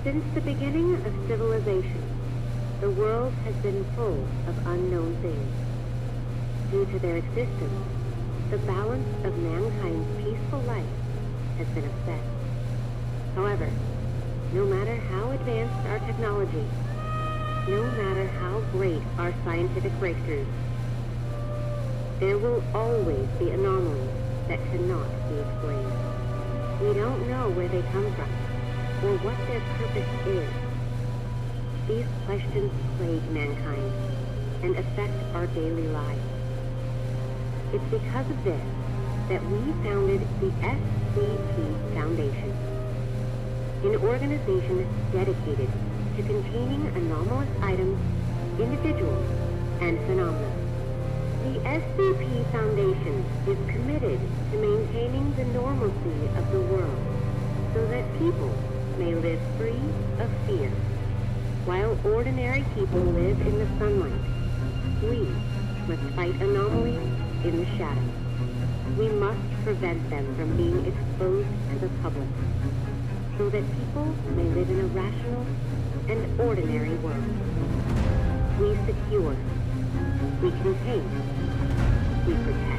Since the beginning of civilization, the world has been full of unknown things. Due to their existence, the balance of mankind's peaceful life has been upset. However, no matter how advanced our technology, no matter how great our scientific breakthroughs, there will always be anomalies that cannot be explained. We don't know where they come from, or what their purpose is. These questions plague mankind and affect our daily lives. It's because of this that we founded the SCP Foundation, an organization dedicated to containing anomalous items, individuals, and phenomena. The SCP Foundation is committed to maintaining the normalcy of the world so that people may live free of fear. While ordinary people live in the sunlight, we must fight anomalies in the shadows. We must prevent them from being exposed to the public so that people may live in a rational and ordinary world. We secure, we contain, we protect.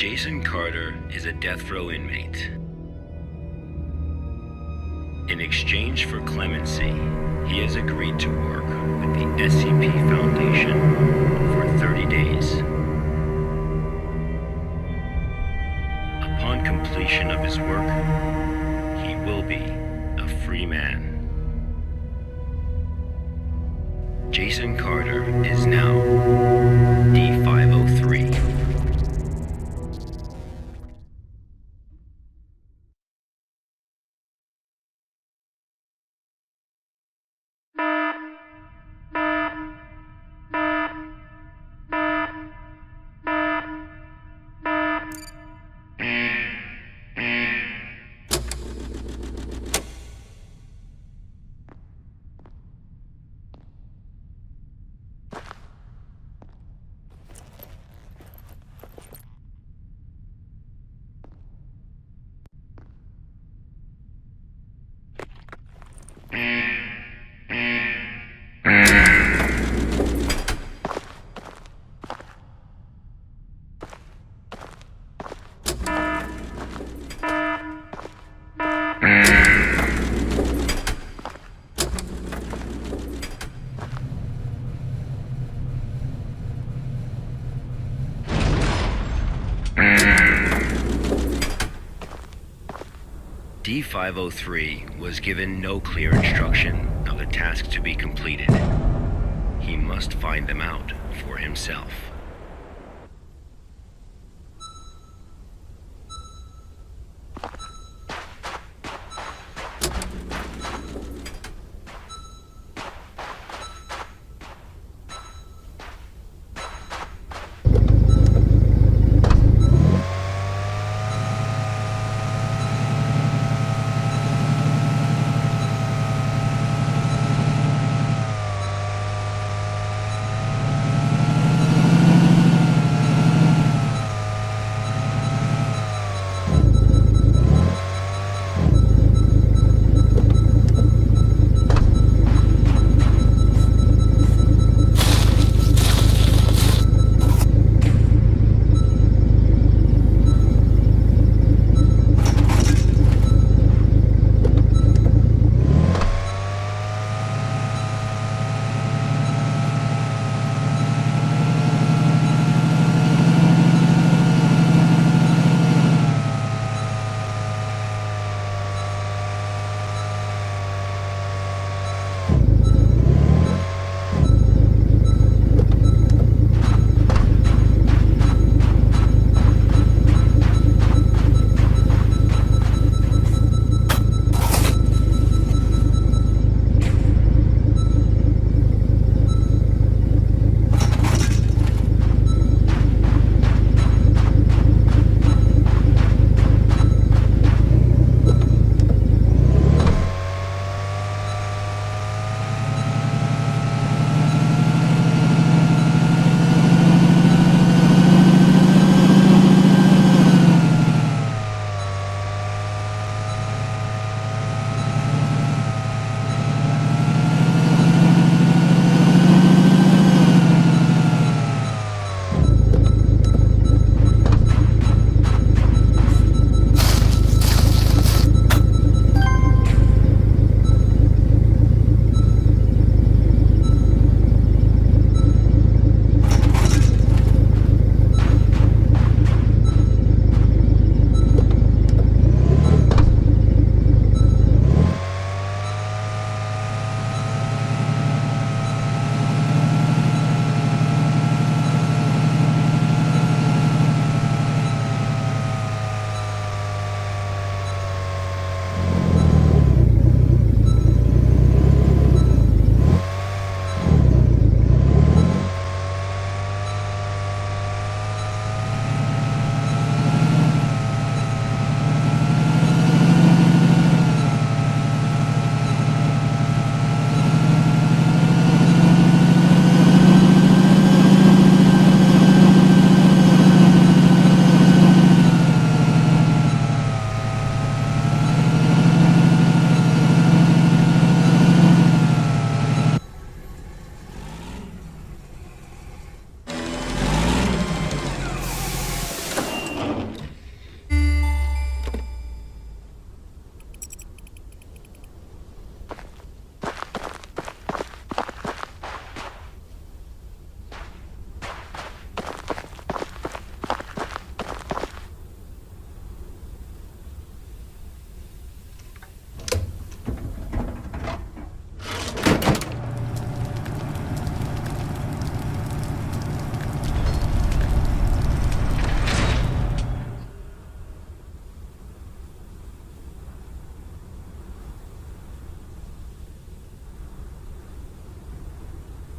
Jason Carter is a death row inmate. In exchange for clemency, he has agreed to work with the SCP Foundation for 30 days. Upon completion of his work, he will be a free man. Jason Carter is now D503. D503 was given no clear instruction of the task to be completed. He must find them out for himself.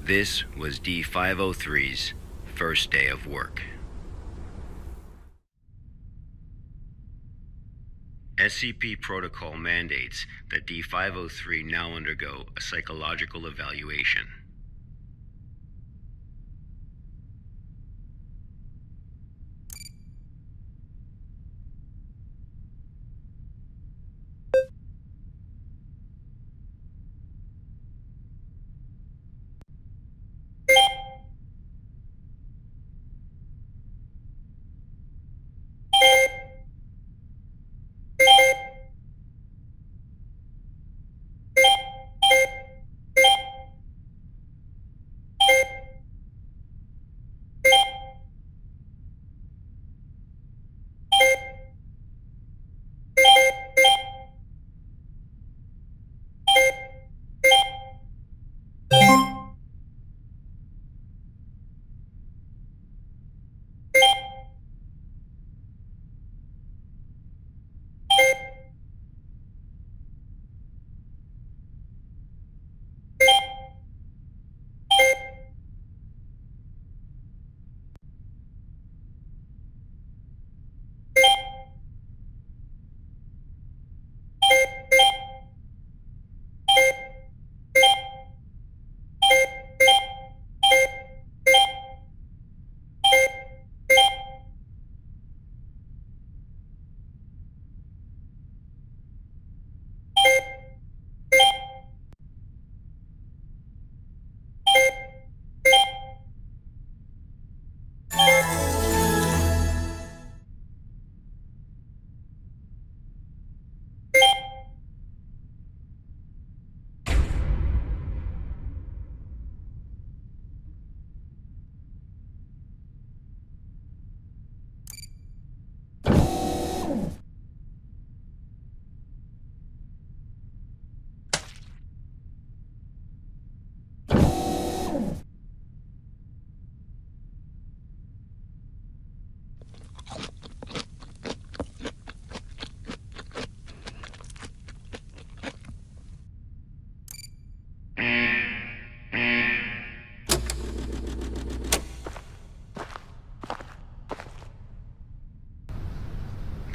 This was D503's first day of work. SCP protocol mandates that D503 now undergo a psychological evaluation.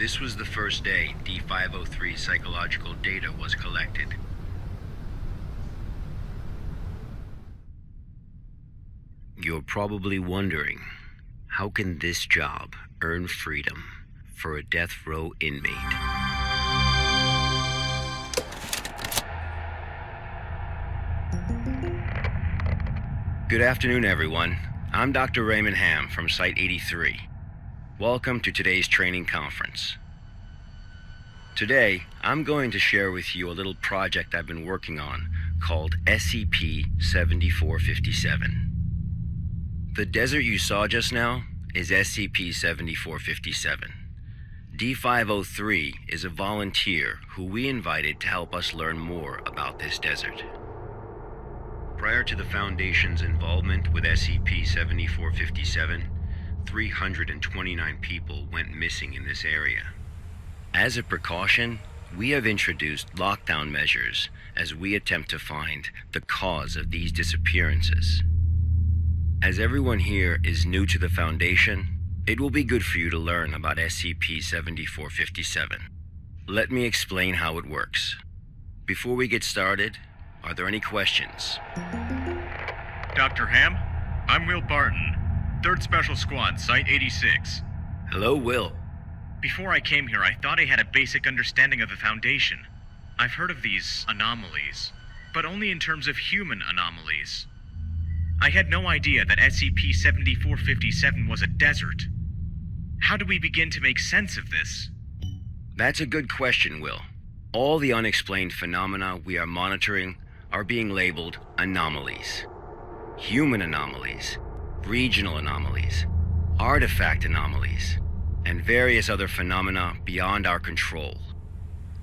This was the first day D503 psychological data was collected. You're probably wondering, how can this job earn freedom for a death row inmate? Good afternoon, everyone. I'm Dr. Raymond Ham from Site 83. Welcome to today's training conference. Today, I'm going to share with you a little project I've been working on called SCP-7457. The desert you saw just now is SCP-7457. D503 is a volunteer who we invited to help us learn more about this desert. Prior to the Foundation's involvement with SCP-7457, 329 people went missing in this area. As a precaution, we have introduced lockdown measures as we attempt to find the cause of these disappearances. As everyone here is new to the Foundation, it will be good for you to learn about SCP-7457. Let me explain how it works. Before we get started, are there any questions? Dr. Ham, I'm Will Barton, 3rd Special Squad, Site 86. Hello, Will. Before I came here, I thought I had a basic understanding of the Foundation. I've heard of these anomalies, but only in terms of human anomalies. I had no idea that SCP-7457 was a desert. How do we begin to make sense of this? That's a good question, Will. All the unexplained phenomena we are monitoring are being labeled anomalies. Human anomalies, regional anomalies, artifact anomalies, and various other phenomena beyond our control.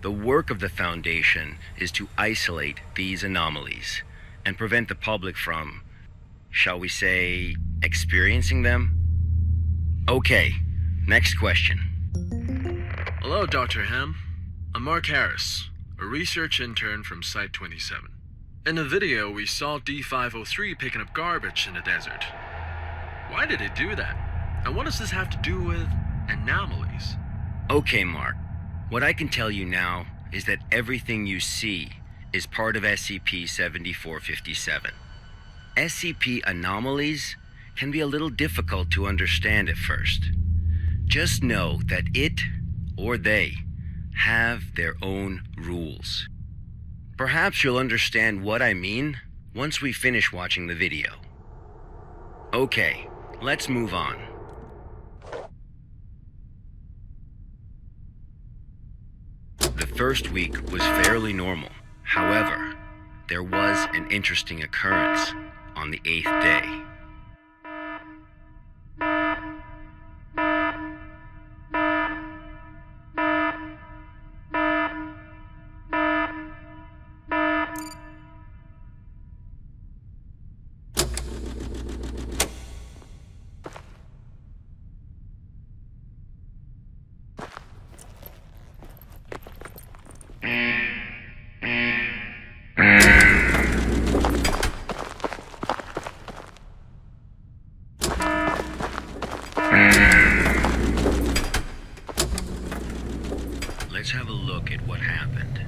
The work of the Foundation is to isolate these anomalies and prevent the public from, shall we say, experiencing them? Okay, next question. Hello, Dr. Ham. I'm Mark Harris, a research intern from Site 27. In the video, we saw D503 picking up garbage in the desert. Why did it do that? And what does this have to do with anomalies? Okay, Mark. What I can tell you now is that everything you see is part of SCP-7457. SCP anomalies can be a little difficult to understand at first. Just know that it, or they, have their own rules. Perhaps you'll understand what I mean once we finish watching the video. Okay, let's move on. The first week was fairly normal. However, there was an interesting occurrence on the 8th day. Let's have a look at what happened.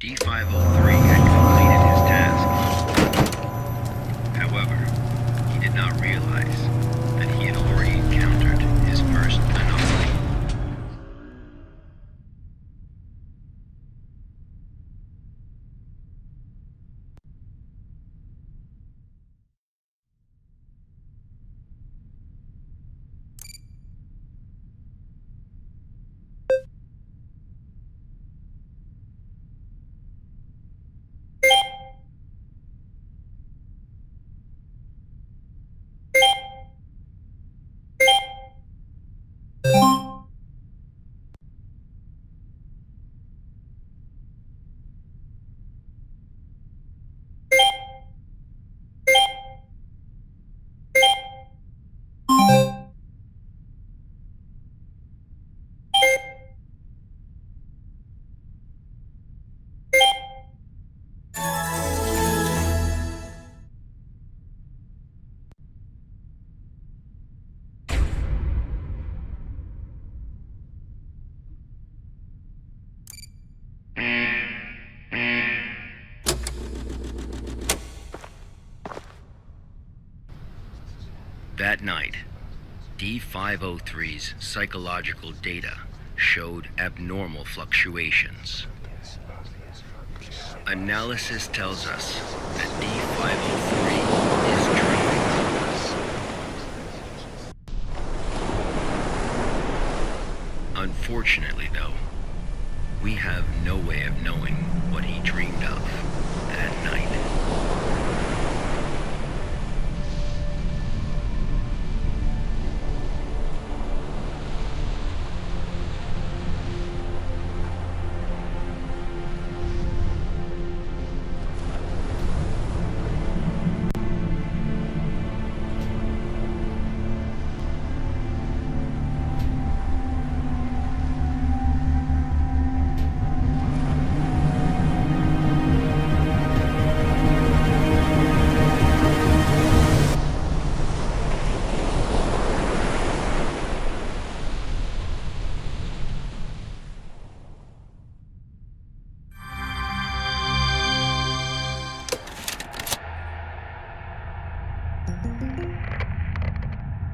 D503 had completed his task. However, he did not realize that he had already encountered his first anomaly. That night, D503's psychological data showed abnormal fluctuations. Analysis tells us that D503 is dreaming. Unfortunately, though, we have no way of knowing what he dreamed of that night.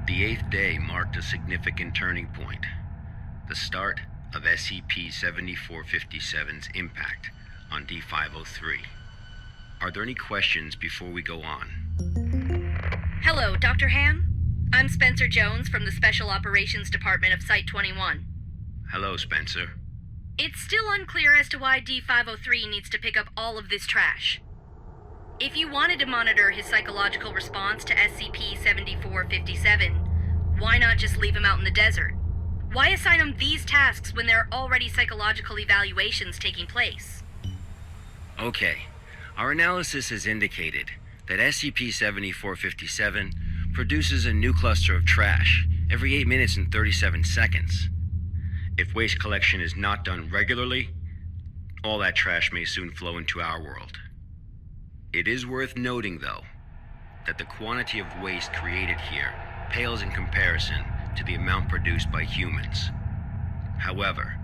The 8th day marked a significant turning point, the start of SCP-7457's impact on D503. Are there any questions before we go on? Hello, Dr. Ham. I'm Spencer Jones from the Special Operations Department of Site-21. Hello, Spencer. It's still unclear as to why D503 needs to pick up all of this trash. If you wanted to monitor his psychological response to SCP-7457, why not just leave him out in the desert? Why assign him these tasks when there are already psychological evaluations taking place? Okay, our analysis has indicated that SCP-7457 produces a new cluster of trash every 8 minutes and 37 seconds. If waste collection is not done regularly, all that trash may soon flow into our world. It is worth noting, though, that the quantity of waste created here pales in comparison to the amount produced by humans. However,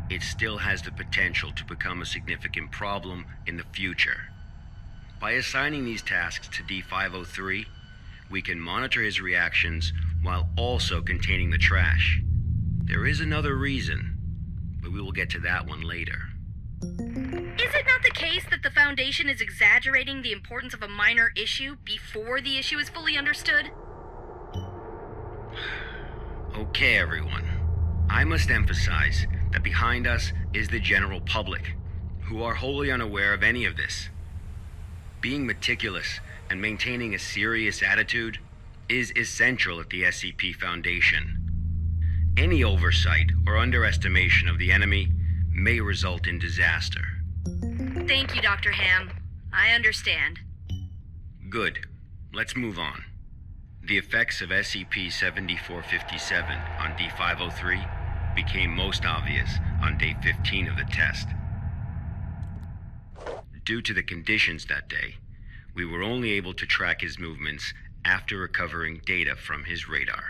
it still has the potential to become a significant problem in the future. By assigning these tasks to D503, we can monitor his reactions while also containing the trash. There is another reason, but we will get to that one later. Is it not the case that the Foundation is exaggerating the importance of a minor issue before the issue is fully understood? Okay, everyone. I must emphasize that behind us is the general public, who are wholly unaware of any of this. Being meticulous and maintaining a serious attitude is essential at the SCP Foundation. Any oversight or underestimation of the enemy may result in disaster. Thank you, Dr. Ham. I understand. Good. Let's move on. The effects of SCP-7457 on D503 became most obvious on day 15 of the test. Due to the conditions that day, we were only able to track his movements after recovering data from his radar.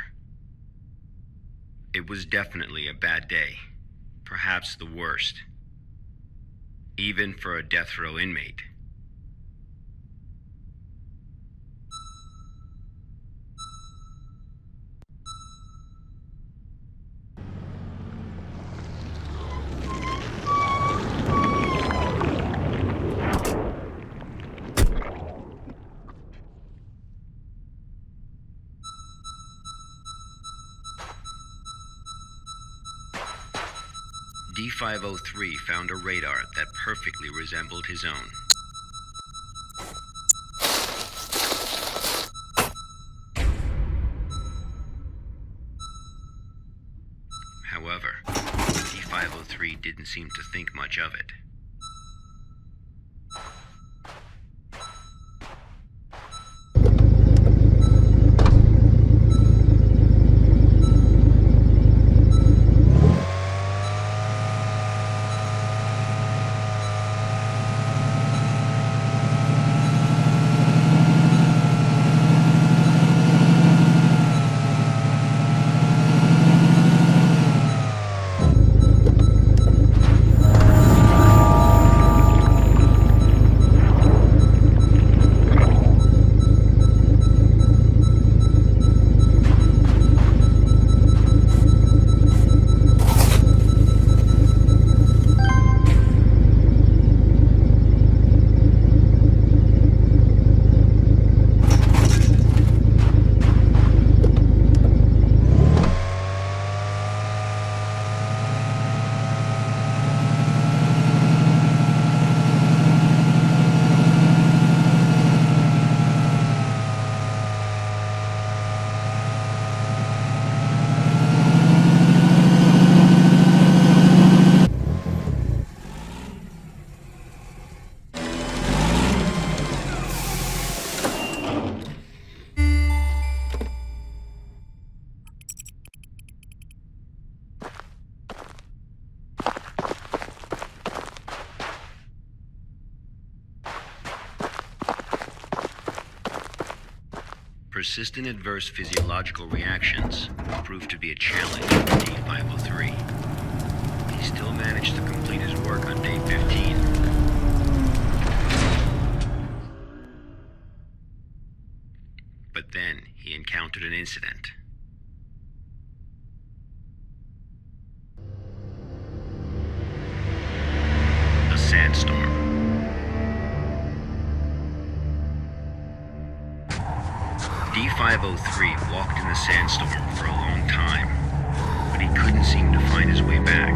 It was definitely a bad day, perhaps the worst. even for a death row inmate. D503 found a radar that perfectly resembled his own. However, D503 didn't seem to think much of it. Persistent adverse physiological reactions proved to be a challenge for D503. He still managed to complete his work on day 15. But then he encountered an incident. A sandstorm. D503 walked in the sandstorm for a long time, but he couldn't seem to find his way back.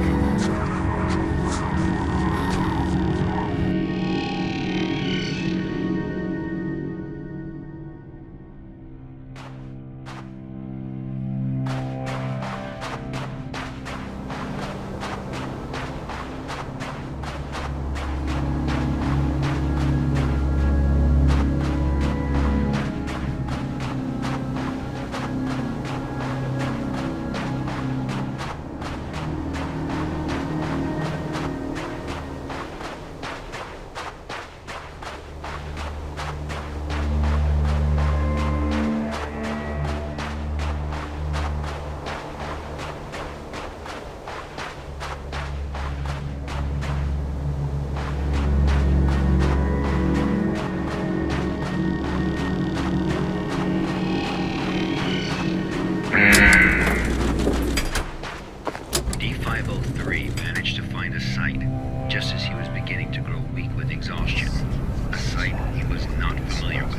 D503 managed to find a site just as he was beginning to grow weak with exhaustion. A site he was not familiar with.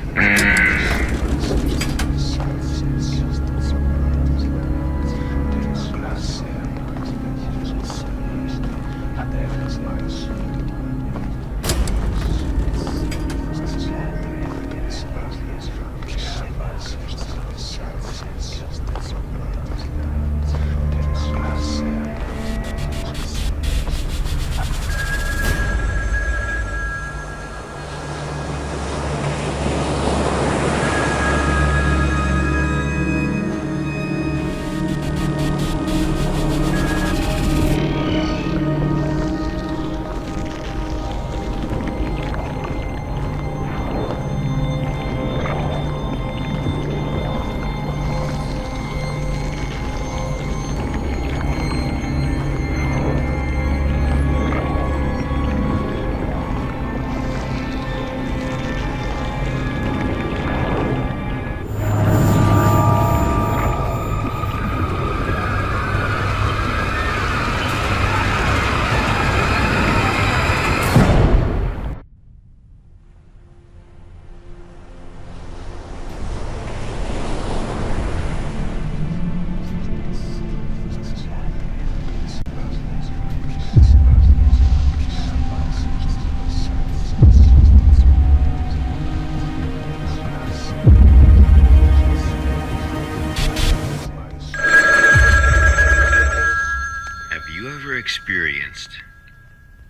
experienced.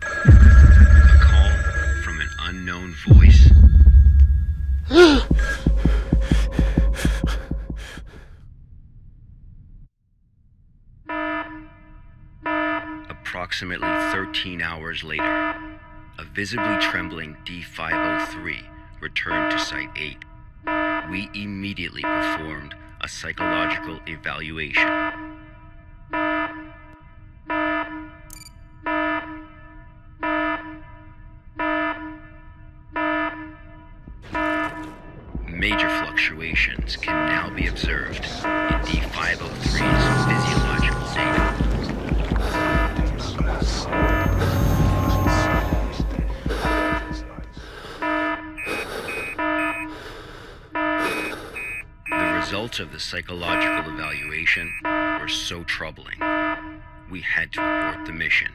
A call from an unknown voice. Approximately 13 hours later, a visibly trembling D503 returned to Site 8. We immediately performed a psychological evaluation. Major fluctuations can now be observed in D503's physiological data. The results of the psychological evaluation were so troubling, we had to abort the mission.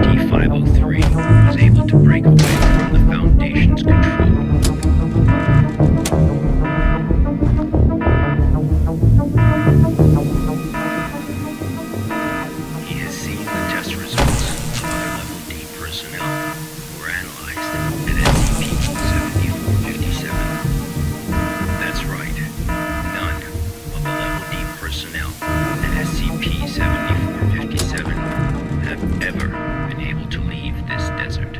D503 was able to break away from the Foundation's control. He has seen the test results of other Level D personnel who were analyzed at SCP-7457. That's right, none of the Level D personnel at SCP-7457 have ever been able to leave this desert.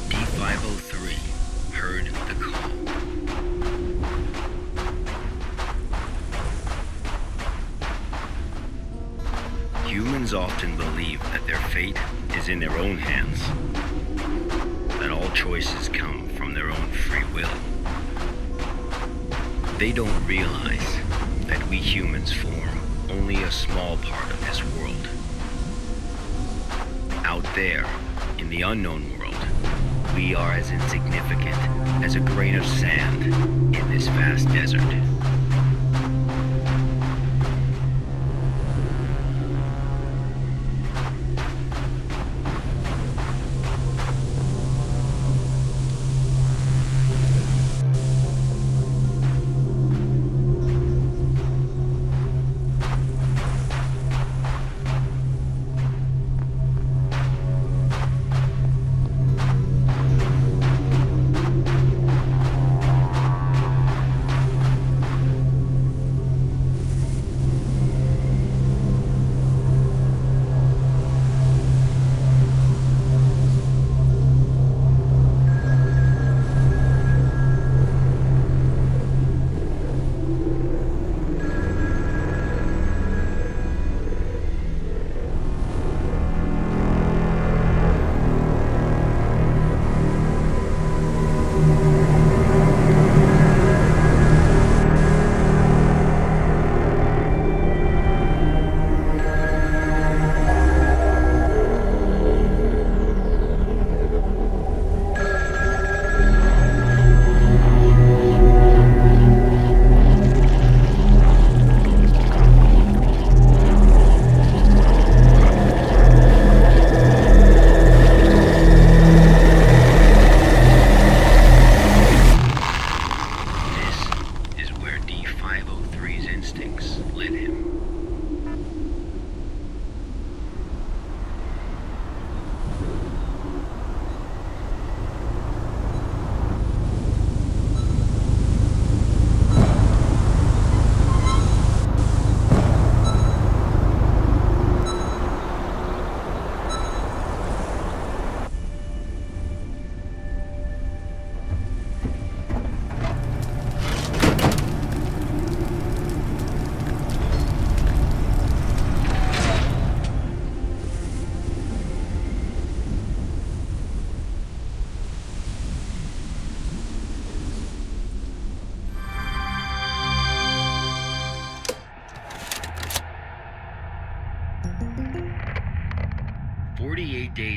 D503 heard the call. Humans often believe that their fate is in their own hands, that all choices come from their own free will. They don't realize that we humans form only a small part of this world. Out there, in the unknown world, we are as insignificant as a grain of sand in this vast desert.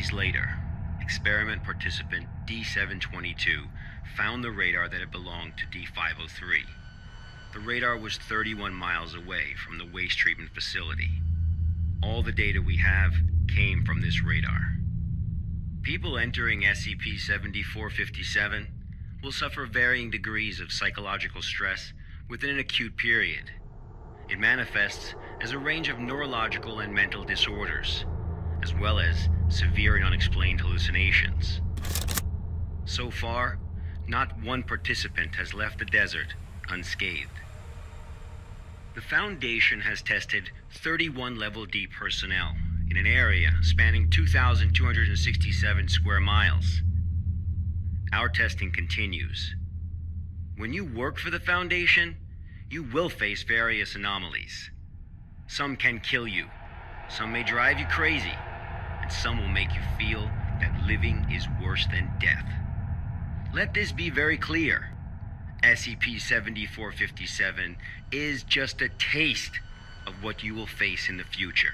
days later, experiment participant D722 found the radar that had belonged to D503. The radar was 31 miles away from the waste treatment facility. All the data we have came from this radar. People entering SCP-7457 will suffer varying degrees of psychological stress within an acute period. It manifests as a range of neurological and mental disorders, as well as severe and unexplained hallucinations. So far, not one participant has left the desert unscathed. The Foundation has tested 31 Level D personnel in an area spanning 2,267 square miles. Our testing continues. When you work for the Foundation, you will face various anomalies. Some can kill you, some may drive you crazy, and some will make you feel that living is worse than death. Let this be very clear. SCP-7457 is just a taste of what you will face in the future.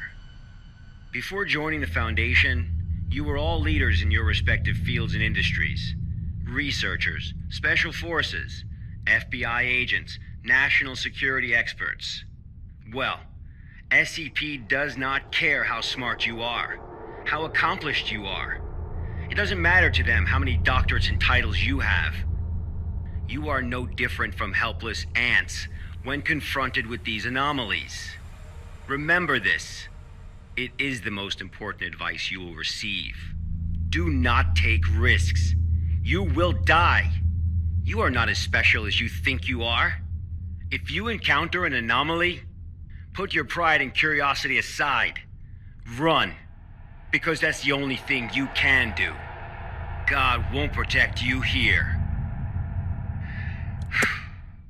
Before joining the Foundation, you were all leaders in your respective fields and industries. Researchers, special forces, FBI agents, national security experts. Well, SCP does not care how smart you are, how accomplished you are. It doesn't matter to them how many doctorates and titles you have. You are no different from helpless ants when confronted with these anomalies. Remember this. It is the most important advice you will receive. Do not take risks. You will die. You are not as special as you think you are. If you encounter an anomaly, put your pride and curiosity aside. Run, because that's the only thing you can do. God won't protect you here.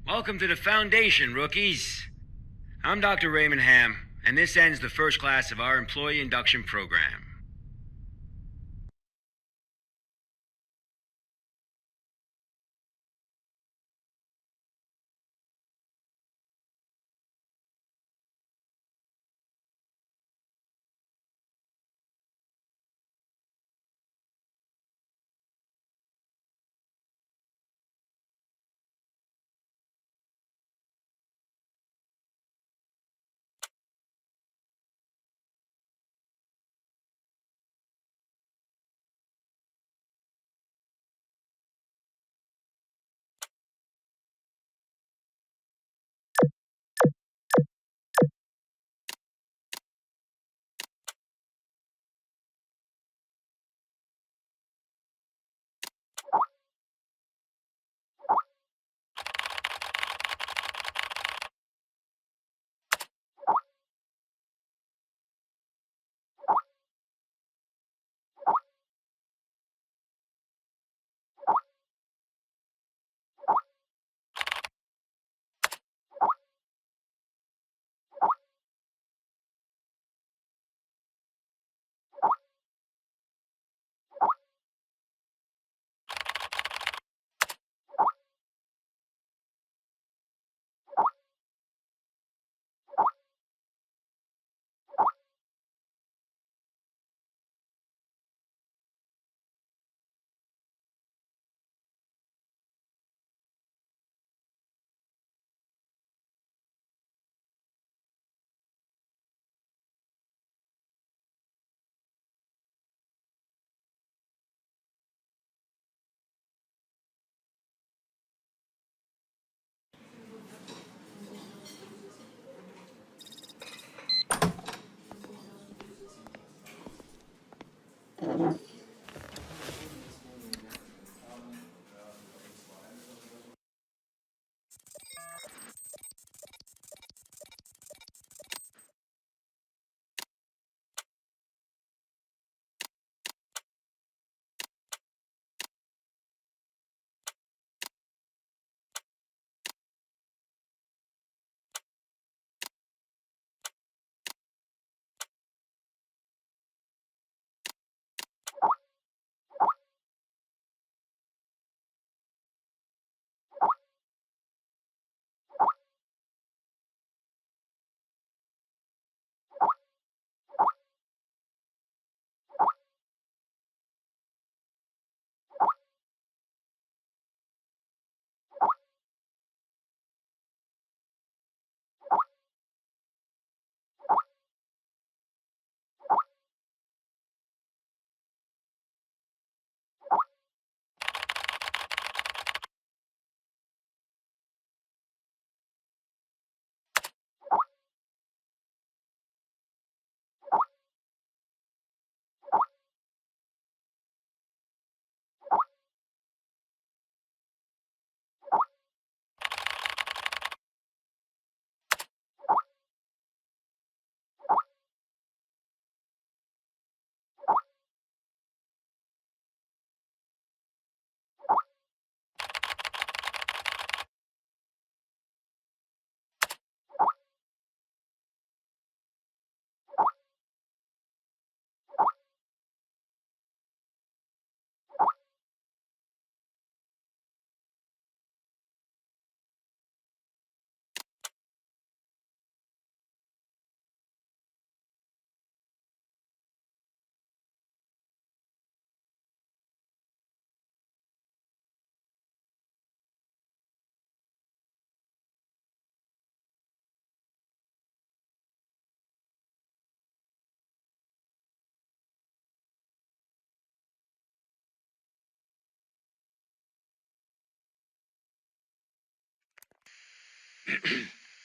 Welcome to the Foundation, rookies. I'm Dr. Raymond Ham, and this ends the first class of our employee induction program.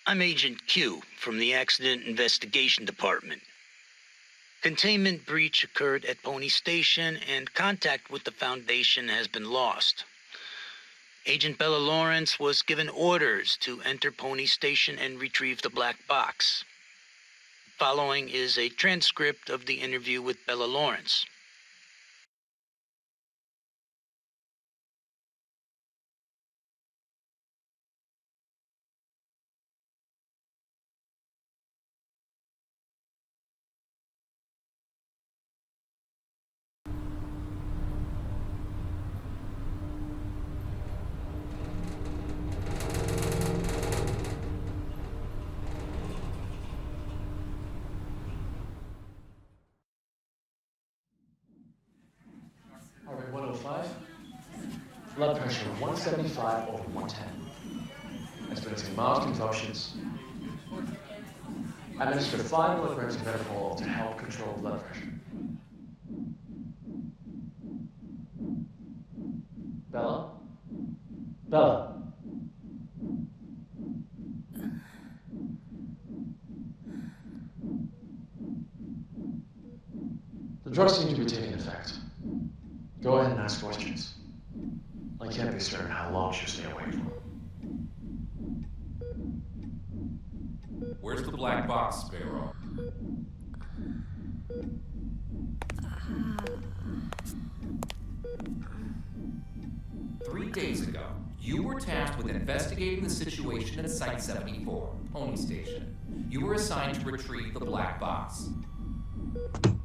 I'm Agent Q from the Accident Investigation Department. Containment breach occurred at Pony Station, and contact with the Foundation has been lost. Agent Bella Lawrence was given orders to enter Pony Station and retrieve the black box. Following is a transcript of the interview with Bella Lawrence. Heart rate 105. Blood pressure 175 over 110. Experiencing mild convulsions. Administer 5 milligrams of Metapol to help control blood pressure. Bella? Bella? The drugs seem to be taking effect. Go ahead and ask questions. I can't be certain how long she'll stay awake for. Where's the black box, Sparrow? Three days ago, you were tasked with investigating the situation at Site 74, Pony Station. You were assigned to retrieve the black box.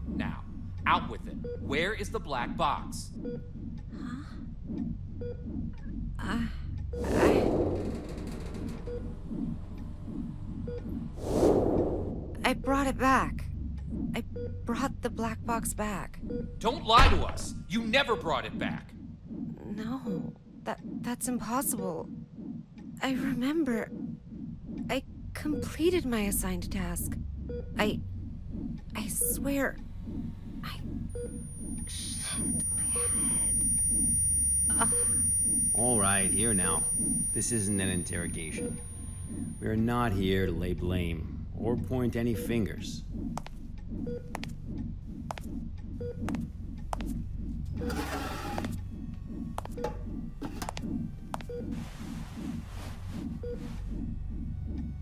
Now, out with it. Where is the black box? I brought it back. I brought the black box back. Don't lie to us. You never brought it back. No, that's impossible. I remember. I completed my assigned task. I swear. Shit, my head. All right, here now. This isn't an interrogation. We're not here to lay blame or point any fingers.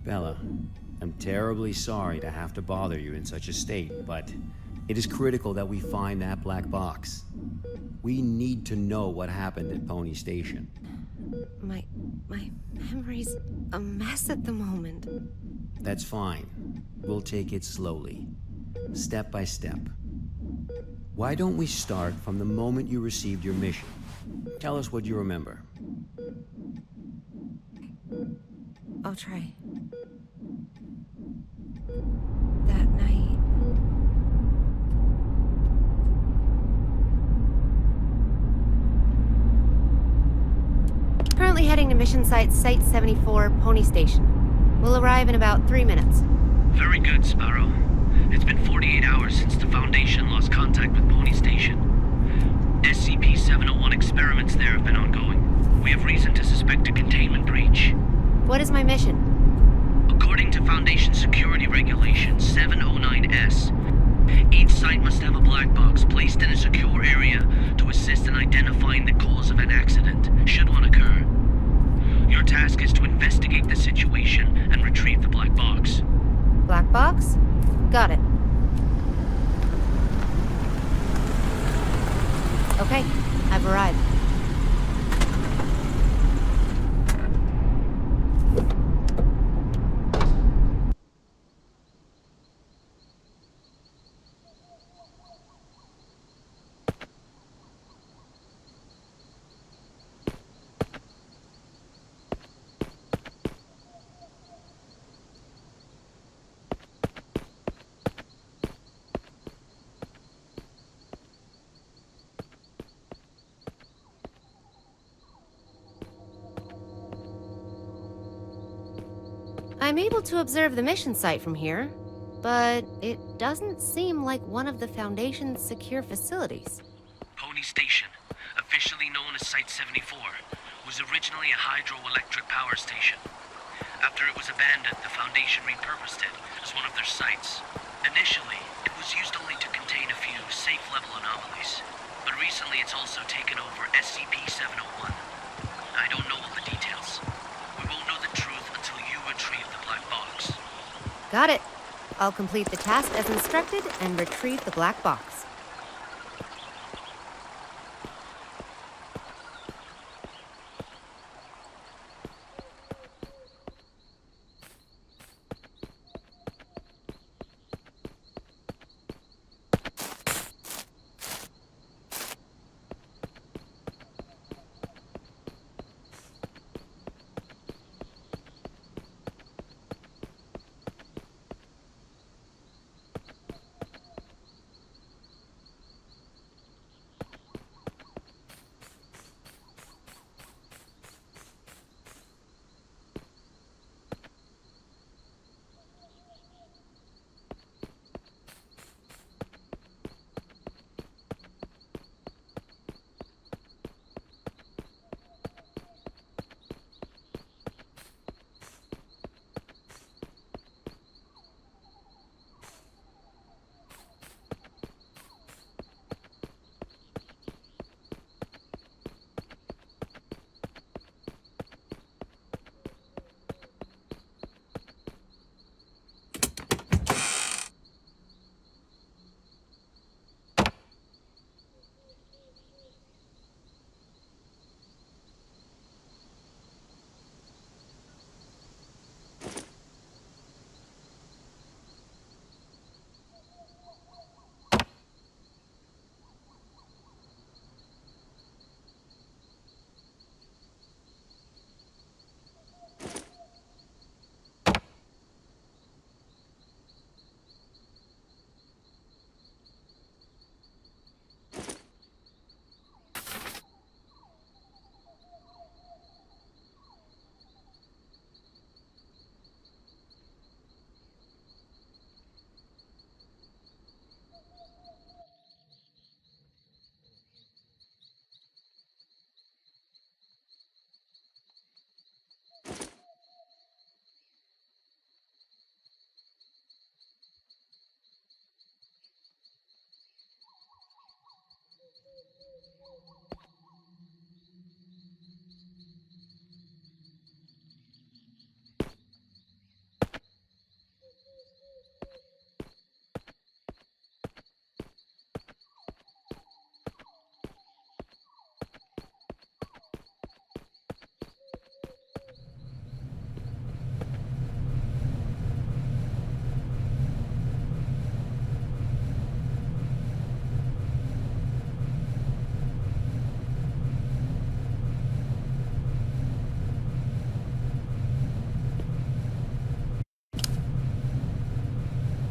Bella, I'm terribly sorry to have to bother you in such a state, but it is critical that we find that black box. We need to know what happened at Pony Station. My memory's a mess at the moment. That's fine. We'll take it slowly, step by step. Why don't we start from the moment you received your mission? Tell us what you remember. I'll try. That night. Currently heading to mission site 74, Pony Station. We'll arrive in about 3 minutes. Very good, Sparrow. It's been 48 hours since the Foundation lost contact with Pony Station. SCP-701 experiments there have been ongoing. We have reason to suspect a containment breach. What is my mission? According to Foundation Security Regulation 709S, each site must have a black box placed in a secure area to assist in identifying the cause of an accident, should one occur. Your task is to investigate the situation and retrieve the black box. Black box? Got it. Okay, I've arrived. I'm able to observe the mission site from here, but it doesn't seem like one of the Foundation's secure facilities. Pony Station, officially known as Site 74, was originally a hydroelectric power station. After it was abandoned, the Foundation repurposed it as one of their sites. Initially, it was used only to contain a few safe-level anomalies, but recently it's also taken over SCP-701. I don't know all the details. We won't know the truth until you retrieve the black box. Got it. I'll complete the task as instructed and retrieve the black box.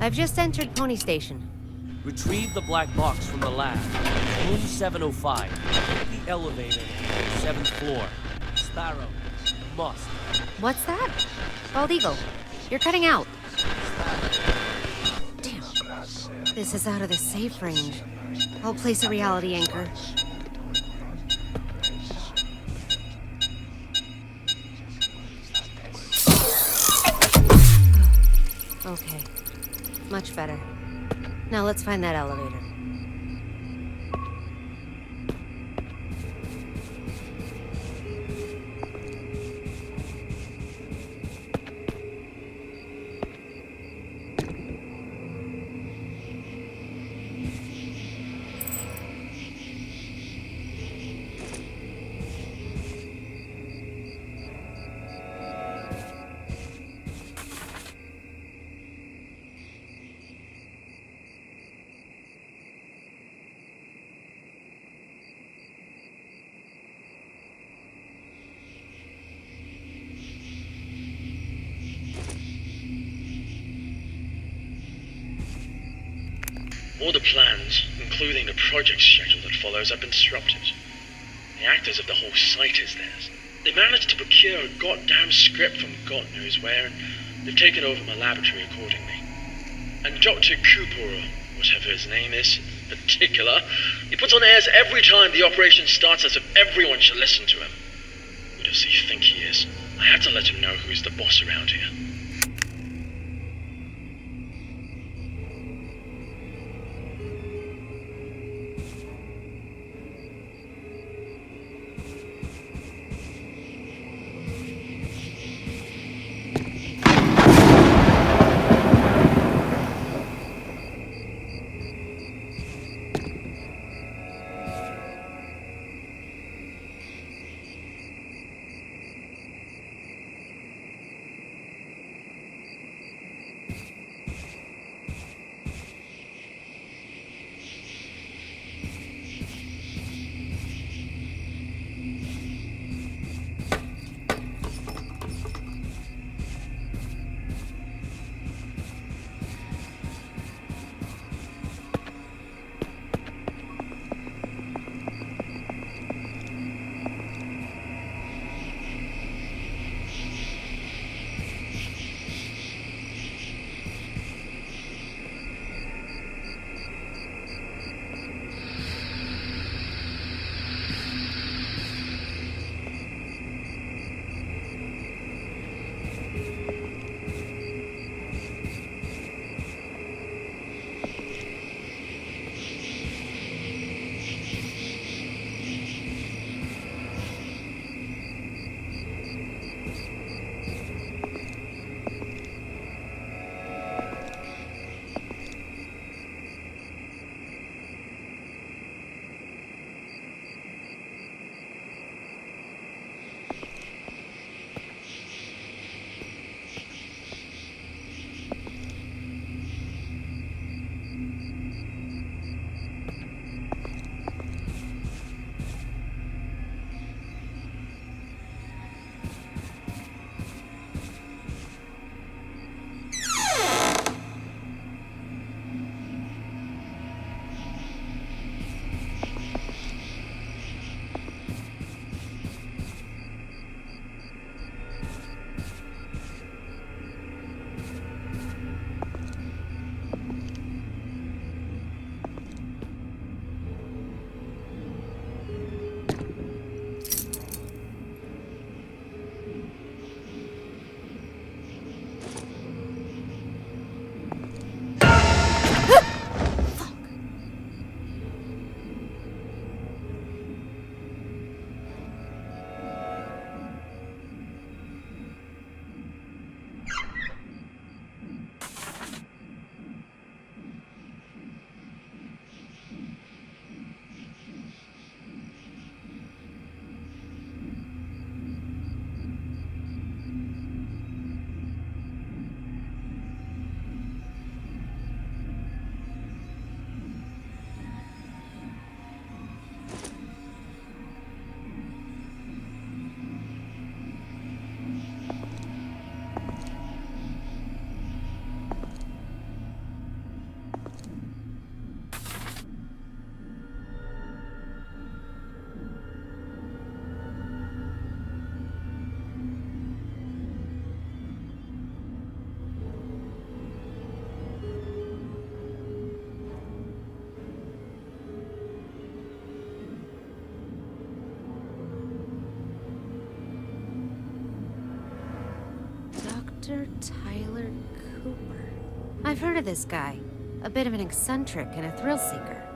I've just entered Pony Station. Retrieve the black box from the lab. Room 705. Take the elevator. 7th floor. Sparrow. Must. What's that? Bald Eagle, you're cutting out. Damn. This is out of the safe range. I'll place a reality anchor. Okay. Much better. Now let's find that elevator. All the plans, including the project schedule that follows, have been disrupted. The actors of the whole site is theirs. They managed to procure a goddamn script from God knows where, and they've taken over my laboratory accordingly. And Dr. Cooper, or whatever his name is, in particular, he puts on airs every time the operation starts as if everyone should listen to him. You'd does he think he is? I had to let him know who's the boss around here. Dr. Tyler Cooper. I've heard of this guy. A bit of an eccentric and a thrill seeker.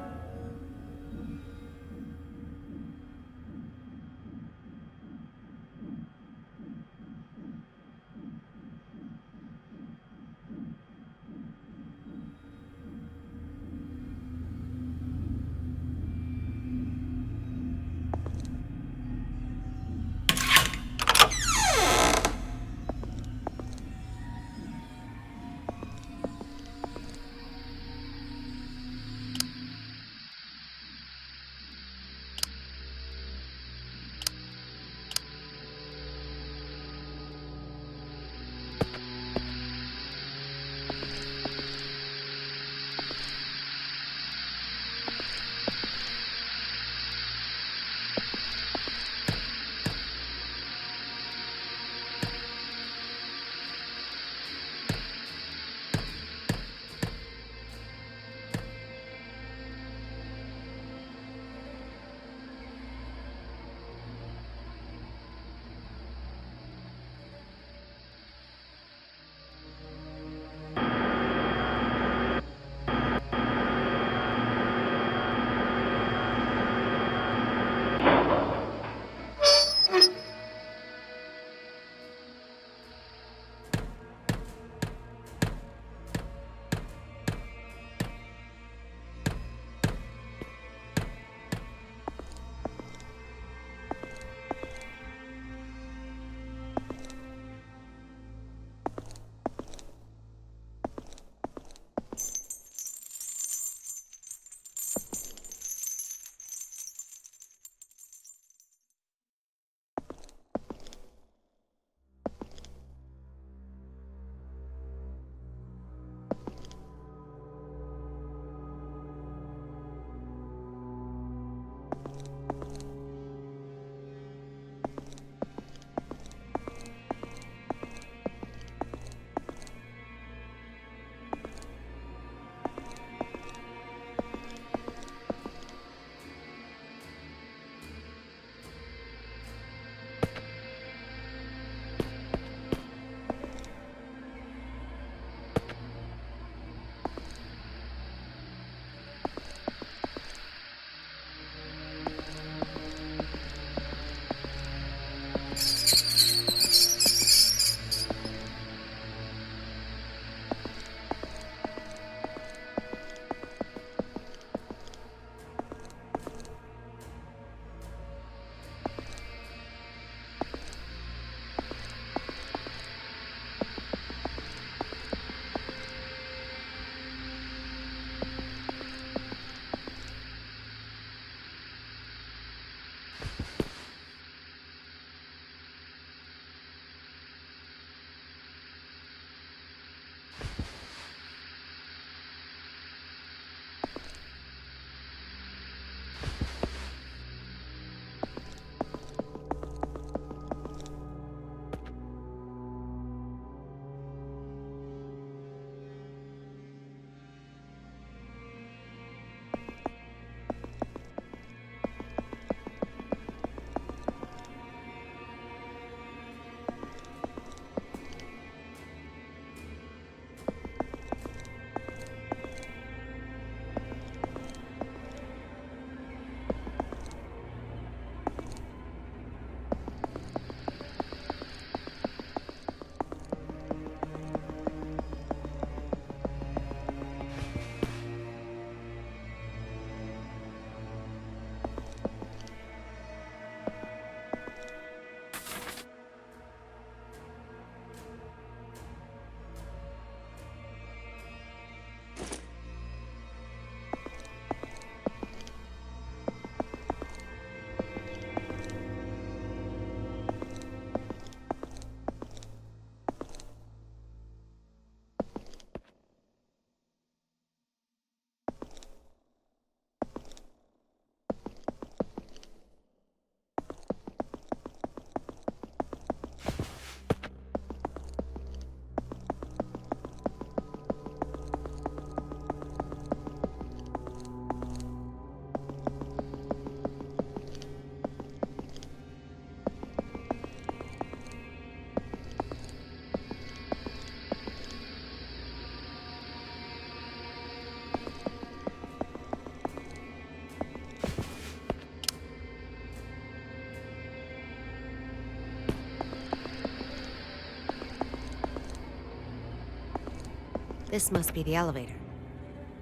This must be the elevator.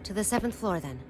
To the 7th floor, then.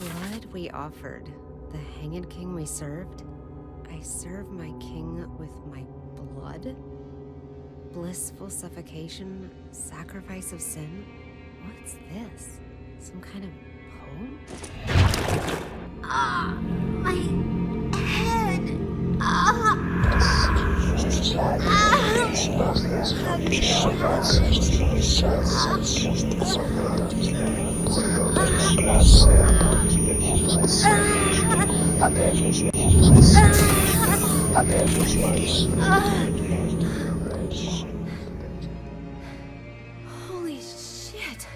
Blood we offered, the Hanged King we served. I serve my king with my blood? Blissful suffocation, sacrifice of sin? What's this? Some kind of poem? Ah, my head. Ah. Holy shit.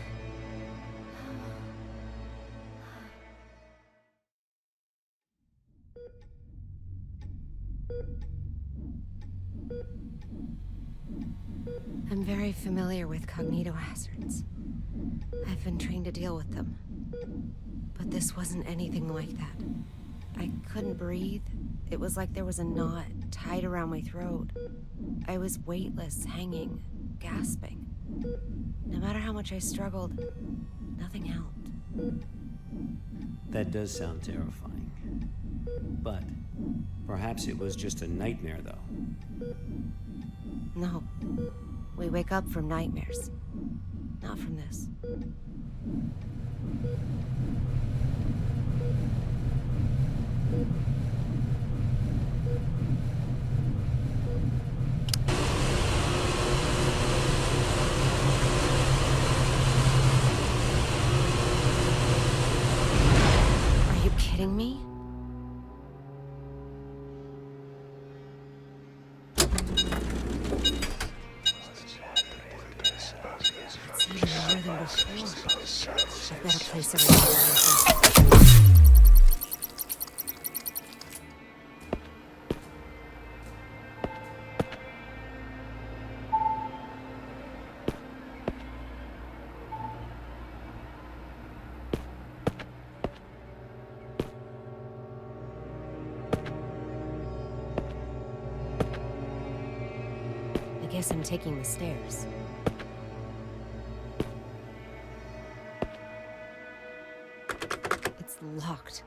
I'm very familiar with cognitohazards. I've been trained to deal with them. But this wasn't anything like that. I couldn't breathe. It was like there was a knot tied around my throat. I was weightless, hanging, gasping. No matter how much I struggled, nothing helped. That does sound terrifying. But perhaps it was just a nightmare, though. No. We wake up from nightmares. Not from this. Are you kidding me? It's even more than before. I've got to place everything. I guess I'm taking the stairs. It's locked.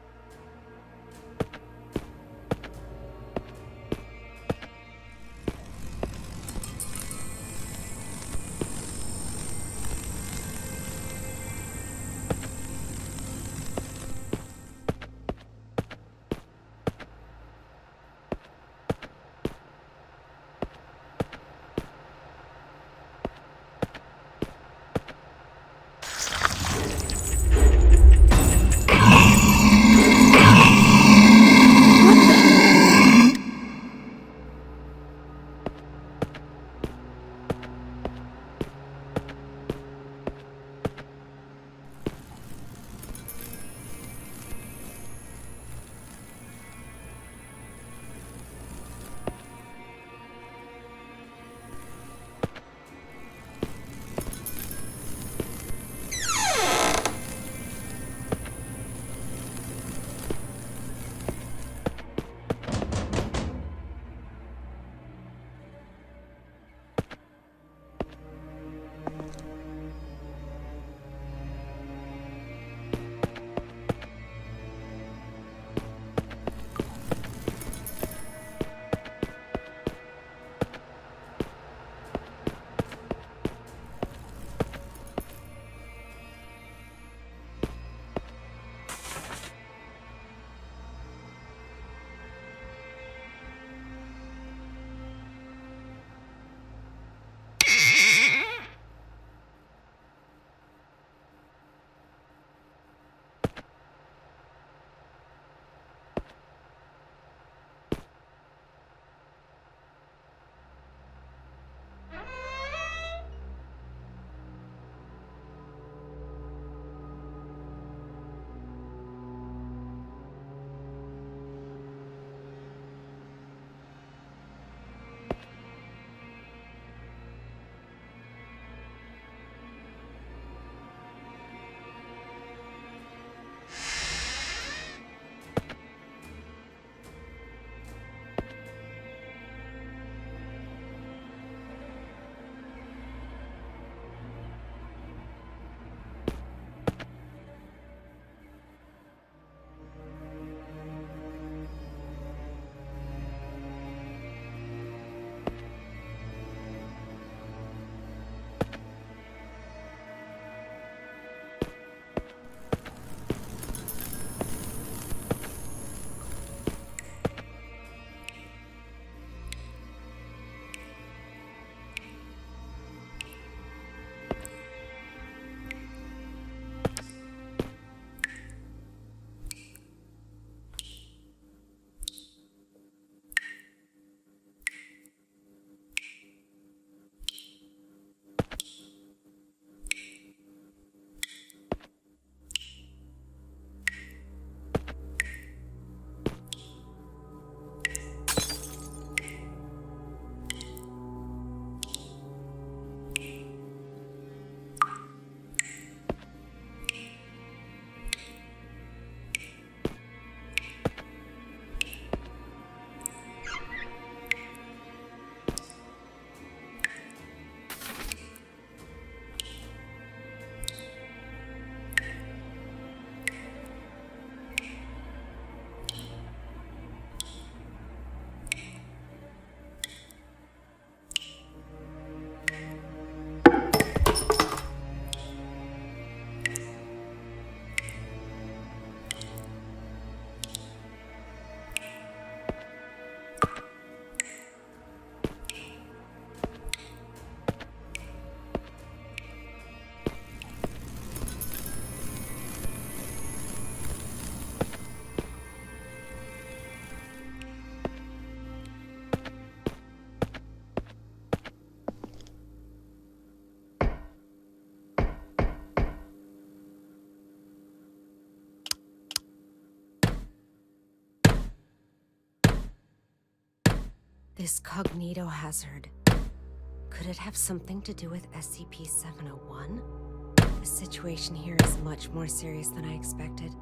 This cognito hazard. Could it have something to do with SCP-701? The situation here is much more serious than I expected.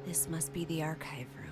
This must be the archive room.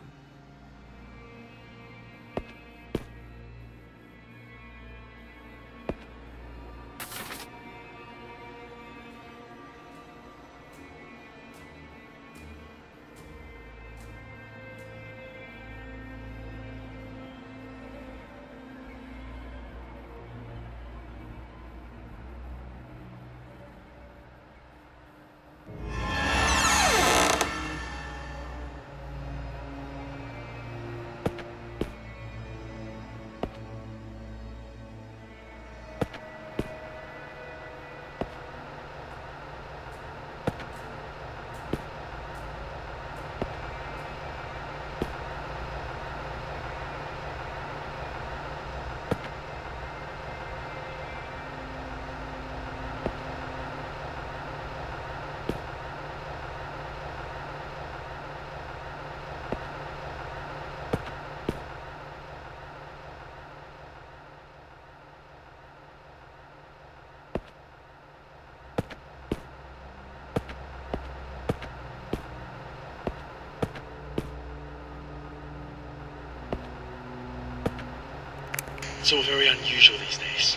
It's all very unusual these days.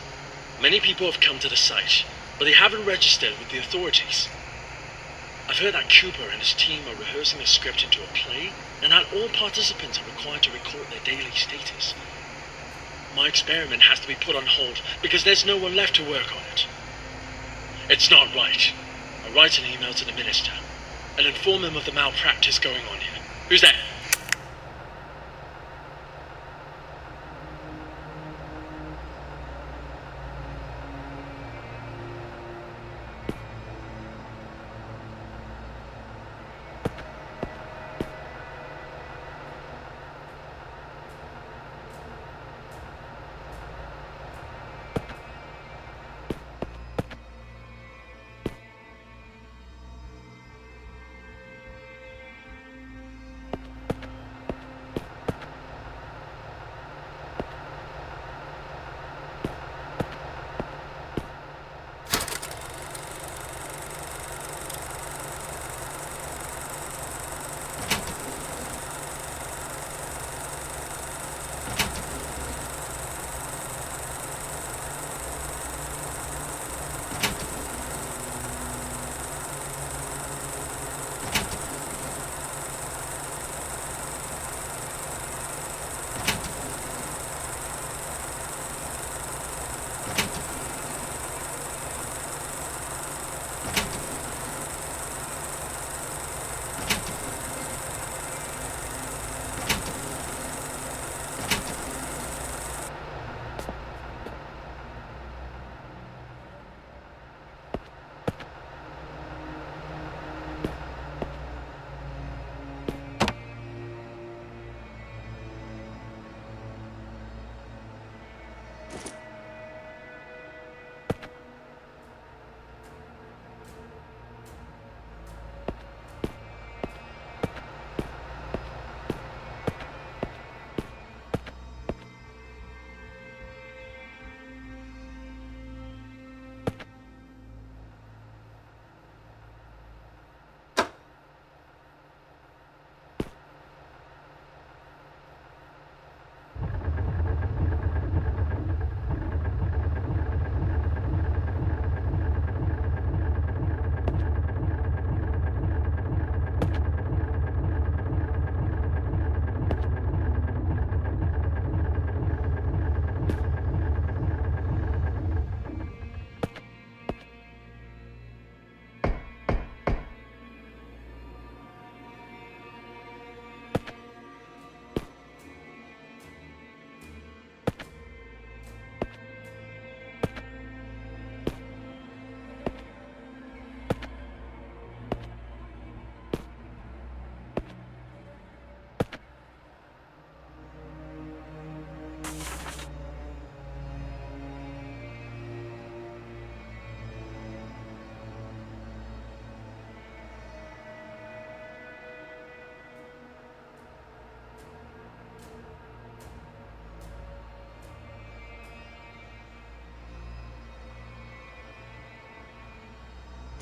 Many people have come to the site, but they haven't registered with the authorities. I've heard that Cooper and his team are rehearsing a script into a play, and that all participants are required to record their daily status. My experiment has to be put on hold because there's no one left to work on it. It's not right. I'll write an email to the minister and inform him of the malpractice going on here. Who's there?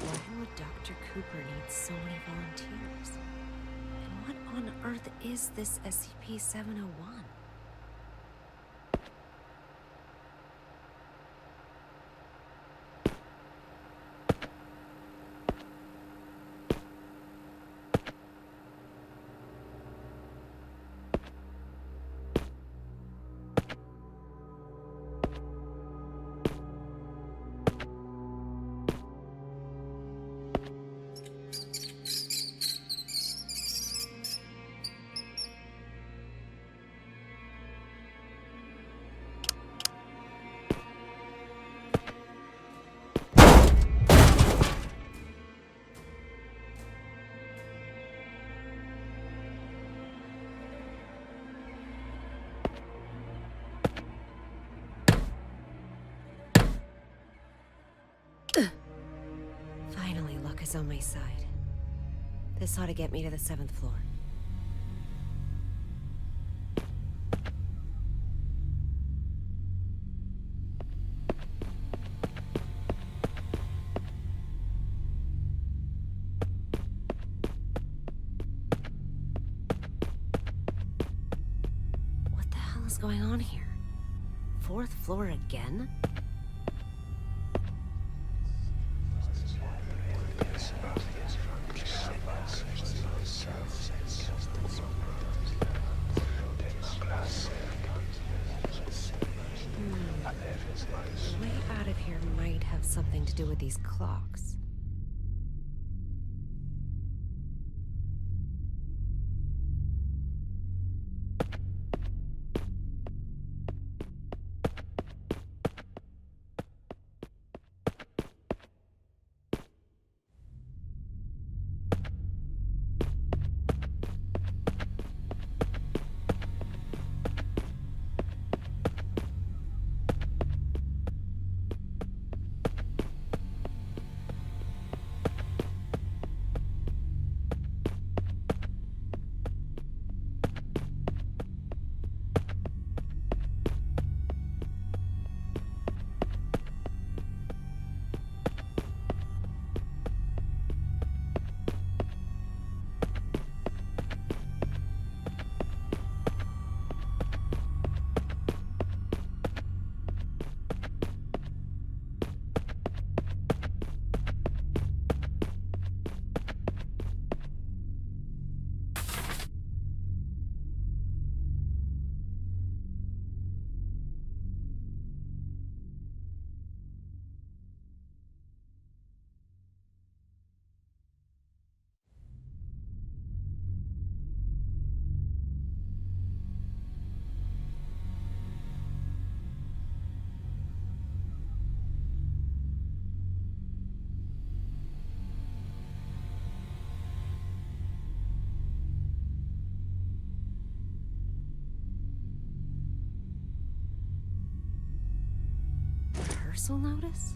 Why would Dr. Cooper need so many volunteers? And what on earth is this SCP-701? Finally, luck is on my side. This ought to get me to the 7th floor. What the hell is going on here? 4th floor again? The way out of here might have something to do with these clocks. Rehearsal notice?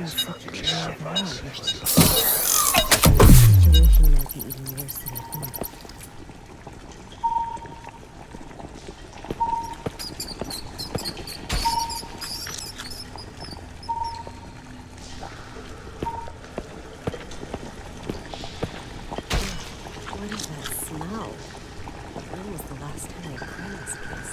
situation might be even worse than I thought. What is that smell? When was the last time I cleaned this place?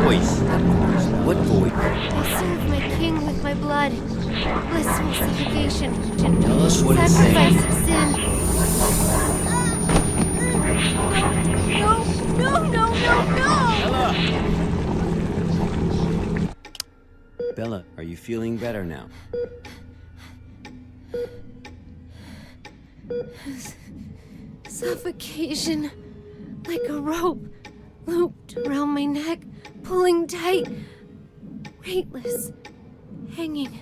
Voice? What voice? I serve my king with my blood. Blissful suffocation. Tell us what it Sacrifice says. of sin. No! Bella, are you feeling better now? Suffocation. Like a rope. Looped around my neck. Pulling tight. Weightless. Hanging.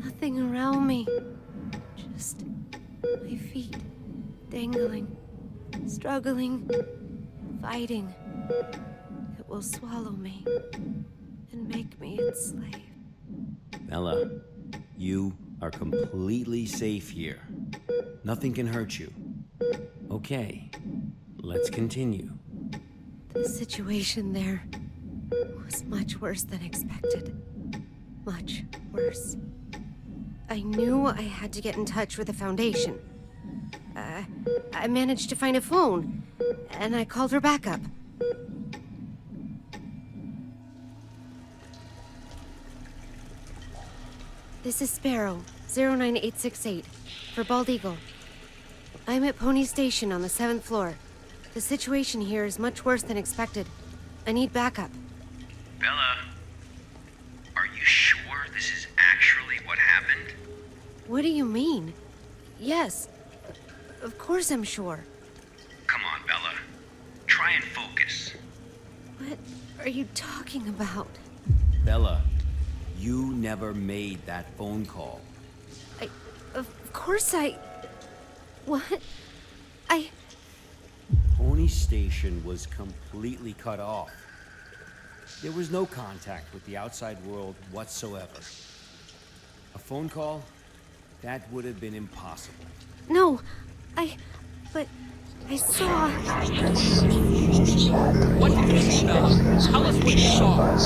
Nothing around me. Just my feet. Dangling. Struggling. Fighting. It will swallow me. And make me its slave. Bella, you are completely safe here. Nothing can hurt you. Okay, let's continue. The situation there was much worse than expected. Much worse. I knew I had to get in touch with the Foundation. I managed to find a phone, and I called her back up. This is Sparrow, 09868, for Bald Eagle. I'm at Pony Station on the 7th floor. The situation here is much worse than expected. I need backup. Bella, are you sure this is actually what happened? What do you mean? Yes. Of course I'm sure. Come on, Bella. Try and focus. What are you talking about? Bella, you never made that phone call. Of course What? Pony Station was completely cut off. There was no contact with the outside world whatsoever. A phone call? That would have been impossible. No, but I saw... What did you see, Bella? Tell us what you saw.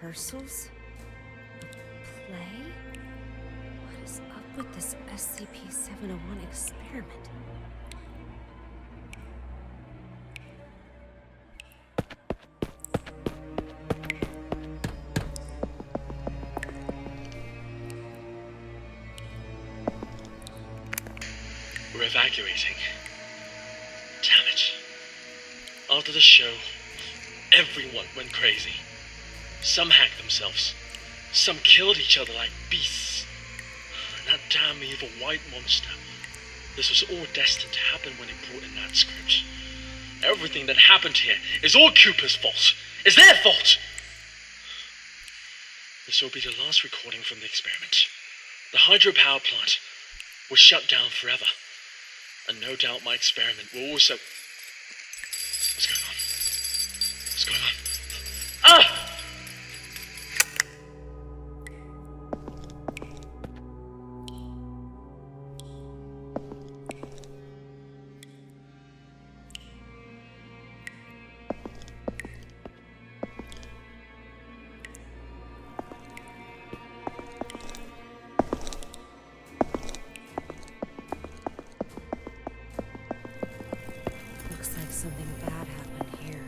Rehearsals? A play? What is up with this SCP-701 experiment? We're evacuating. Damn it. After the show, everyone went crazy. Some hacked themselves. Some killed each other like beasts. And that damn evil white monster. This was all destined to happen when he brought in that script. Everything that happened here is all Cooper's fault. It's their fault! This will be the last recording from the experiment. The hydropower plant was shut down forever. And no doubt my experiment will also... What's going on? What's going on? Ah! Looks like something bad happened here.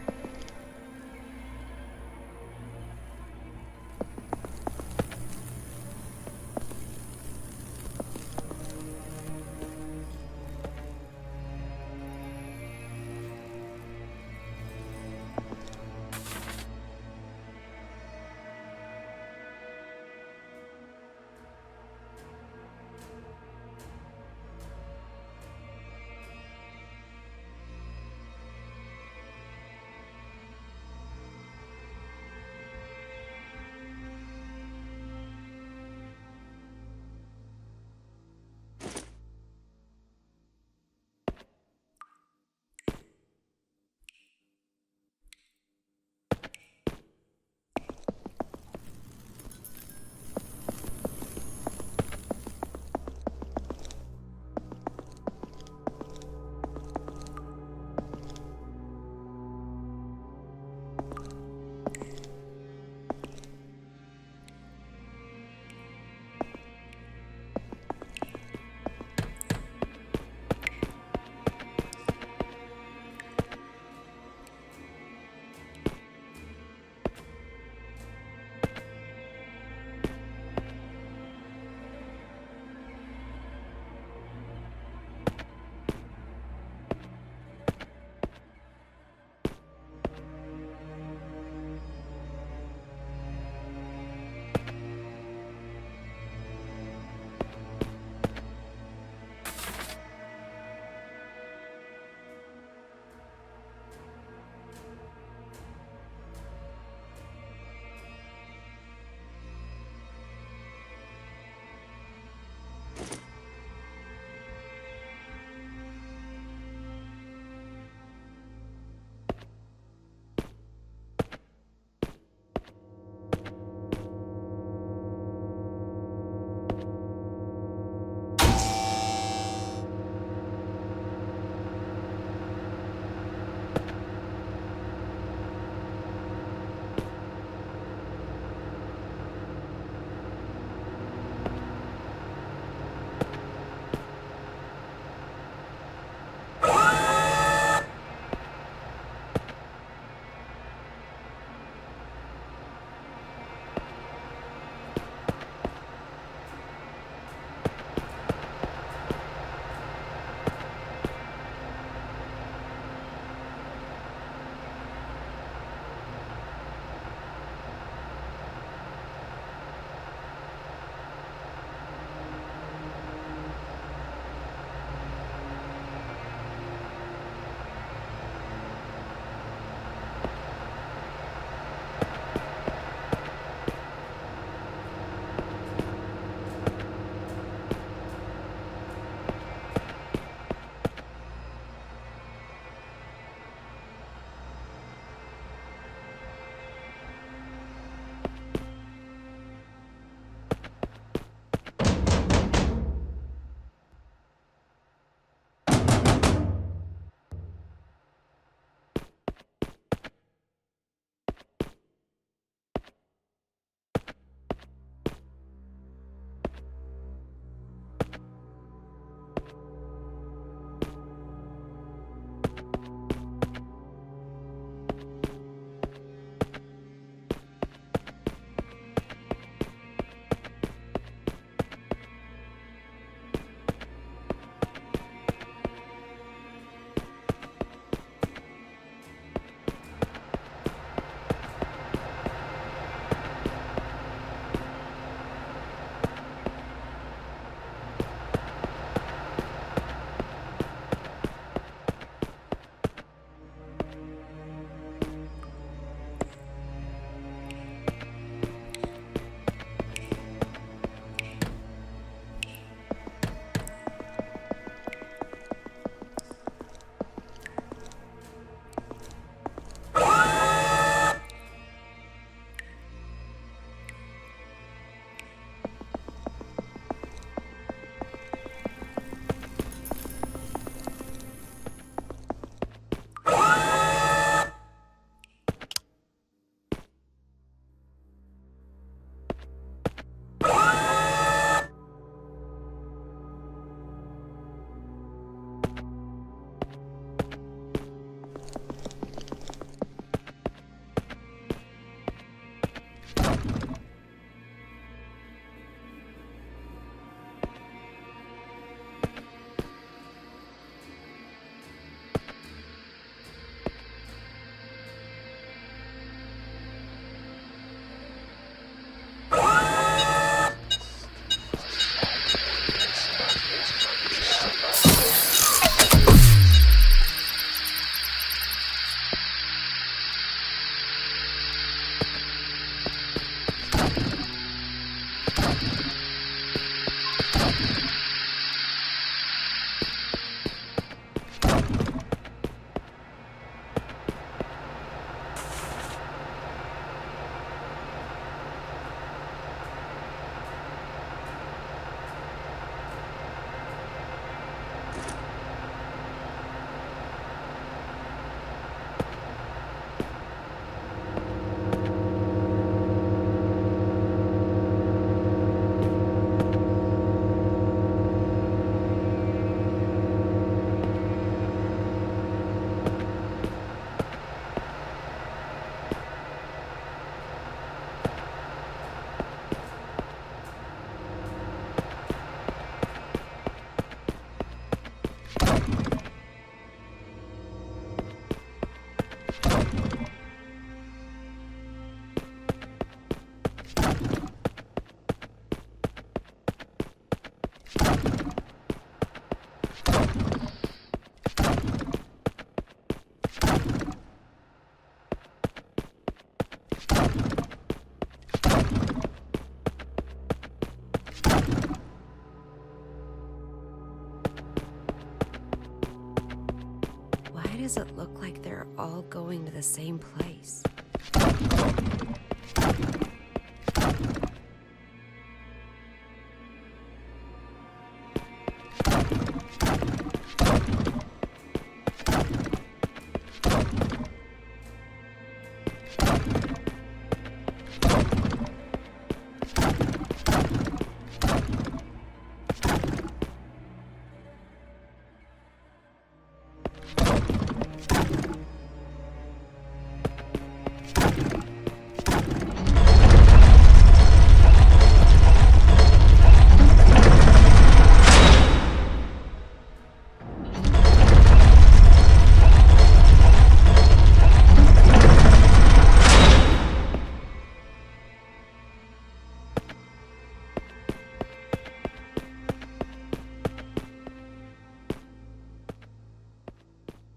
does it look like they're all going to the same place?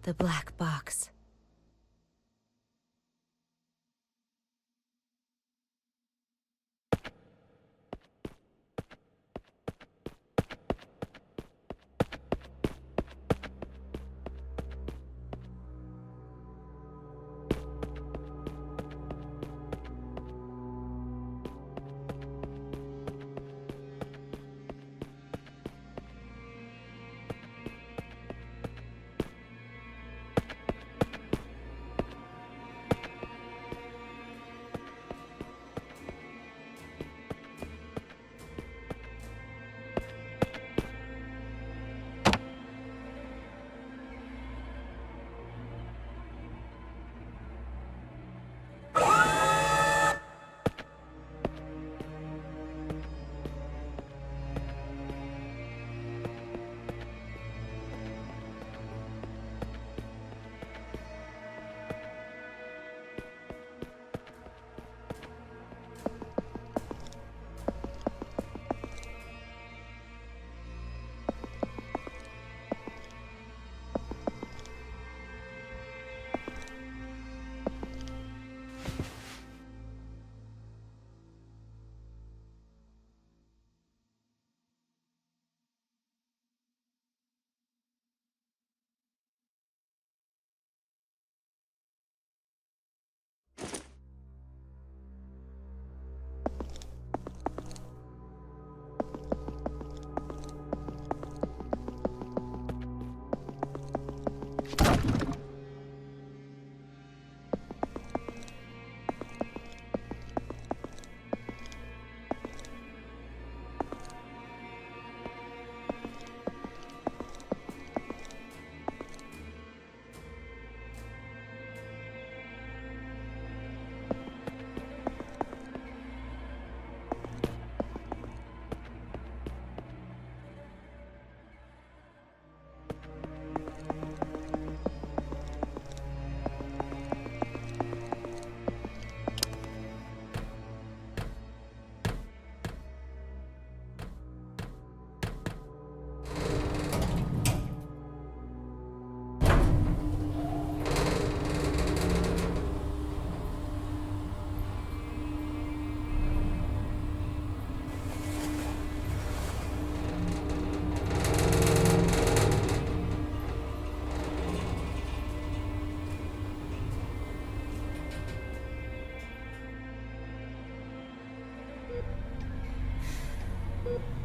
The black box.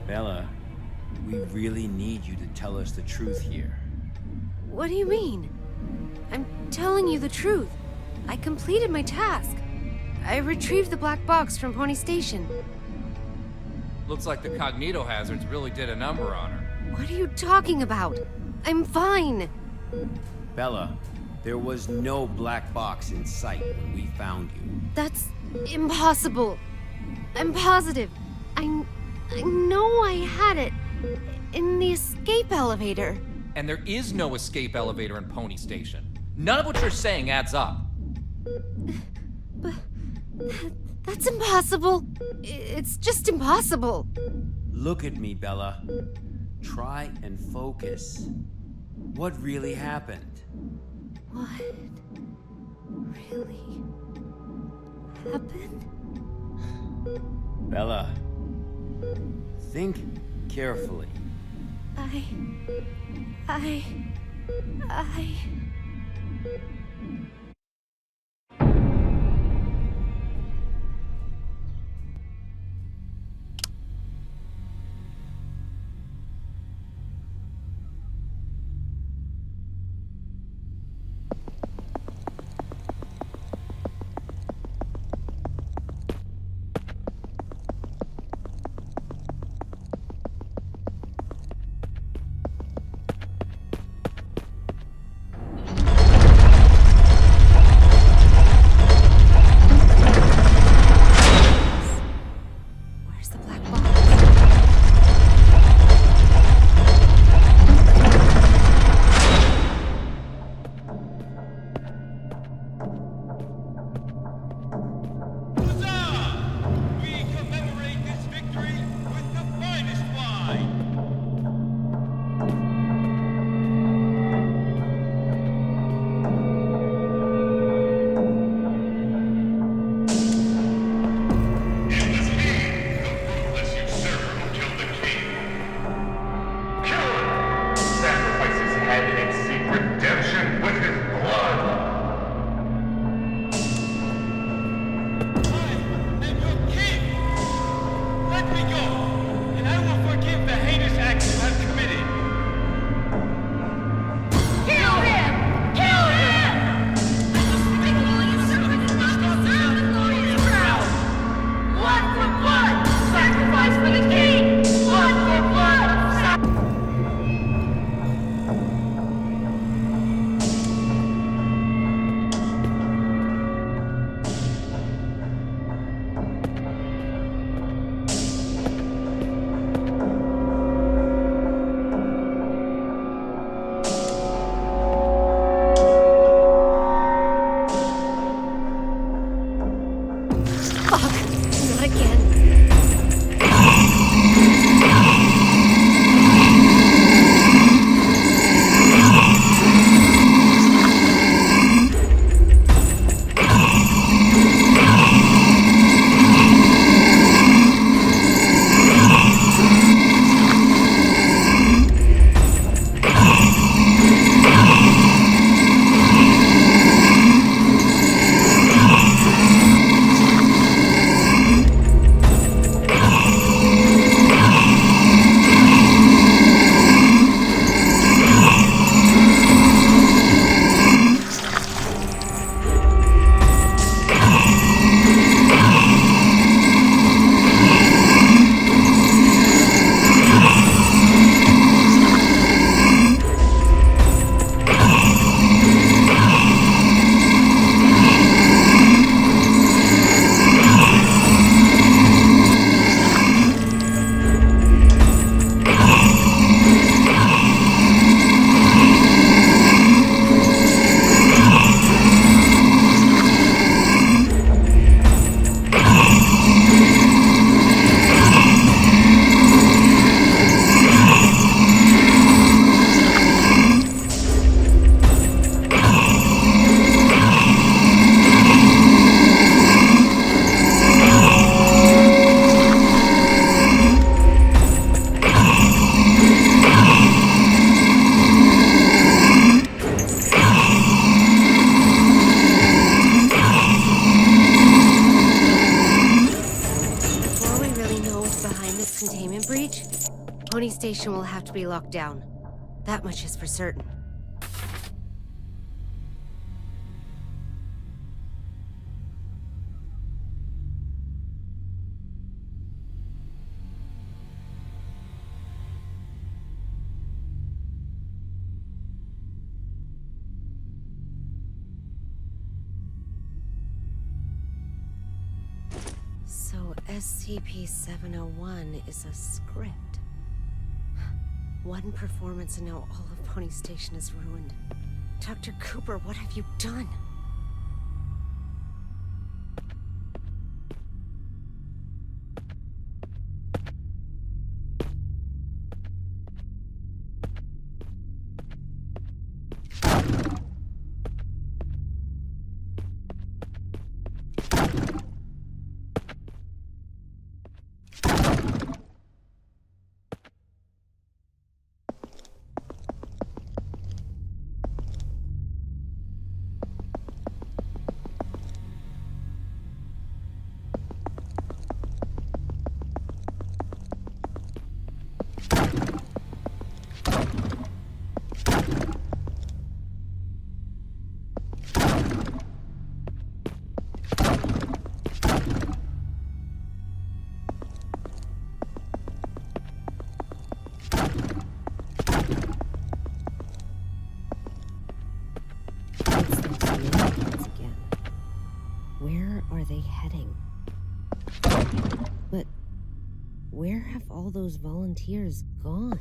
Bella, we really need you to tell us the truth here. What do you mean? I'm telling you the truth. I completed my task. I retrieved the black box from Pony Station. Looks like the cognito hazards really did a number on her. What are you talking about? I'm fine. Bella, there was no black box in sight when we found you. That's impossible. I'm positive. I know I had it in the escape elevator. And there is no escape elevator in Pony Station. None of what you're saying adds up. But that's impossible. It's just impossible. Look at me, Bella. Try and focus. What really happened? What really happened? Bella, think carefully. Where's the black box? We commemorate this victory with the finest wine! Sacrifice his head and seek redemption with his blood! Let me go, and I will forgive the heinous acts you have committed. Kill him! Kill him! Blood for blood! Sacrifice for the king! Blood for blood! Fuck! Not again. Pony Station will have to be locked down. That much is for certain. So SCP-701 is a script. One performance and now all of Pony Station is ruined. Dr. Cooper, what have you done? all those volunteers gone?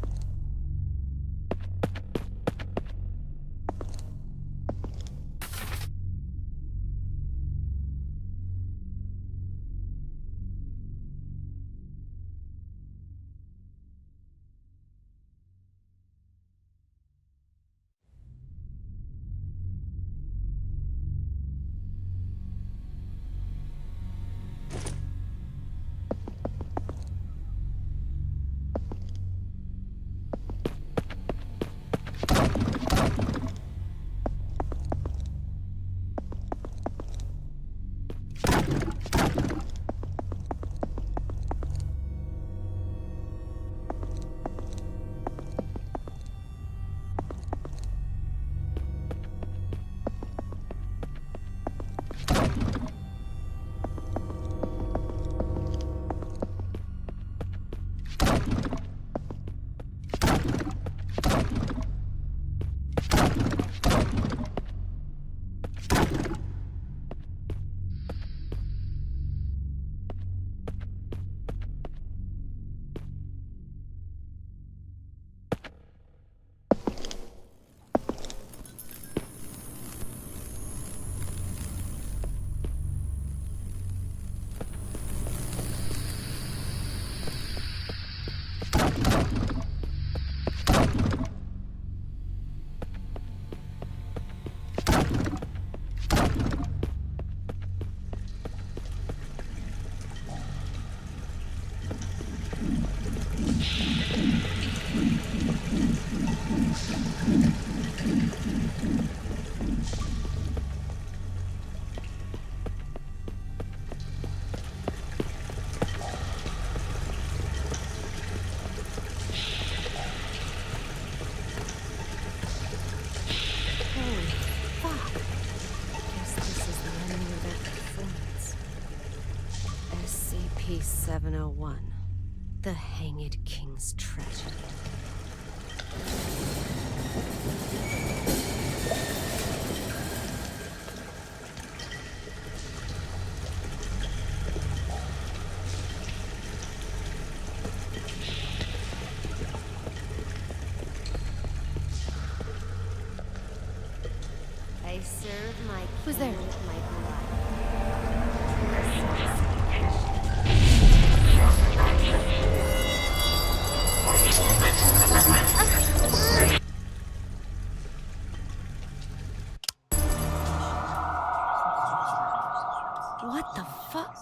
SCP-701, the Hanged King's Tragedy. I serve my Who's there? king with my blood. What the fuck?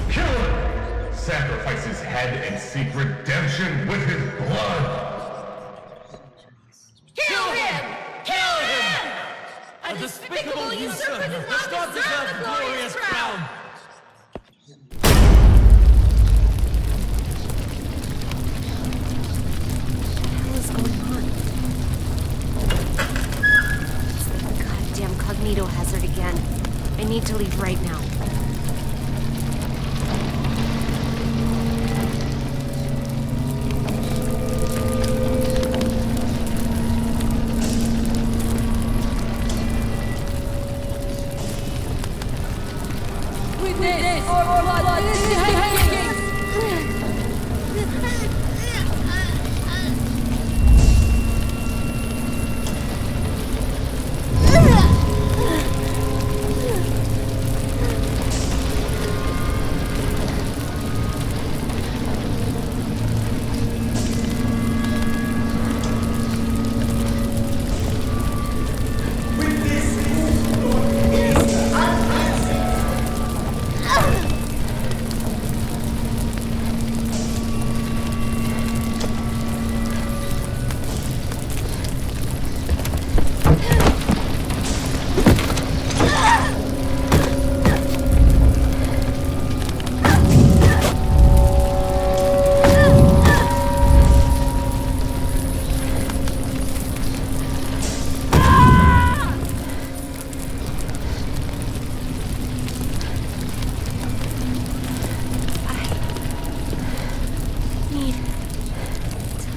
Kill him! Sacrifice his head and seek redemption with his blood! Kill him! Kill him! A despicable usurper does not deserve the glorious crown! What is going on? It's the goddamn cognito hazard again. I need to leave right now.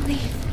Leave.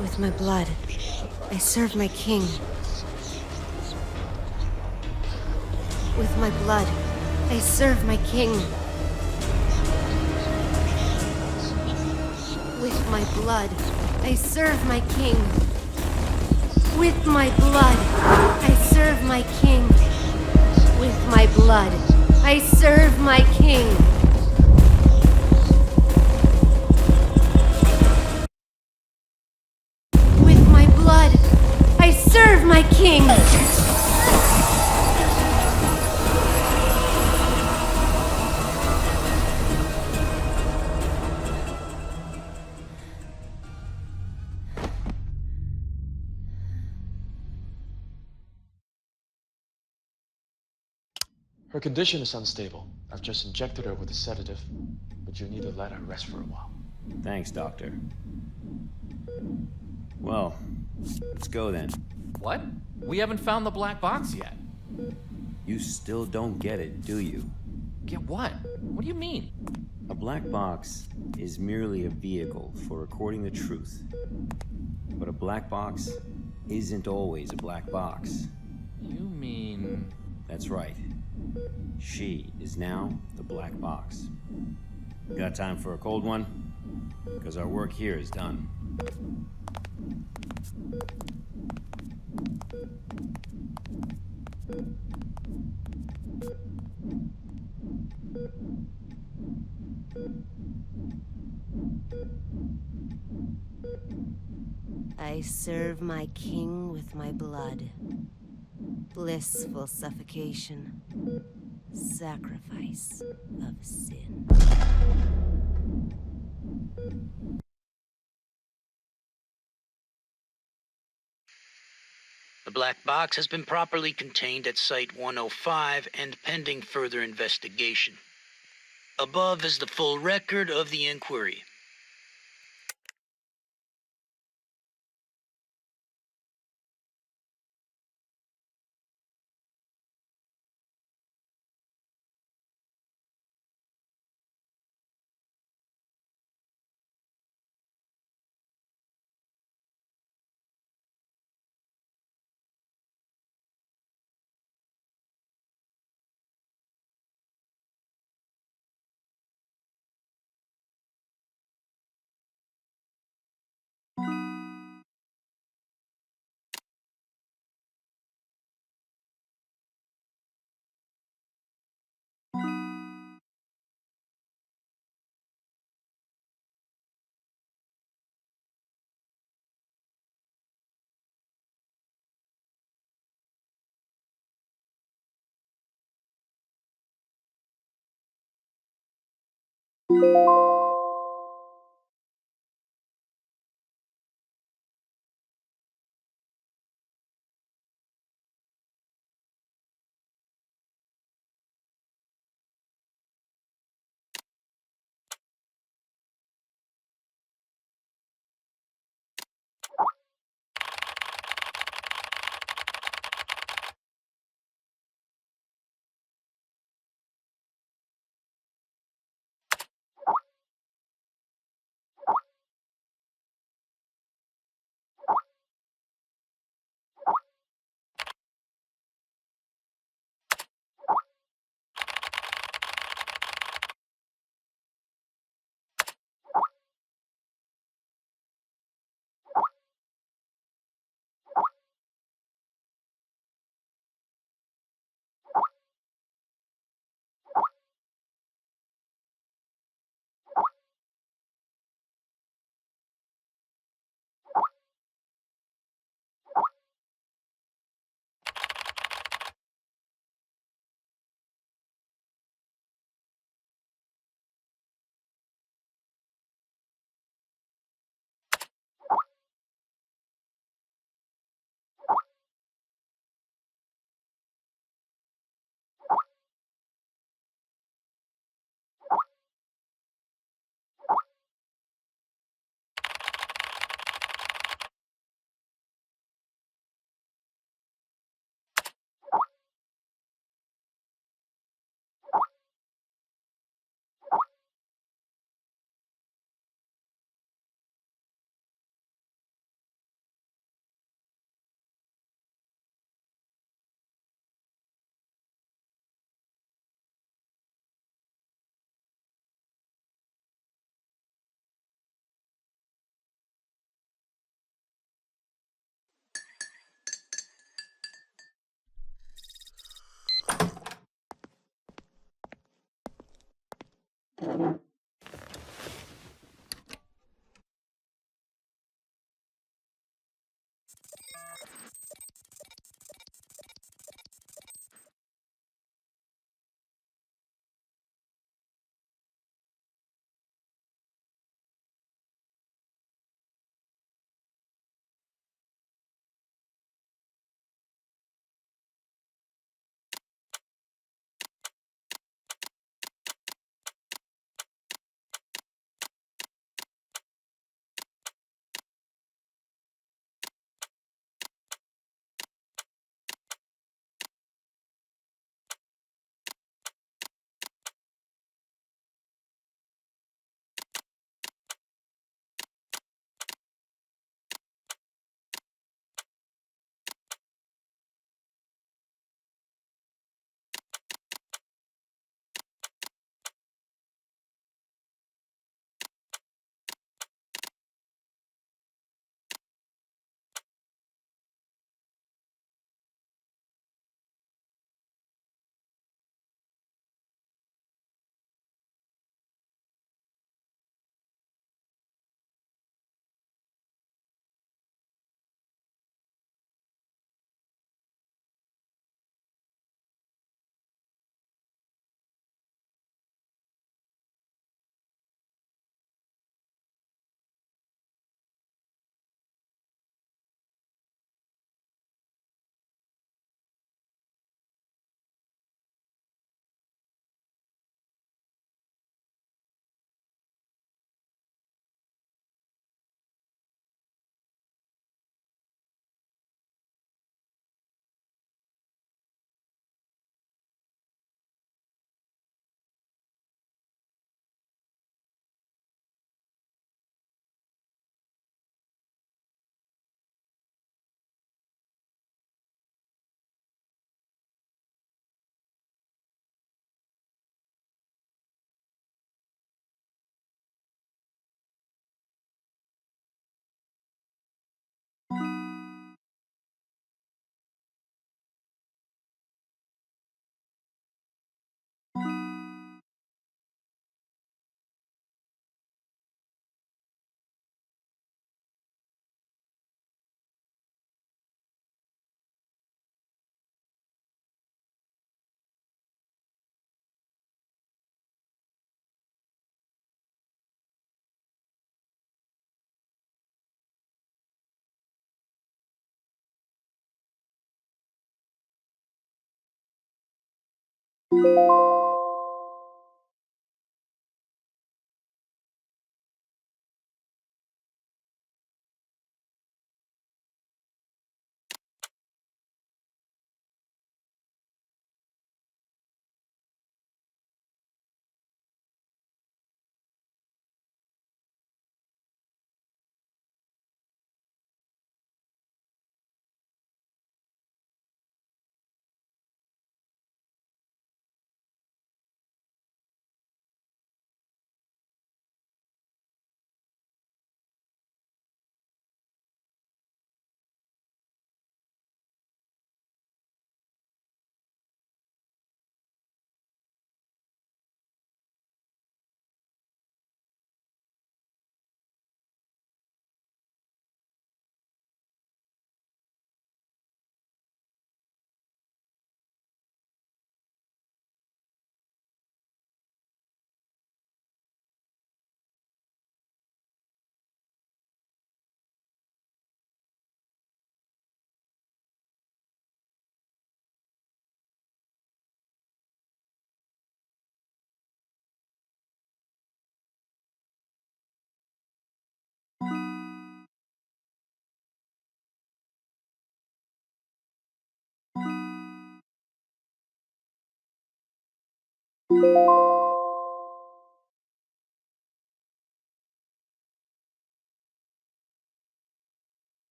With my blood, I serve my king. With my blood, I serve my king. With my blood, I serve my king. With my blood, I serve my king. With my blood, I serve my king. With my blood, I serve my king. Her condition is unstable. I've just injected her with a sedative, but you need to let her rest for a while. Thanks, Doctor. Well, let's go then. What? We haven't found the black box yet. You still don't get it, do you? Get what? What do you mean? A black box is merely a vehicle for recording the truth. But a black box isn't always a black box. You mean... That's right. She is now the black box. Got time for a cold one? Because our work here is done. I serve my king with my blood. Blissful suffocation. Sacrifice of sin. The black box has been properly contained at Site 105 and pending further investigation. Above is the full record of the inquiry.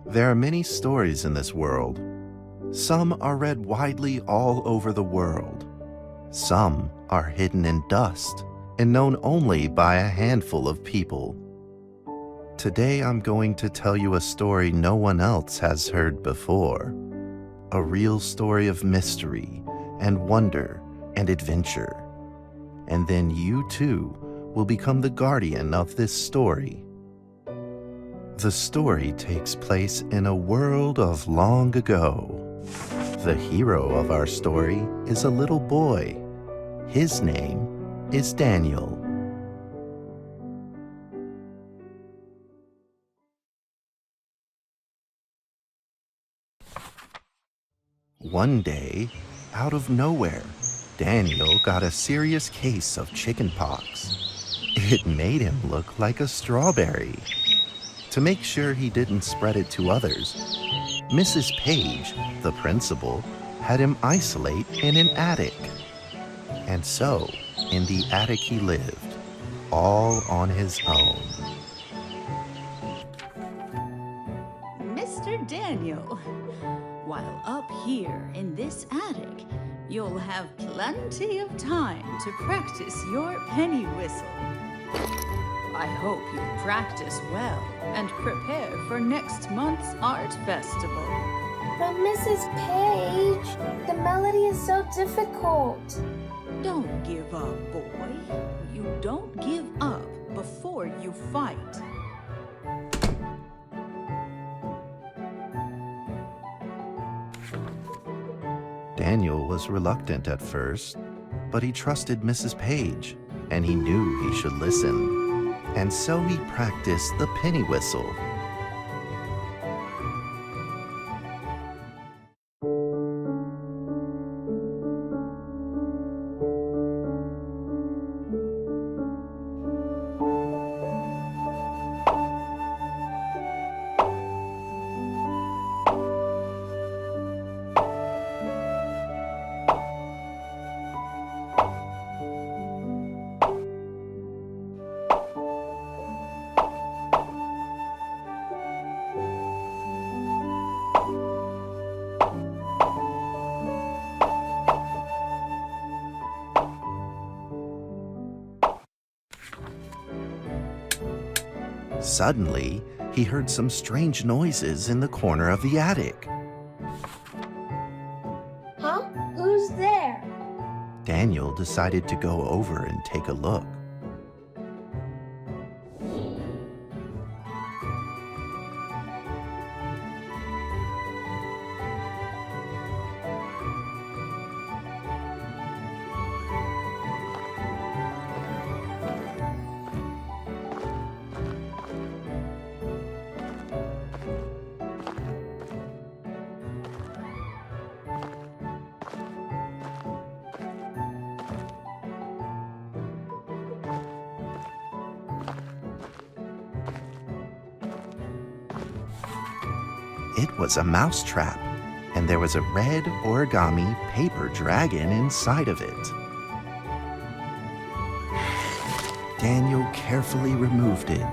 There are many stories in this world. Some are read widely all over the world. Some are hidden in dust and known only by a handful of people. Today I'm going to tell you a story no one else has heard before. A real story of mystery and wonder and adventure. And then you too will become the guardian of this story. The story takes place in a world of long ago. The hero of our story is a little boy. His name is Daniel. One day, out of nowhere, Daniel got a serious case of chickenpox. It made him look like a strawberry. To make sure he didn't spread it to others, Mrs. Page, the principal, had him isolate in an attic. And so, in the attic he lived, all on his own. Mr. Daniel, while up here in this attic, you'll have plenty of time to practice your penny whistle. I hope you practice well and prepare for next month's art festival. But Mrs. Page, the melody is so difficult. Don't give up, boy. You don't give up before you fight. Daniel was reluctant at first, but he trusted Mrs. Page, and he knew he should listen. And so he practiced the penny whistle. Suddenly, he heard some strange noises in the corner of the attic. Huh? Who's there? Daniel decided to go over and take a look. It was a mousetrap, and there was a red origami paper dragon inside of it. Daniel carefully removed it.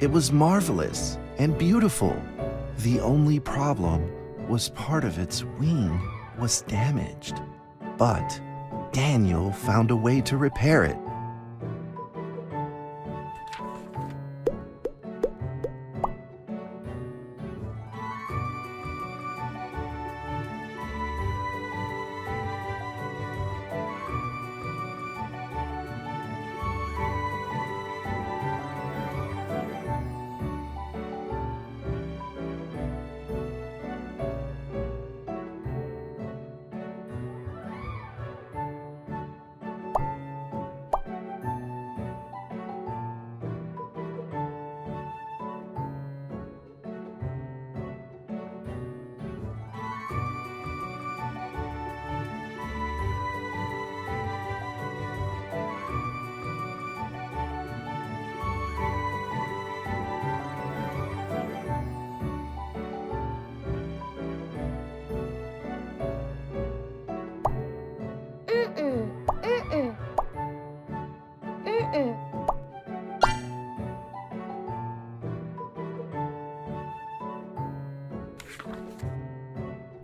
It was marvelous and beautiful. The only problem was part of its wing was damaged. But Daniel found a way to repair it.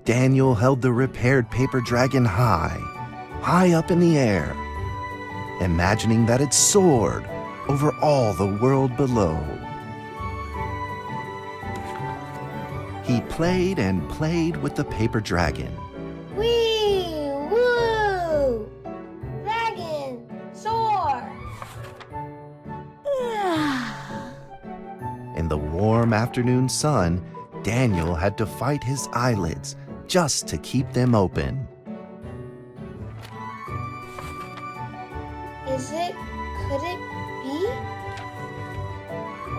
Daniel held the repaired paper dragon high up in the air, imagining that it soared over all the world below. He played and played with the paper dragon. Wee! Woo! Dragon! Soar! In the warm afternoon sun, Daniel had to fight his eyelids just to keep them open. Could it be?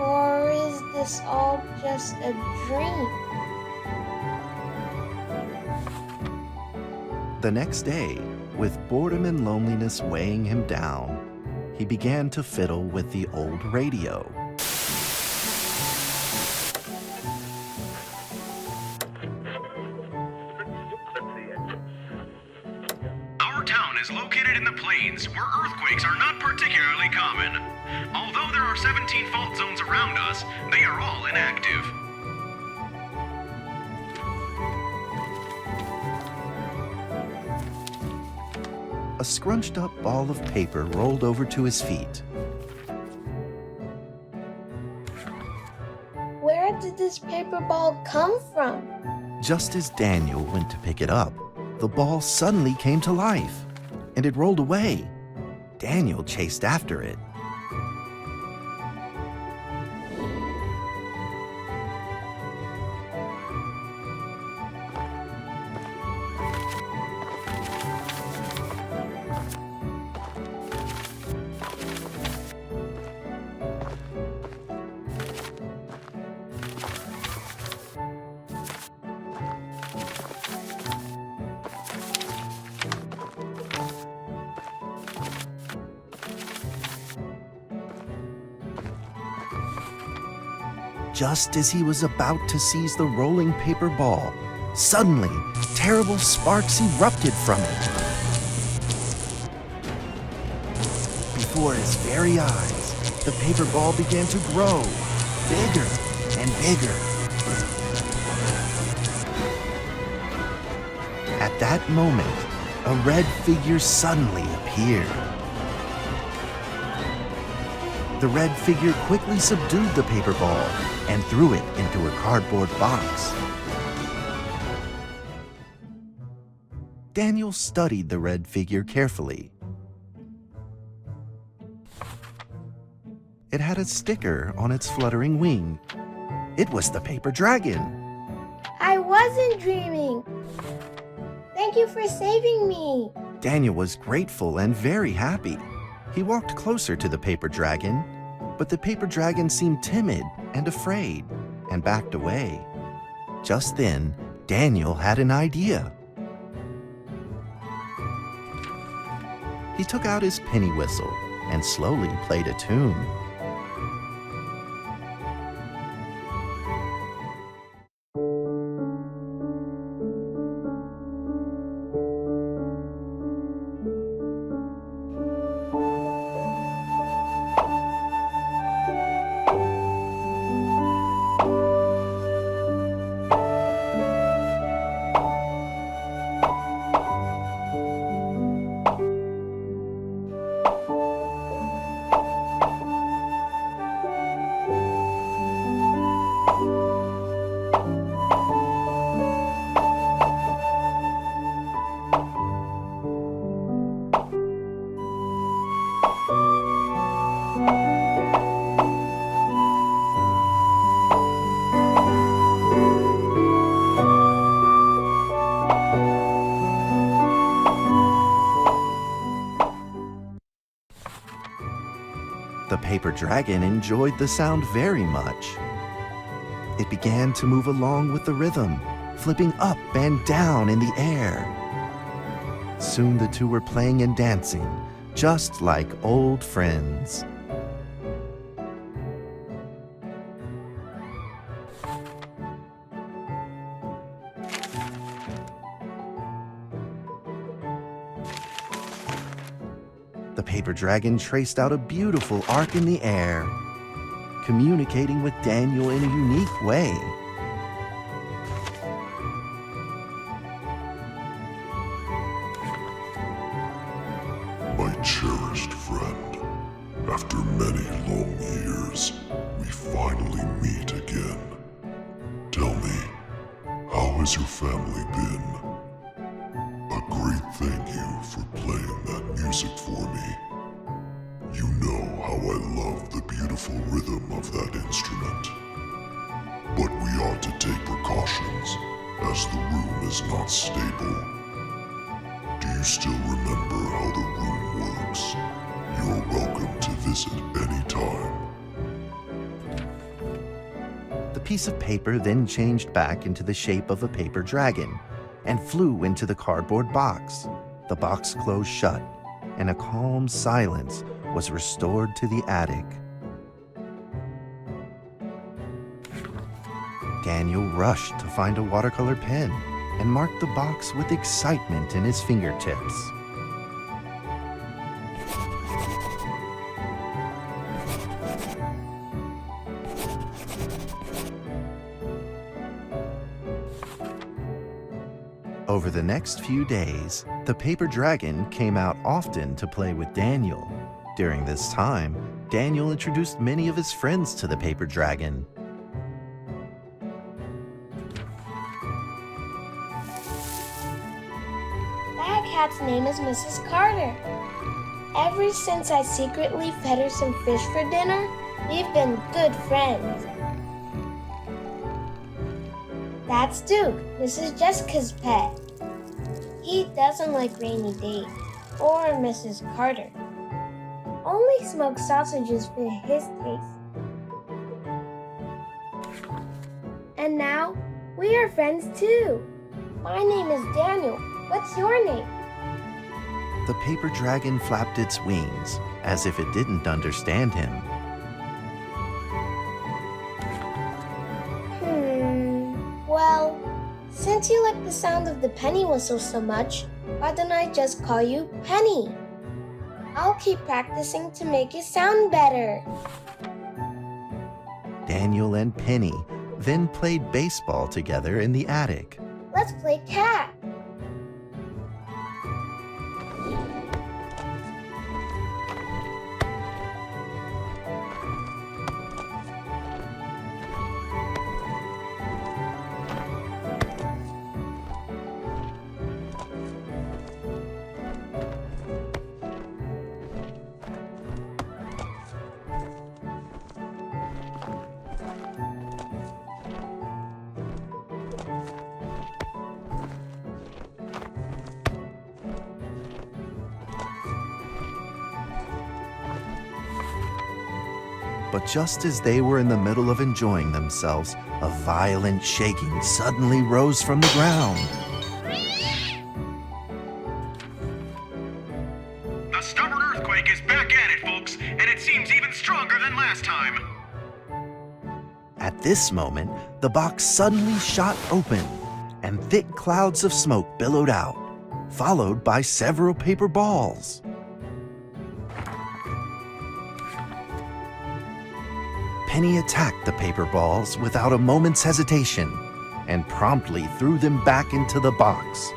Or is this all just a dream? The next day, with boredom and loneliness weighing him down, he began to fiddle with the old radio. Our town is located in the plains, where earthquakes are not particularly common. Although there are 17 fault zones around us, they are all inactive. A scrunched up ball of paper rolled over to his feet. Where did this paper ball come from? Just as Daniel went to pick it up, the ball suddenly came to life, and it rolled away. Daniel chased after it. Just as he was about to seize the rolling paper ball, suddenly, terrible sparks erupted from it. Before his very eyes, the paper ball began to grow, bigger and bigger. At that moment, a red figure suddenly appeared. The red figure quickly subdued the paper ball and threw it into a cardboard box. Daniel studied the red figure carefully. It had a sticker on its fluttering wing. It was the paper dragon. I wasn't dreaming. Thank you for saving me. Daniel was grateful and very happy. He walked closer to the paper dragon, but the paper dragon seemed timid and afraid and backed away. Just then, Daniel had an idea. He took out his penny whistle and slowly played a tune. The paper dragon enjoyed the sound very much. It began to move along with the rhythm, flipping up and down in the air. Soon the two were playing and dancing, just like old friends. The paper dragon traced out a beautiful arc in the air, communicating with Daniel in a unique way. My cherished friend, after many long years, we finally meet again. Tell me, how has your family been? A great thank you for playing that music for me. You know how I love the beautiful rhythm of that instrument. But we ought to take precautions, as the room is not stable. Do you still remember how the room works? You're welcome to visit any time. The piece of paper then changed back into the shape of a paper dragon and flew into the cardboard box. The box closed shut, and a calm silence was restored to the attic. Daniel rushed to find a watercolor pen and marked the box with excitement in his fingertips. Over the next few days, the paper dragon came out often to play with Daniel. During this time, Daniel introduced many of his friends to the paper dragon. That cat's name is Mrs. Carter. Ever since I secretly fed her some fish for dinner, we've been good friends. That's Duke, Mrs. Jessica's pet. He doesn't like rainy days or Mrs. Carter. Only smoked sausages for his taste. And now, we are friends too. My name is Daniel. What's your name? The paper dragon flapped its wings as if it didn't understand him. Well, since you like the sound of the penny whistle so much, why don't I just call you Penny? I'll keep practicing to make it sound better. Daniel and Penny then played baseball together in the attic. Let's play cat. But just as they were in the middle of enjoying themselves, a violent shaking suddenly rose from the ground. A stubborn earthquake is back at it, folks, and it seems even stronger than last time. At this moment, the box suddenly shot open, and thick clouds of smoke billowed out, followed by several paper balls. Penny attacked the paper balls without a moment's hesitation and promptly threw them back into the box.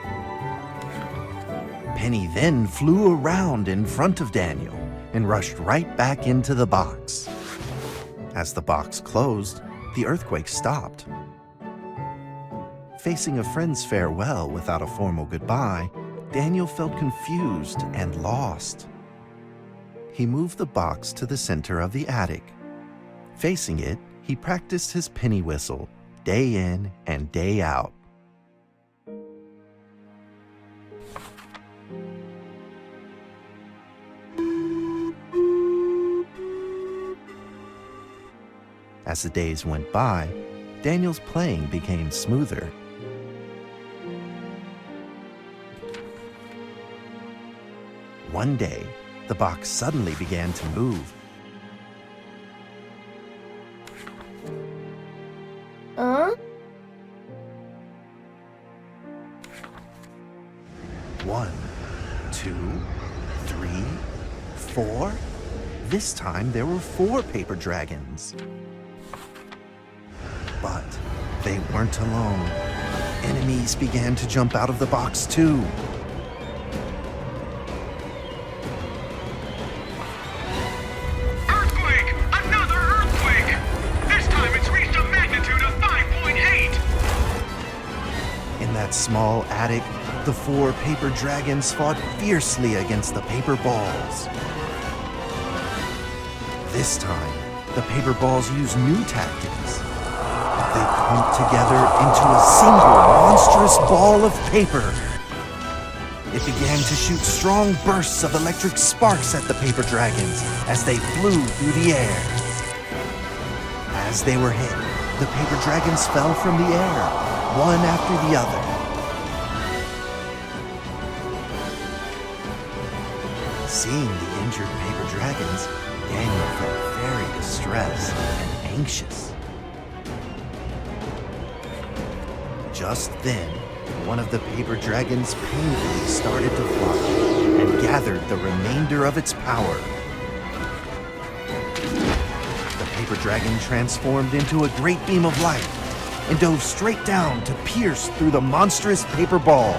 Penny then flew around in front of Daniel and rushed right back into the box. As the box closed, the earthquake stopped. Facing a friend's farewell without a formal goodbye, Daniel felt confused and lost. He moved the box to the center of the attic. Facing it, he practiced his penny whistle, day in and day out. As the days went by, Daniel's playing became smoother. One day, the box suddenly began to move. One, two, three, four. This time there were 4 paper dragons. But they weren't alone. Enemies began to jump out of the box too. Earthquake! Another earthquake! This time it's reached a magnitude of 5.8! In that small attic, the 4 paper dragons fought fiercely against the paper balls. This time, the paper balls used new tactics. They clumped together into a single monstrous ball of paper. It began to shoot strong bursts of electric sparks at the paper dragons as they flew through the air. As they were hit, the paper dragons fell from the air, one after the other. Seeing the injured paper dragons, Daniel felt very distressed and anxious. Just then, one of the paper dragons painfully started to fly and gathered the remainder of its power. The paper dragon transformed into a great beam of light and dove straight down to pierce through the monstrous paper ball.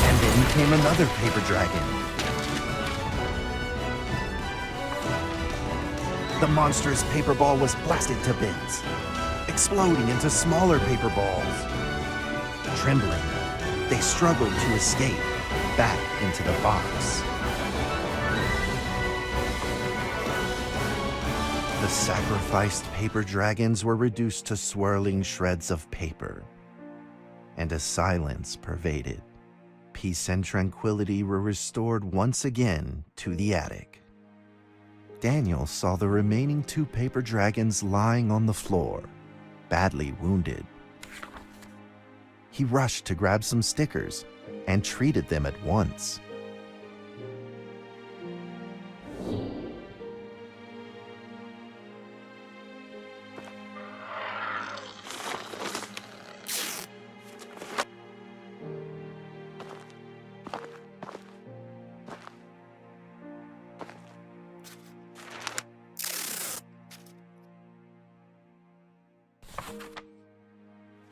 And then came another paper dragon. The monstrous paper ball was blasted to bits, exploding into smaller paper balls. Trembling, they struggled to escape back into the box. The sacrificed paper dragons were reduced to swirling shreds of paper, and a silence pervaded. Peace and tranquility were restored once again to the attic. Daniel saw the remaining 2 paper dragons lying on the floor, badly wounded. He rushed to grab some stickers and treated them at once.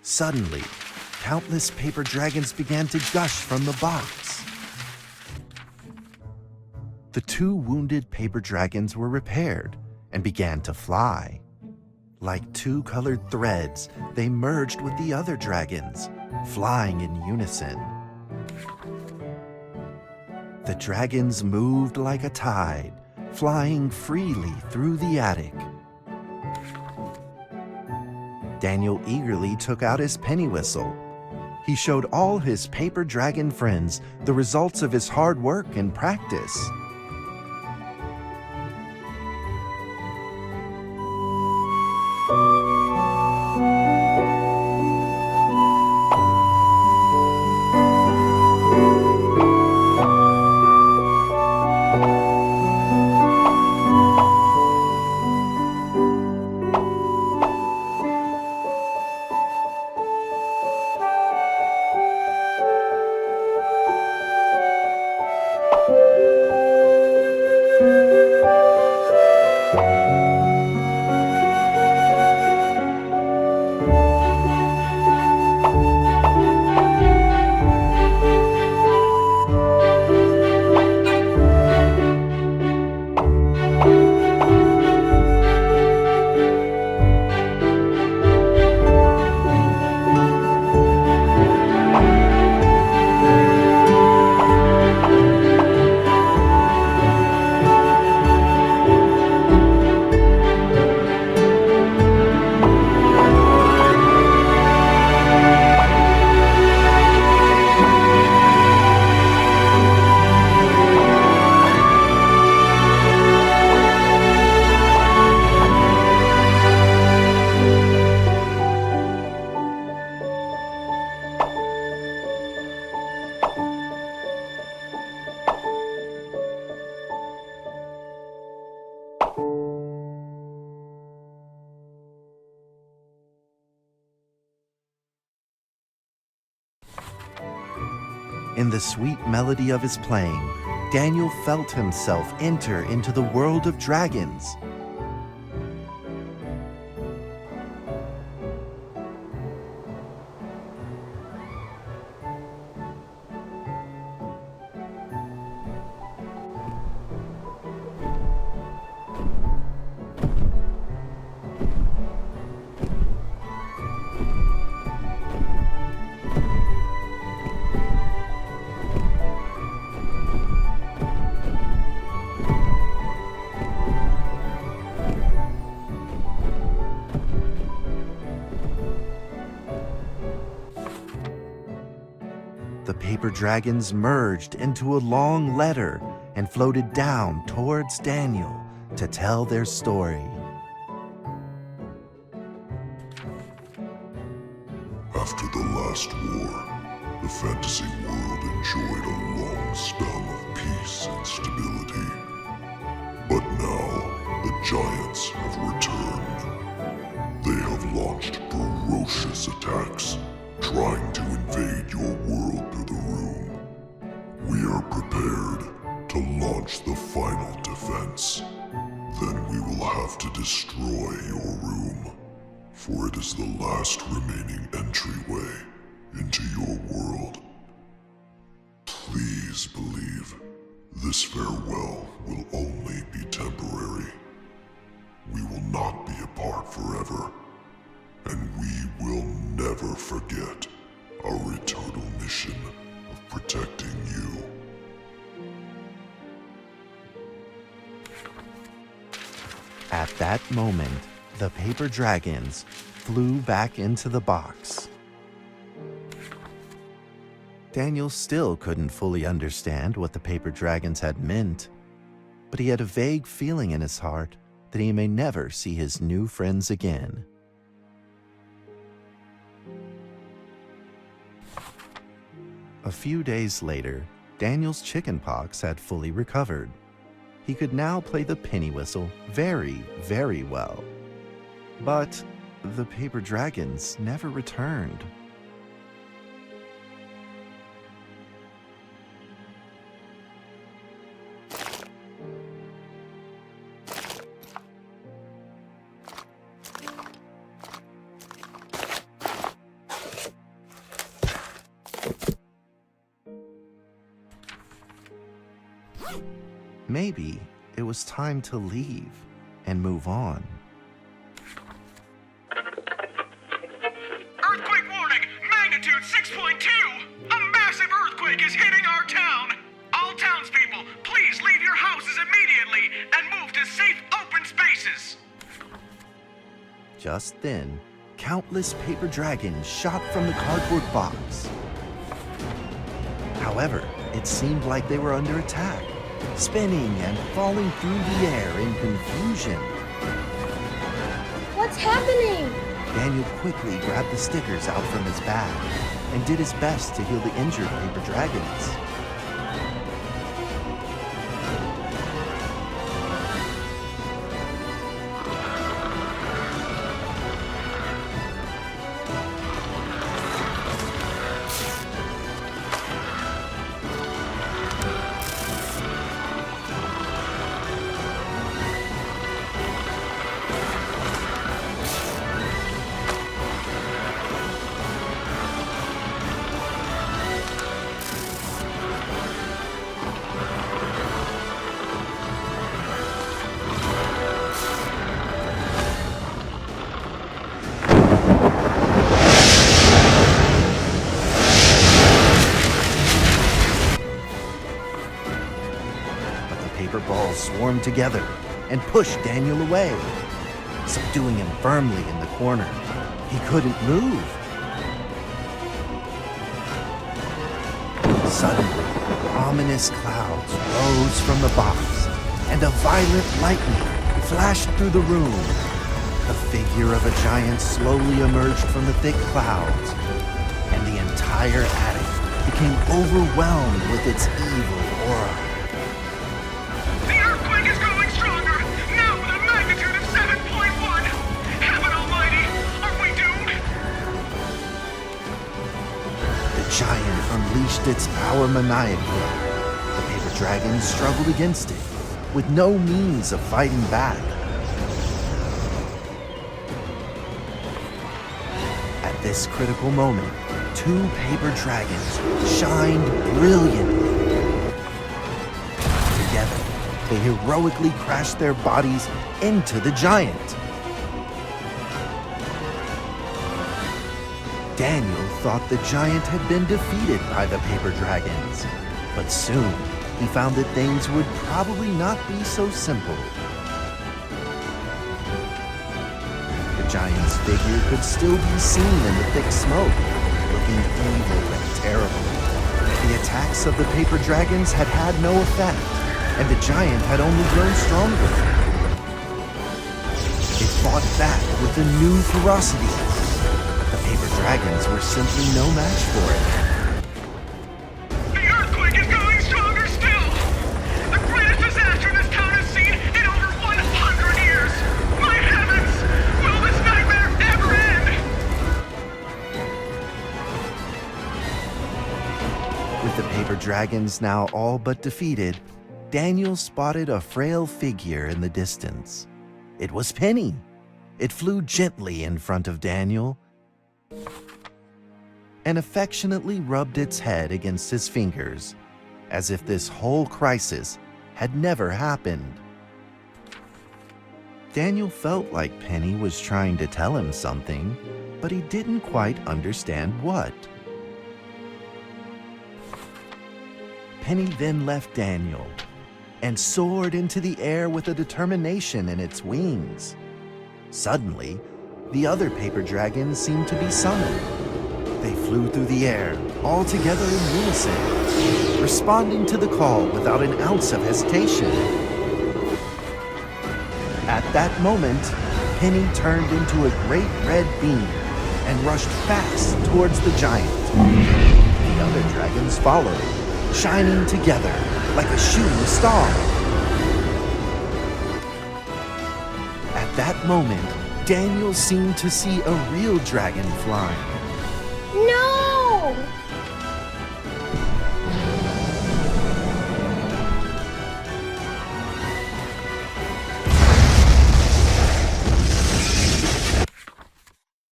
Suddenly, countless paper dragons began to gush from the box. The 2 wounded paper dragons were repaired and began to fly. Like 2 colored threads, they merged with the other dragons, flying in unison. The dragons moved like a tide, flying freely through the attic. Daniel eagerly took out his penny whistle. He showed all his paper dragon friends the results of his hard work and practice. In the sweet melody of his playing, Daniel felt himself enter into the world of dragons. The paper dragons merged into a long letter and floated down towards Daniel to tell their story. After the last war, the fantasy world enjoyed a long spell of peace and stability. But now, the giants have returned. They have launched ferocious attacks, trying to invade your world through the room. We are prepared to launch the final defense. Then we will have to destroy your room, for it is the last remaining entryway into your world. Please believe this farewell will only be temporary. We will not be apart forever, and we will never forget our eternal mission of protecting you. At that moment, the paper dragons flew back into the box. Daniel still couldn't fully understand what the paper dragons had meant, but he had a vague feeling in his heart that he may never see his new friends again. A few days later, Daniel's chickenpox had fully recovered. He could now play the penny whistle very, very well. But the paper dragons never returned. Maybe it was time to leave and move on. Earthquake warning! Magnitude 6.2! A massive earthquake is hitting our town! All townspeople, please leave your houses immediately and move to safe open spaces! Just then, countless paper dragons shot from the cardboard box. However, it seemed like they were under attack, spinning and falling through the air in confusion. What's happening? Daniel quickly grabbed the stickers out from his bag and did his best to heal the injured paper dragons. Balls swarmed together and pushed Daniel away, subduing him firmly in the corner. He couldn't move. Suddenly, ominous clouds rose from the box, and a violent lightning flashed through the room. The figure of a giant slowly emerged from the thick clouds, and the entire attic became overwhelmed with its evil aura. The giant unleashed unleashed its power maniacally. The paper dragon struggled against it, with no means of fighting back. At this critical moment, two paper dragons shined brilliantly. Together, they heroically crashed their bodies into the giant. Daniel thought the giant had been defeated by the paper dragons, but soon he found that things would probably not be so simple. The giant's figure could still be seen in the thick smoke, looking evil and terrible. The attacks of the paper dragons had had no effect, and the giant had only grown stronger. It fought back with a new ferocity. The paper dragons were simply no match for it. The earthquake is growing stronger still! The greatest disaster this town has seen in over 100 years! My heavens! Will this nightmare ever end? With the paper dragons now all but defeated, Daniel spotted a frail figure in the distance. It was Penny. It flew gently in front of Daniel and affectionately rubbed its head against his fingers, as if this whole crisis had never happened. Daniel felt like Penny was trying to tell him something, but he didn't quite understand what. Penny then left Daniel and soared into the air with a determination in its wings. Suddenly, the other paper dragons seemed to be summoned. They flew through the air, all together in unison, responding to the call without an ounce of hesitation. At that moment, Penny turned into a great red beam and rushed fast towards the giant. The other dragons followed, shining together like a shooting star. At that moment, Daniel seemed to see a real dragon flying. No!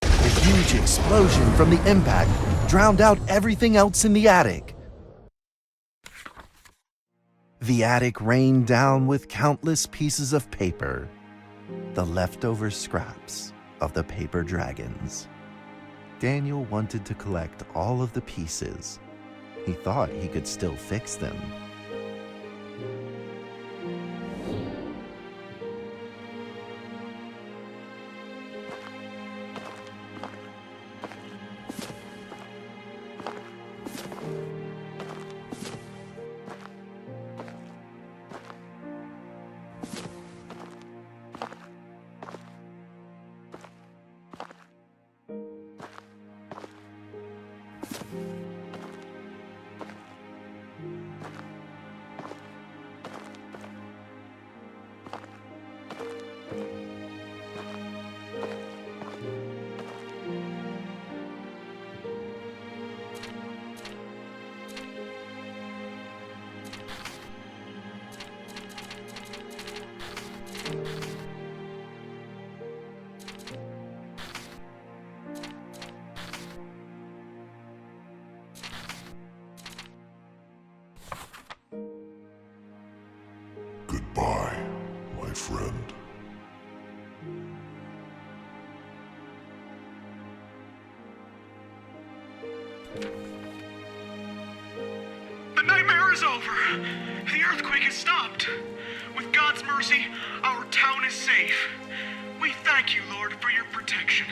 A huge explosion from the impact drowned out everything else in the attic. The attic rained down with countless pieces of paper, the leftover scraps of the paper dragons. Daniel wanted to collect all of the pieces. He thought he could still fix them. Goodbye, my friend. The nightmare is over. The earthquake has stopped. With God's mercy, our town is safe. We thank you, Lord, for your protection.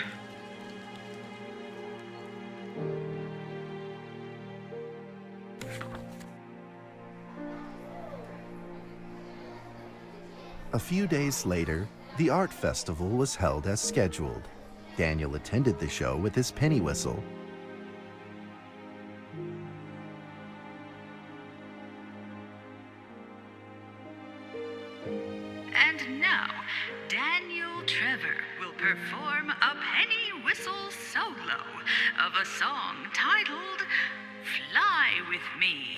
A few days later, the art festival was held as scheduled. Daniel attended the show with his penny whistle. And now, Daniel Trevor will perform a penny whistle solo of a song titled Fly with me.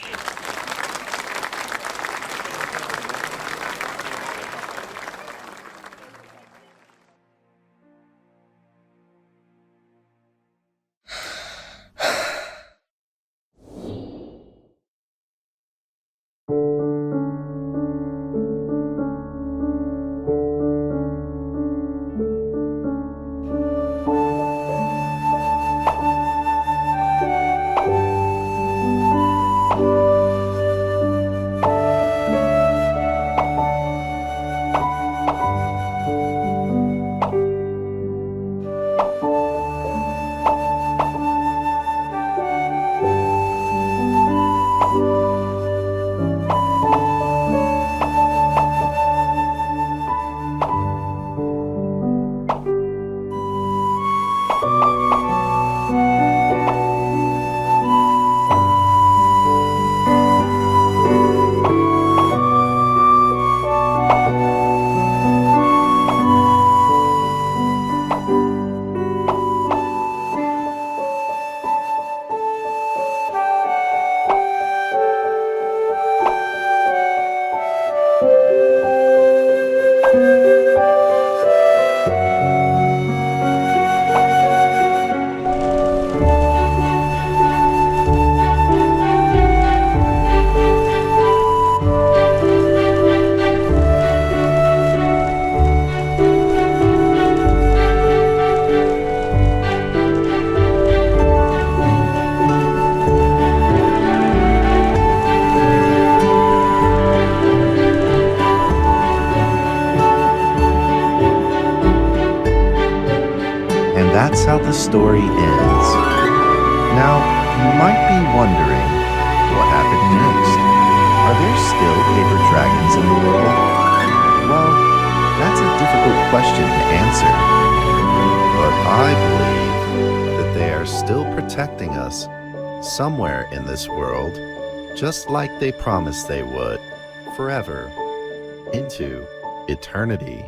And that's how the story ends. Now, you might be wondering, what happened next? Are there still paper dragons in the world? Well, that's a difficult question to answer. But I believe that they are still protecting us somewhere in this world, just like they promised they would, forever, into eternity.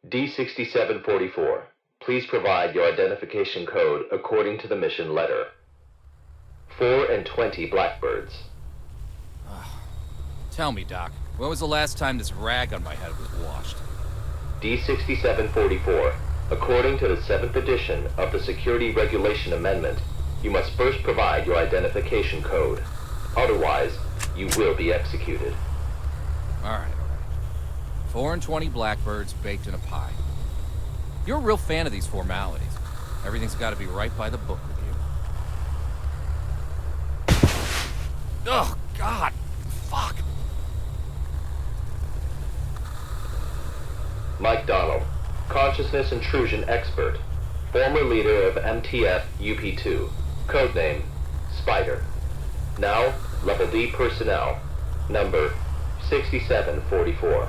D6744, please provide your identification code according to the mission letter. 4 and 20 blackbirds. Tell me, Doc, when was the last time this rag on my head was washed? D6744, according to the 7th edition of the Security Regulation Amendment, you must first provide your identification code. Otherwise, you will be executed. All right. 4 and 20 blackbirds baked in a pie. You're a real fan of these formalities. Everything's got to be right by the book with you. Oh, God. Fuck. Mike Donald, consciousness intrusion expert, former leader of MTF UP2, codename Spider. Now, level D personnel, number 6744.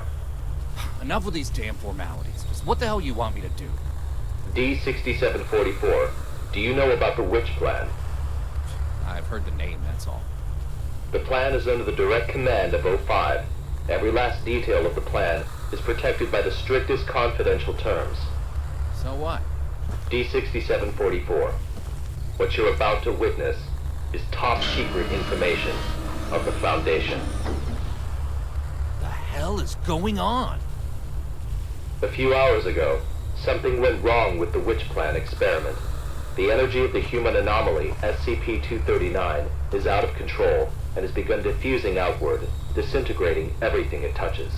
Enough with these damn formalities. Just what the hell you want me to do? D6744, do you know about the Witch Plan? I've heard the name, that's all. The plan is under the direct command of O5. Every last detail of the plan is protected by the strictest confidential terms. So what? D6744, what you're about to witness is top secret information of the Foundation. The hell is going on? A few hours ago, something went wrong with the Witch Plan experiment. The energy of the human anomaly, SCP-239, is out of control and has begun diffusing outward, disintegrating everything it touches.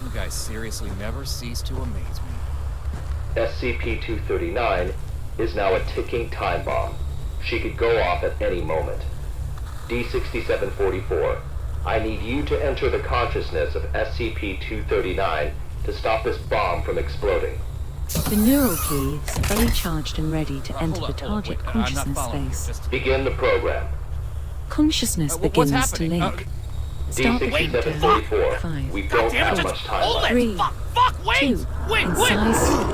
You guys seriously never cease to amaze me. SCP-239 is now a ticking time bomb. She could go off at any moment. D6744, I need you to enter the consciousness of SCP-239 to stop this bomb from exploding. The neural key is fully charged and ready to enter the target consciousness space. Begin the program. Consciousness begins to link. Start D6744, we don't have much time left. 3, 2, concise.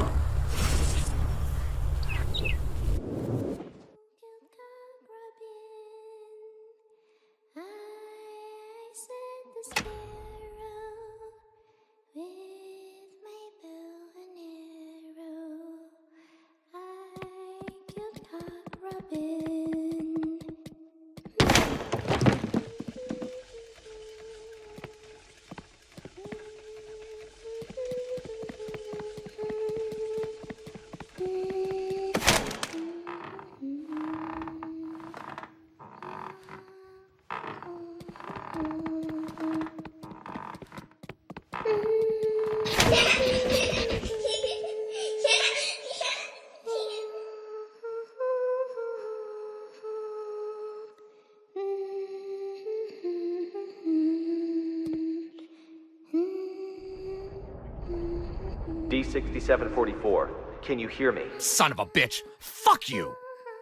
D6744, can you hear me? Son of a bitch! Fuck you!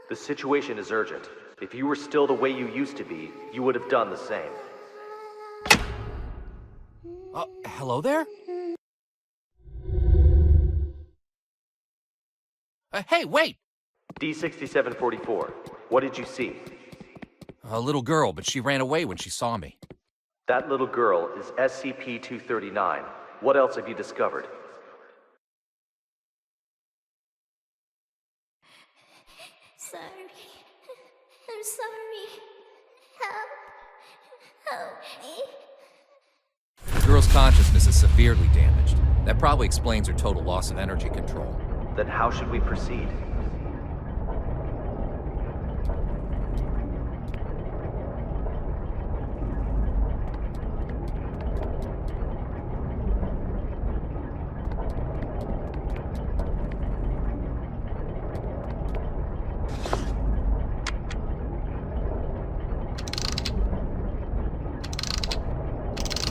The situation is urgent. If you were still the way you used to be, you would have done the same. Hello there? Hey, wait! D6744, what did you see? A little girl, but she ran away when she saw me. That little girl is SCP-239. What else have you discovered? Sorry. I'm sorry. Help me. The girl's consciousness is severely damaged. That probably explains her total loss of energy control. Then how should we proceed?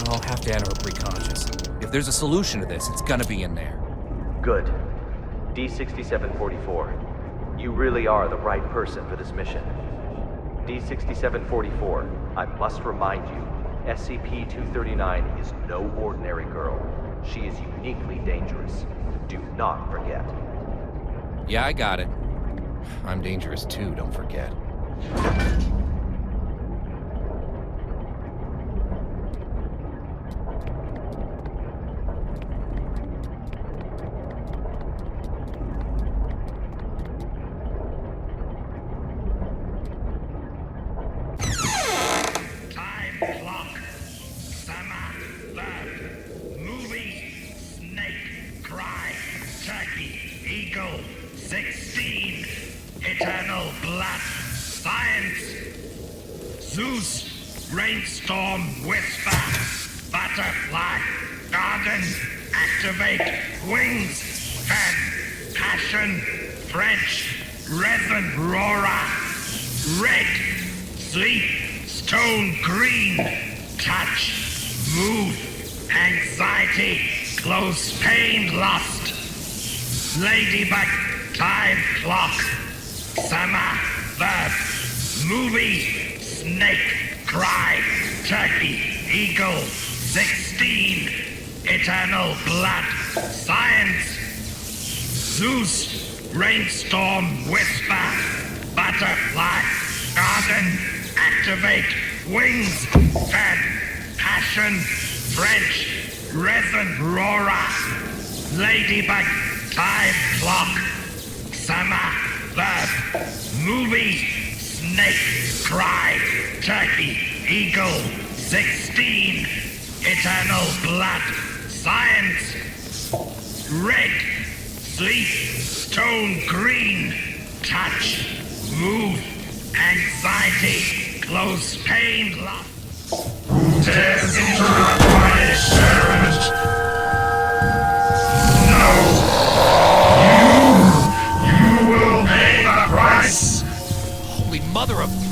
I'll have to enter her preconscious. If there's a solution to this, it's gonna be in there. Good. D6744, you really are the right person for this mission. D6744, I must remind you, SCP-239 is no ordinary girl. She is uniquely dangerous. Do not forget. Yeah, I got it. I'm dangerous too, don't forget. Rainstorm Whisper. Butterfly. Garden. Activate. Wings. Fan. Passion. French. Resin. Roarer. Red. Sleep. Stone green. Touch. Move. Anxiety. Close pain. Lust. Ladybug. Time clock. Summer. Verb. Movie. Snake. Cry. Turkey. Eagle. 16. Eternal blood. Science. Zeus. Rainstorm. Whisper. Butterfly. Garden. Activate. Wings. Fed. Passion. French. Resin. Roarer. Ladybug. Time clock. Summer. Verb. Movie. Snake. Cry. Turkey. Eagle. 16. Eternal blood. Science. Red. Sleep. Stone green. Touch. Move. Anxiety. Close pain. Love. Tears into the quiet experiment. No! You will pay the price! Holy mother of...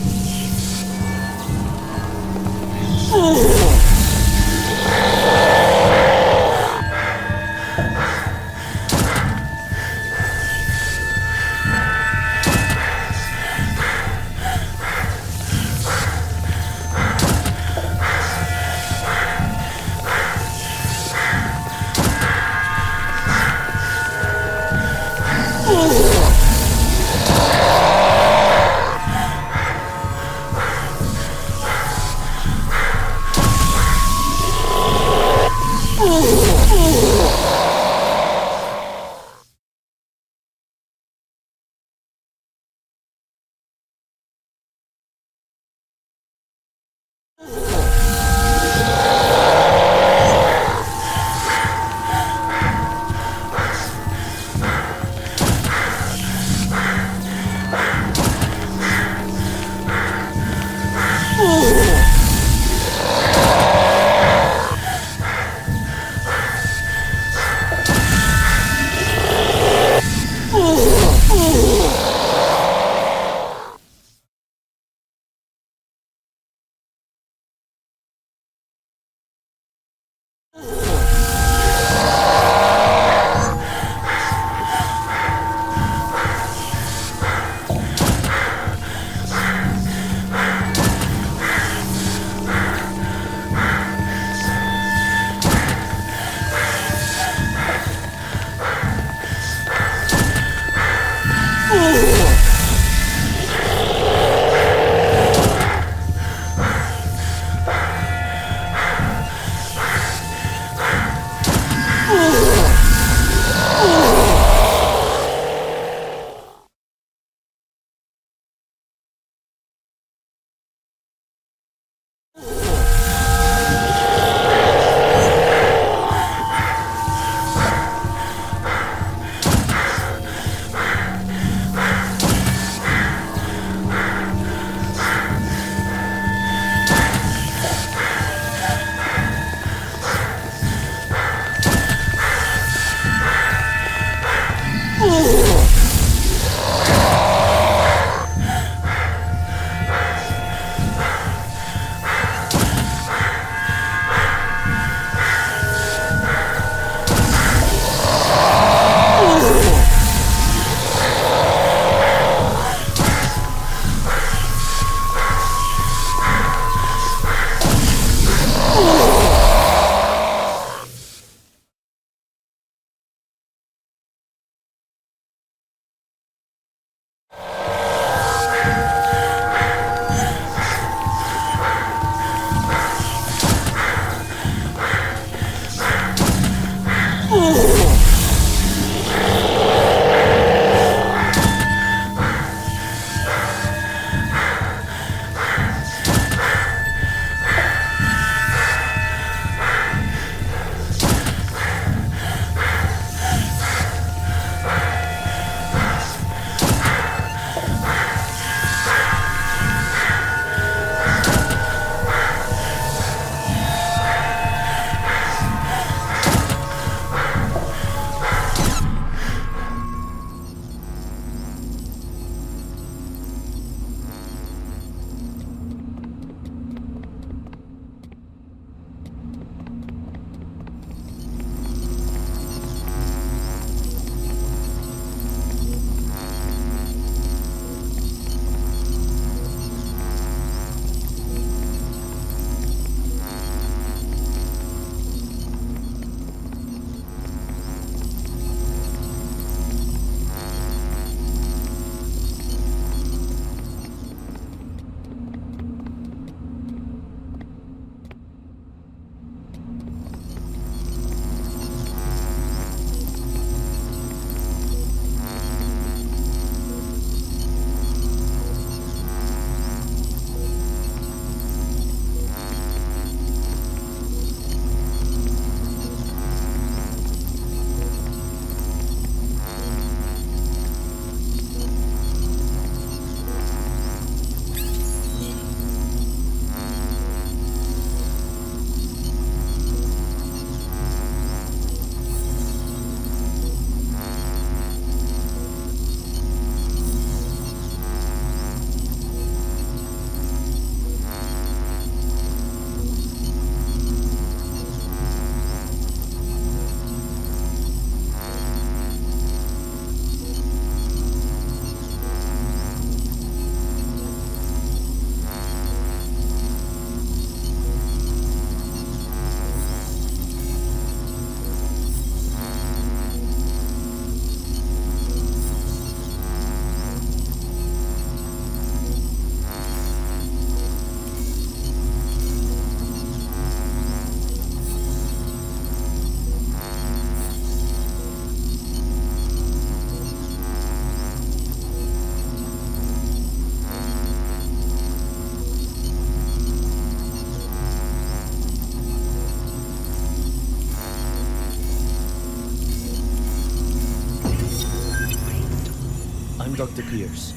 am Dr. Pierce.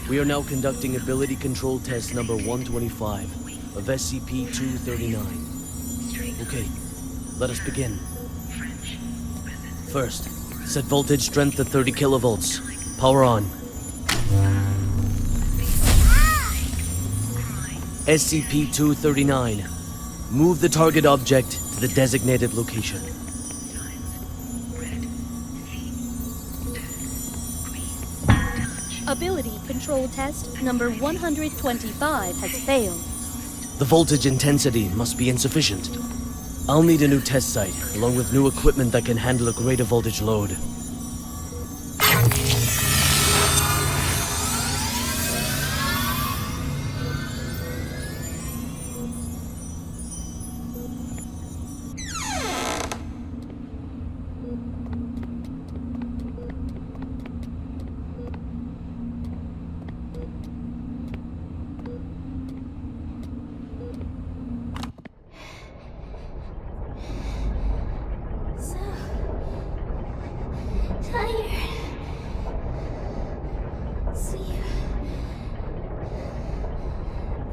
We are now conducting ability control test number 125 of SCP-239. Okay, let us begin. First, set voltage strength to 30 kilovolts. Power on. SCP-239. Move the target object to the designated location. Ability control test number 125 has failed. The voltage intensity must be insufficient. I'll need a new test site, along with new equipment that can handle a greater voltage load.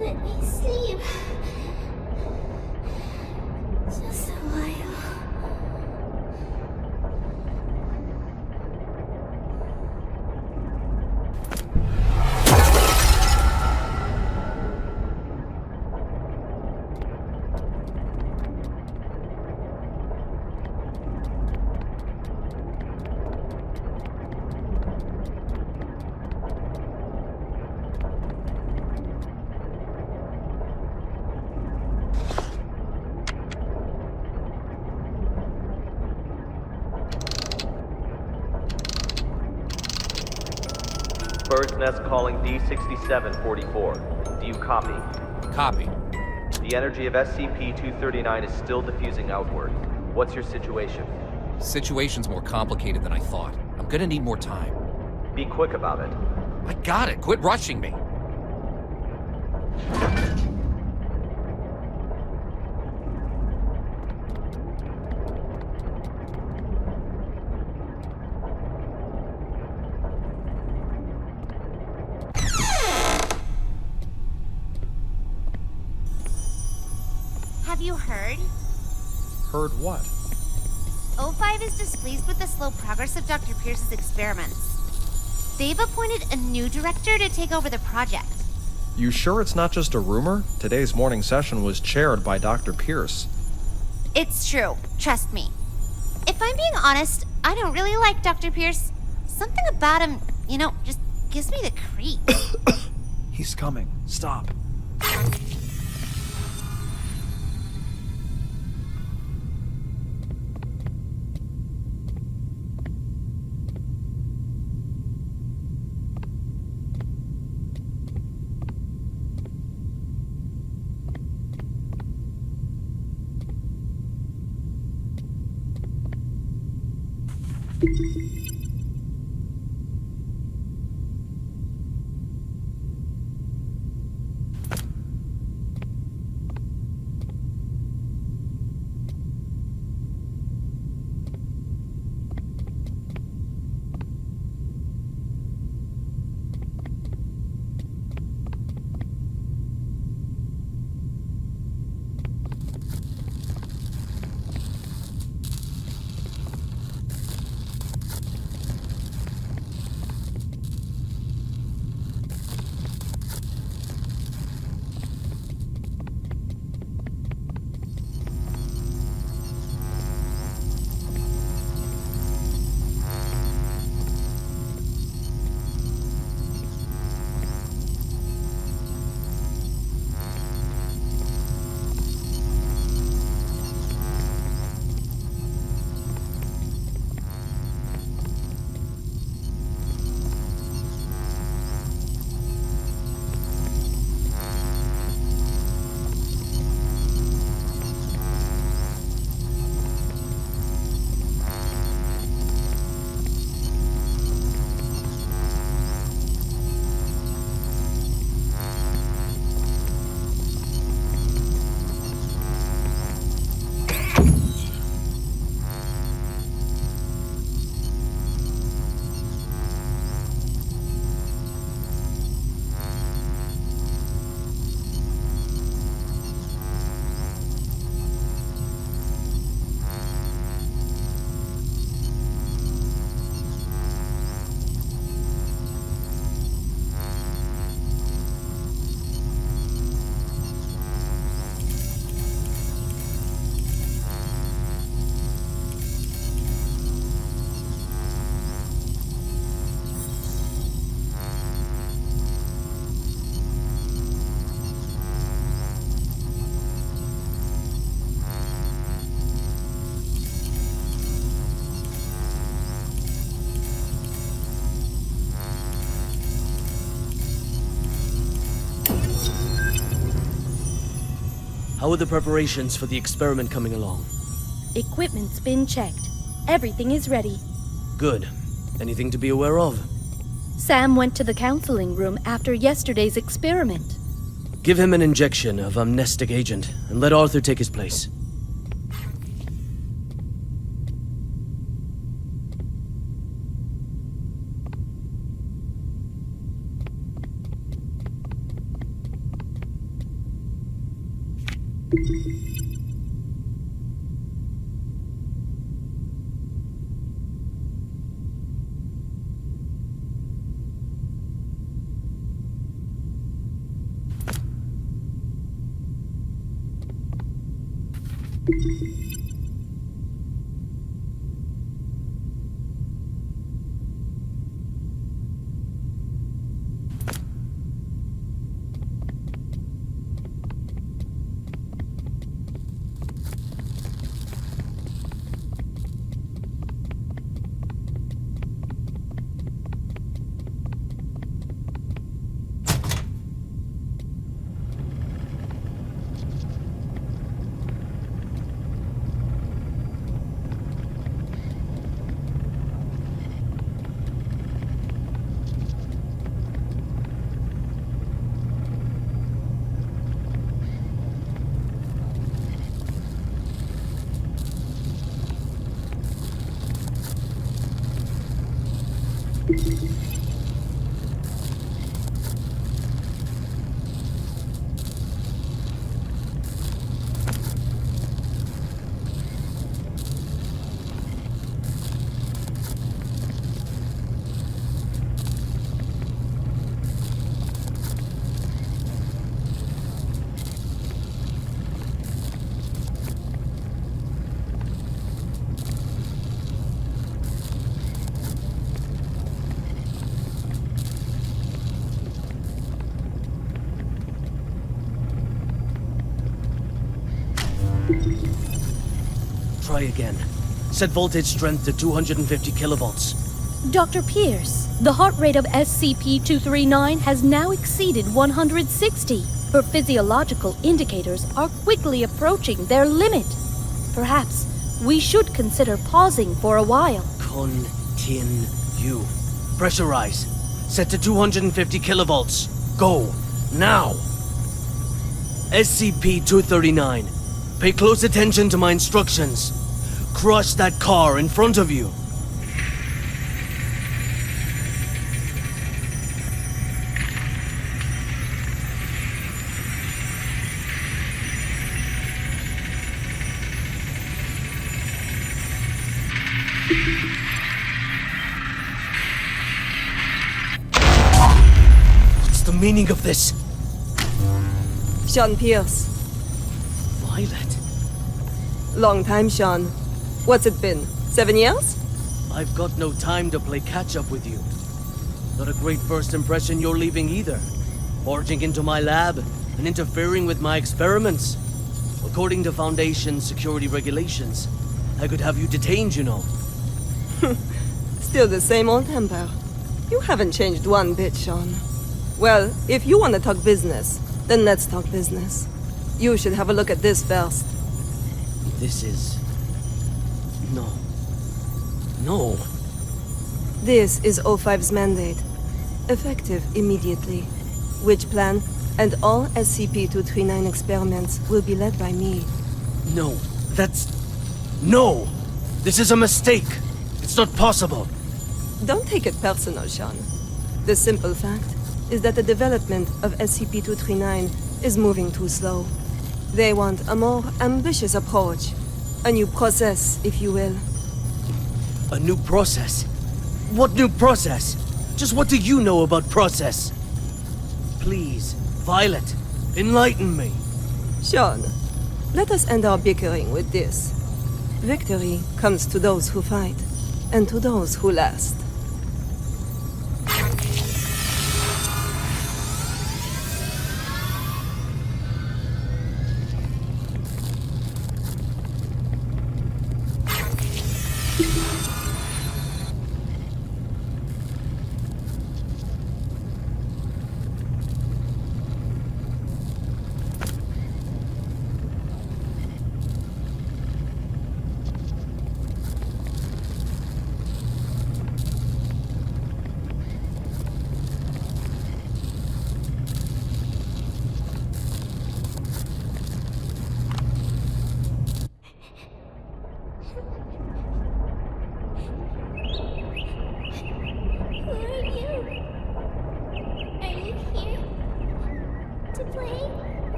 Let me sleep. Just a while. Bird's Nest calling D6744. Do you copy? Copy. The energy of SCP-239 is still diffusing outward. What's your situation? Situation's more complicated than I thought. I'm gonna need more time. Be quick about it. I got it. Quit rushing me. Have you heard? Heard what? O5 is displeased with the slow progress of Dr. Pierce's experiments. They've appointed a new director to take over the project. You sure it's not just a rumor? Today's morning session was chaired by Dr. Pierce. It's true. Trust me. If I'm being honest, I don't really like Dr. Pierce. Something about him, just gives me the creeps. He's coming. Stop. How are the preparations for the experiment coming along? Equipment's been checked. Everything is ready. Good. Anything to be aware of? Sam went to the counseling room after yesterday's experiment. Give him an injection of amnestic agent, and let Arthur take his place. Try again. Set voltage strength to 250 kilovolts. Dr. Pierce, the heart rate of SCP-239 has now exceeded 160. Her physiological indicators are quickly approaching their limit. Perhaps we should consider pausing for a while. Continue. Pressurize. Set to 250 kilovolts. Go. Now. SCP-239. Pay close attention to my instructions. Crush that car in front of you. What's the meaning of this? Sean Pierce. Violet. Long time, Sean. What's it been? 7 years? I've got no time to play catch-up with you. Not a great first impression you're leaving either. Barging into my lab and interfering with my experiments. According to Foundation security regulations, I could have you detained, you know. Still the same old temper. You haven't changed one bit, Sean. Well, if you want to talk business, then let's talk business. You should have a look at this first. This is... No. No. This is O5's mandate. Effective immediately. Which plan and all SCP-239 experiments will be led by me. No, that's... No! This is a mistake! It's not possible! Don't take it personal, Sean. The simple fact is that the development of SCP-239 is moving too slow. They want a more ambitious approach. A new process, if you will. A new process? What new process? Just what do you know about process? Please, Violet, enlighten me. Sean, let us end our bickering with this. Victory comes to those who fight, and to those who last.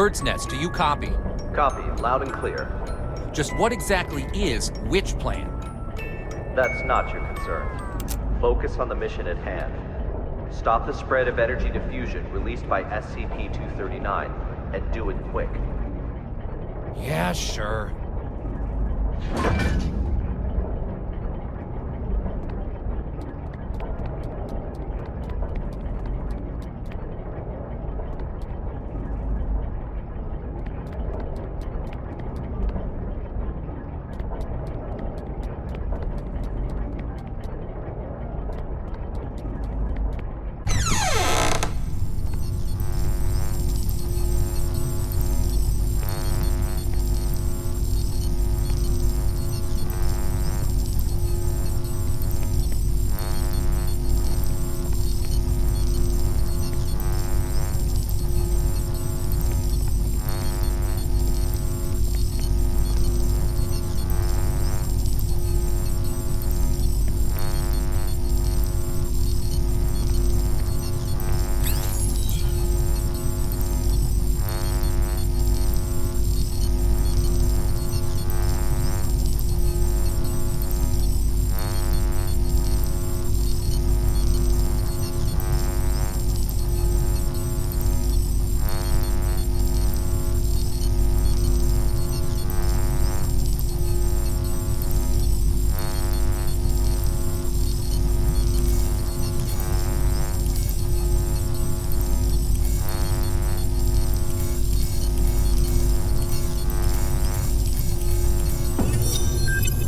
Bird's Nest, do you copy? Copy, loud and clear. Just what exactly is Witch Plan? That's not your concern. Focus on the mission at hand. Stop the spread of energy diffusion released by SCP-239, and do it quick. Yeah, sure.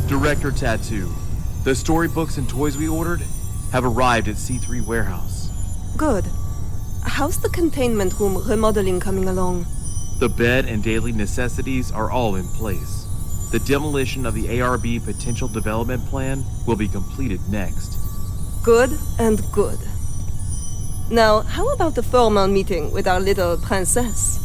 Director Tattoo. The storybooks and toys we ordered have arrived at C3 Warehouse. Good. How's the containment room remodeling coming along? The bed and daily necessities are all in place. The demolition of the ARB potential development plan will be completed next. Good and good. Now, how about the formal meeting with our little princess?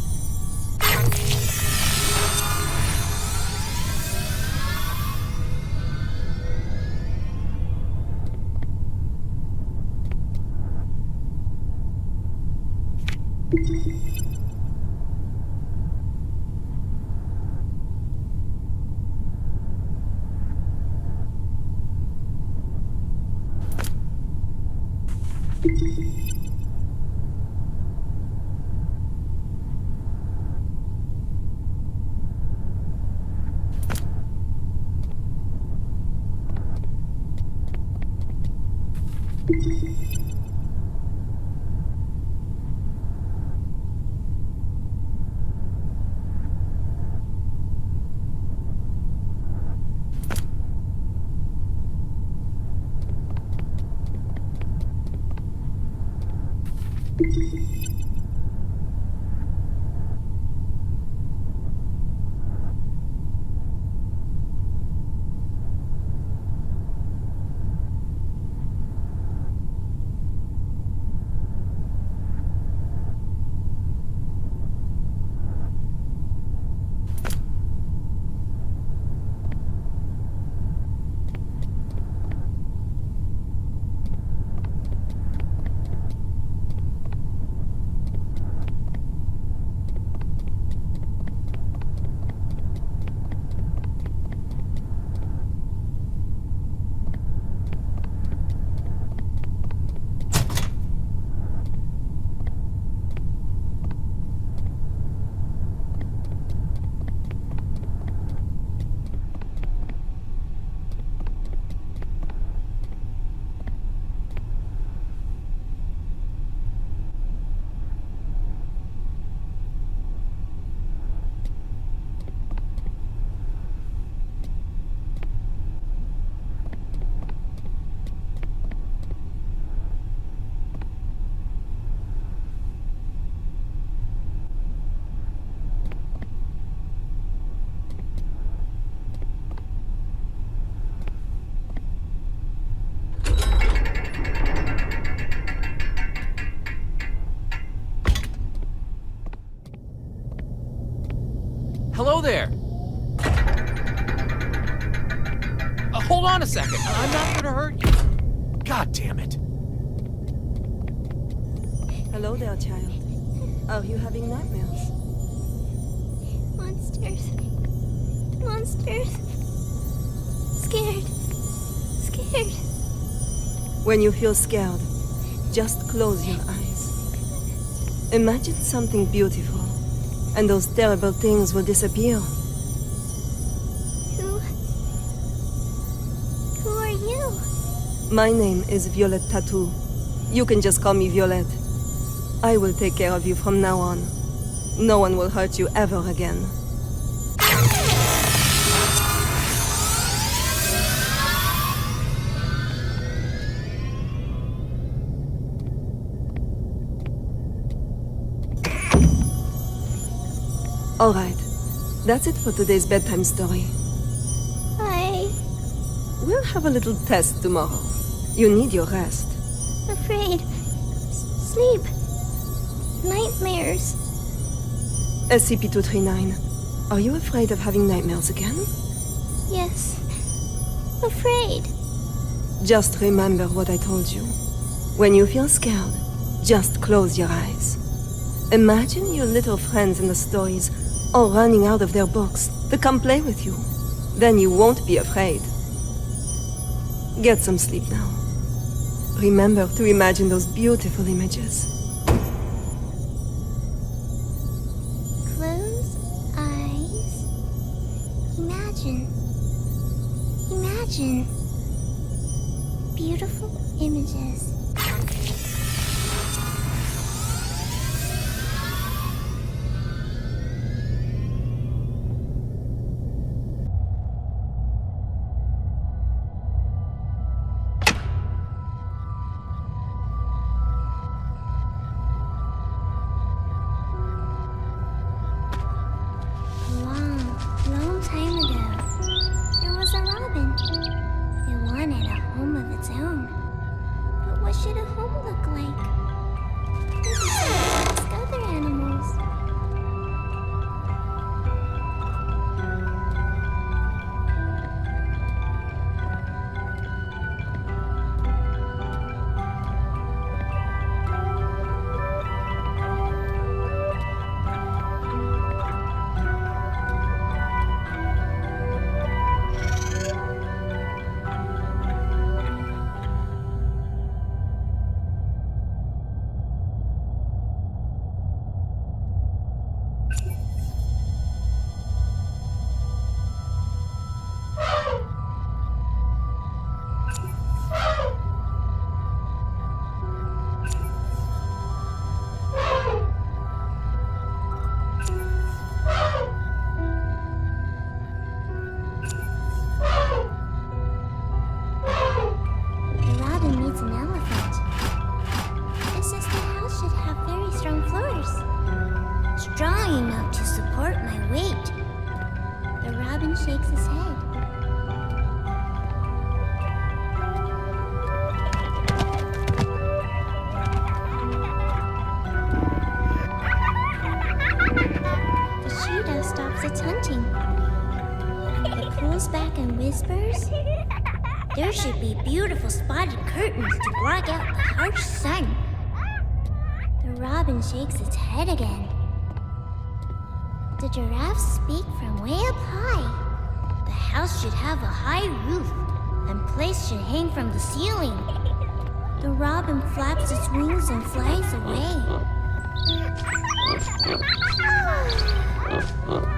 Hello there! Hold on a second. I'm not here to hurt you. God damn it. Hello there, child. Are you having nightmares? Monsters. Monsters. Scared. Scared. When you feel scared, just close your eyes. Imagine something beautiful, and those terrible things will disappear. Who are you? My name is Violet Tattoo. You can just call me Violet. I will take care of you from now on. No one will hurt you ever again. All right. That's it for today's bedtime story. We'll have a little test tomorrow. You need your rest. Afraid. Sleep. Nightmares. SCP-239, are you afraid of having nightmares again? Yes. Afraid. Just remember what I told you. When you feel scared, just close your eyes. Imagine your little friends in the stories all running out of their books to come play with you. Then you won't be afraid. Get some sleep now. Remember to imagine those beautiful images. Close eyes. Imagine. Imagine. Beautiful images. Long time ago, there was a robin. It wanted a home of its own. But what should a home look like? It decided to ask other animals. Strong enough to support my weight. The robin shakes his head. The cheetah stops its hunting. It pulls back and whispers, "There should be beautiful spotted curtains to block out the harsh sun." The robin shakes its head again. The giraffe speak from way up high. The house should have a high roof, and plates should hang from the ceiling. The robin flaps its wings and flies away.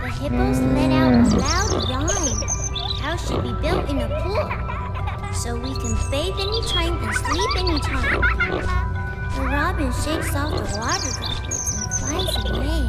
The hippos let out a loud yawn. The house should be built in a pool, so we can bathe anytime and sleep anytime. The robin shakes off the water droplets and flies away.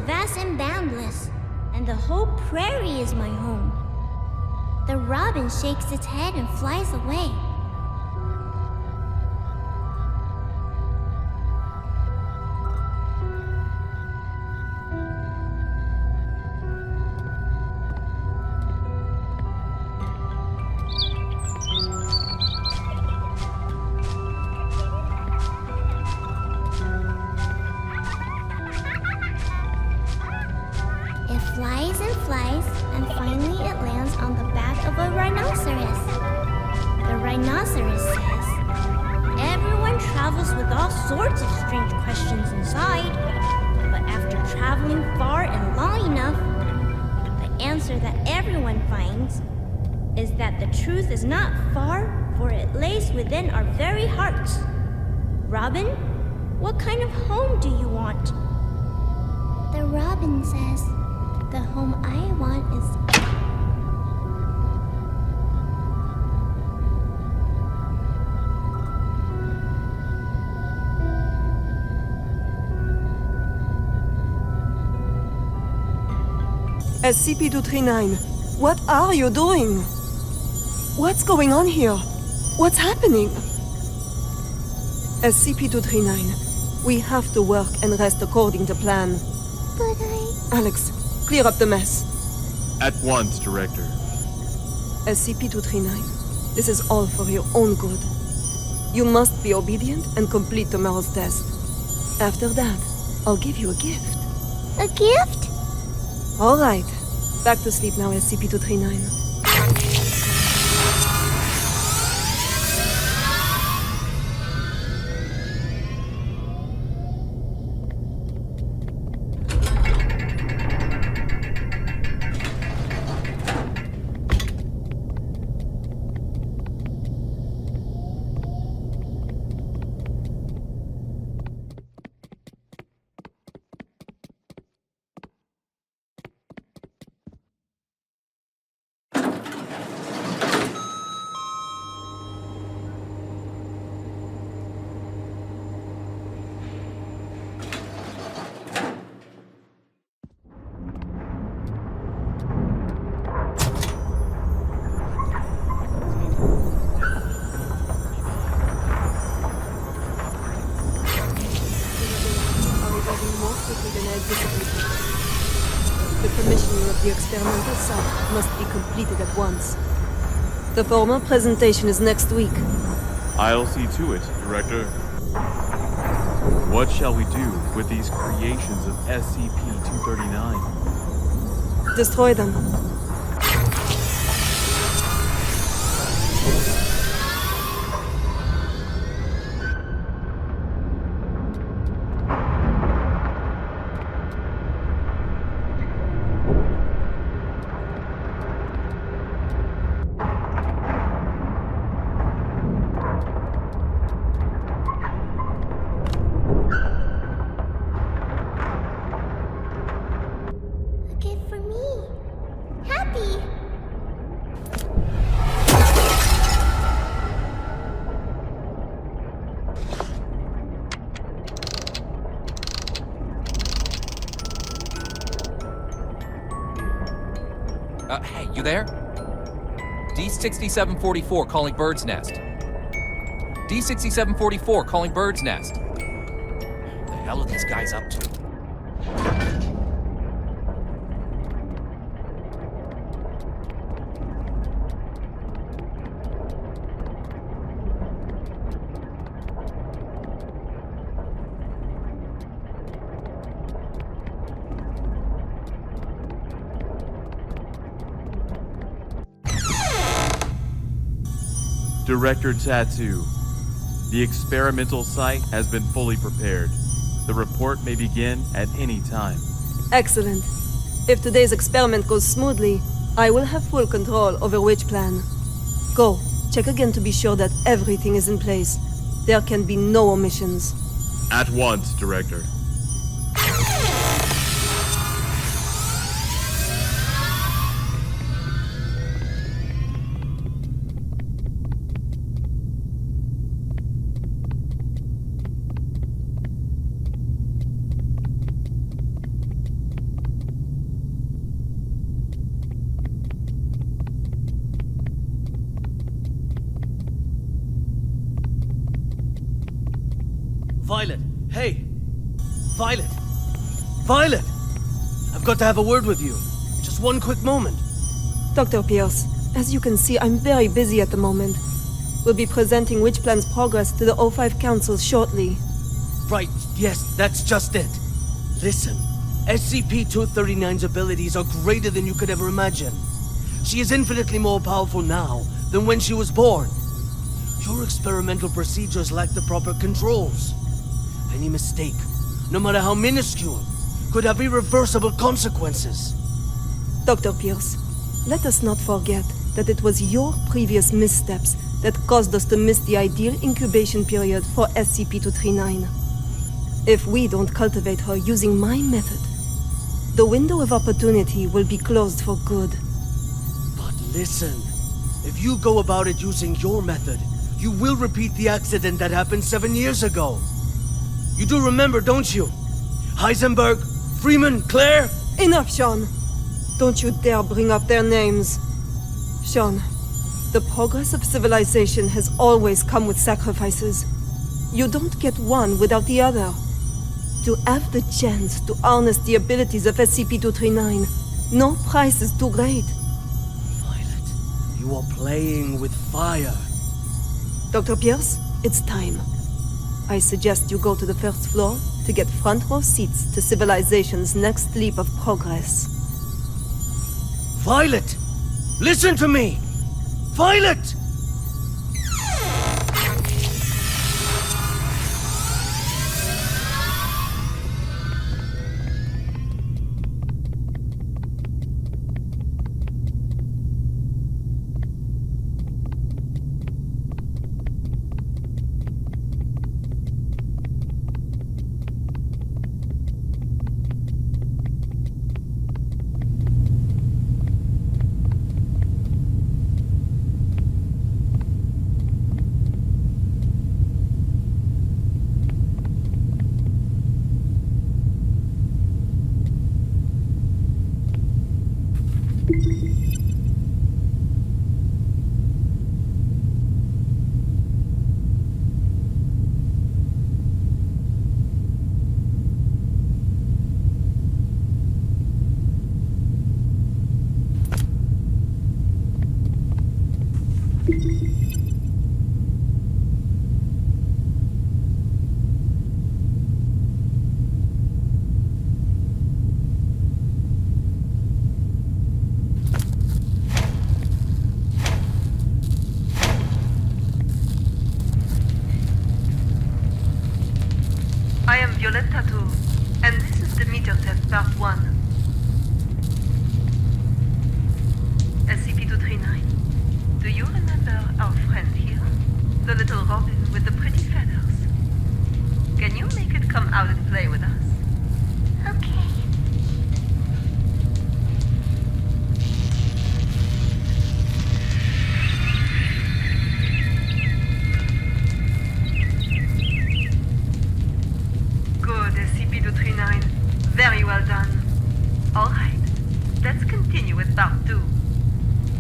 vast and boundless, and the whole prairie is my home. The robin shakes its head and flies away. It flies and flies, and finally it lands on the back of a rhinoceros. The rhinoceros says, "Everyone travels with all sorts of strange questions inside, but after traveling far and long enough, the answer that everyone finds is that the truth is not far, for it lays within our very hearts. Robin, what kind of home do you want?" The robin says, "The home I want is..." SCP-239, what are you doing? What's going on here? What's happening? SCP-239, we have to work and rest according to plan. But Alex, clear up the mess. At once, Director. SCP-239, this is all for your own good. You must be obedient and complete tomorrow's test. After that, I'll give you a gift. A gift? All right. Back to sleep now, SCP-239. The commissioning of the experimental site must be completed at once. The formal presentation is next week. I'll see to it, Director. What shall we do with these creations of SCP-239? Destroy them. Hey, you there? D6744 calling Bird's Nest. D6744 calling Bird's Nest. What the hell are these guys up to? Director Tattoo, the experimental site has been fully prepared. The report may begin at any time. Excellent. If today's experiment goes smoothly, I will have full control over which plan. Go, check again to be sure that everything is in place. There can be no omissions. At once, Director. Violet, hey! Violet! Violet! I've got to have a word with you. Just one quick moment. Dr. Pierce, as you can see, I'm very busy at the moment. We'll be presenting Witch Plan's progress to the O5 Council shortly. Right, yes, that's just it. Listen, SCP-239's abilities are greater than you could ever imagine. She is infinitely more powerful now than when she was born. Your experimental procedures lack the proper controls. Any mistake, no matter how minuscule, could have irreversible consequences. Dr. Pierce, let us not forget that it was your previous missteps that caused us to miss the ideal incubation period for SCP-239. If we don't cultivate her using my method, the window of opportunity will be closed for good. But listen, if you go about it using your method, you will repeat the accident that happened 7 years ago. You do remember, don't you? Heisenberg, Freeman, Claire? Enough, Sean. Don't you dare bring up their names. Sean, the progress of civilization has always come with sacrifices. You don't get one without the other. To have the chance to harness the abilities of SCP-239, no price is too great. Violet, you are playing with fire. Dr. Pierce, it's time. I suggest you go to the first floor to get front row seats to civilization's next leap of progress. Violet! Listen to me! Violet! I am Violette Tattoo, and this is the meter test part 1. SCP-239, do you remember our friend here? The little robin with the pretty feathers? Can you make it come out and play with us? Okay. Good, SCP-239. Very well done. Alright, let's continue with part 2.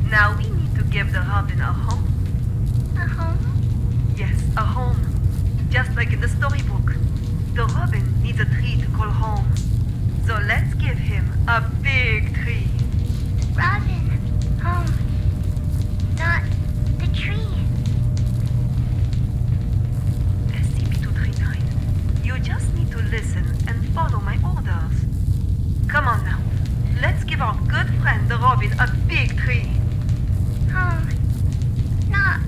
Now we need to give the robin a home. A home? Yes, a home. Just like in the storybook. The robin needs a tree to call home. So let's give him a big tree. Robin, home. Not the tree. SCP-239, you just need to listen and follow my orders. Come on now. Let's give our good friend the robin a big tree. Home. Not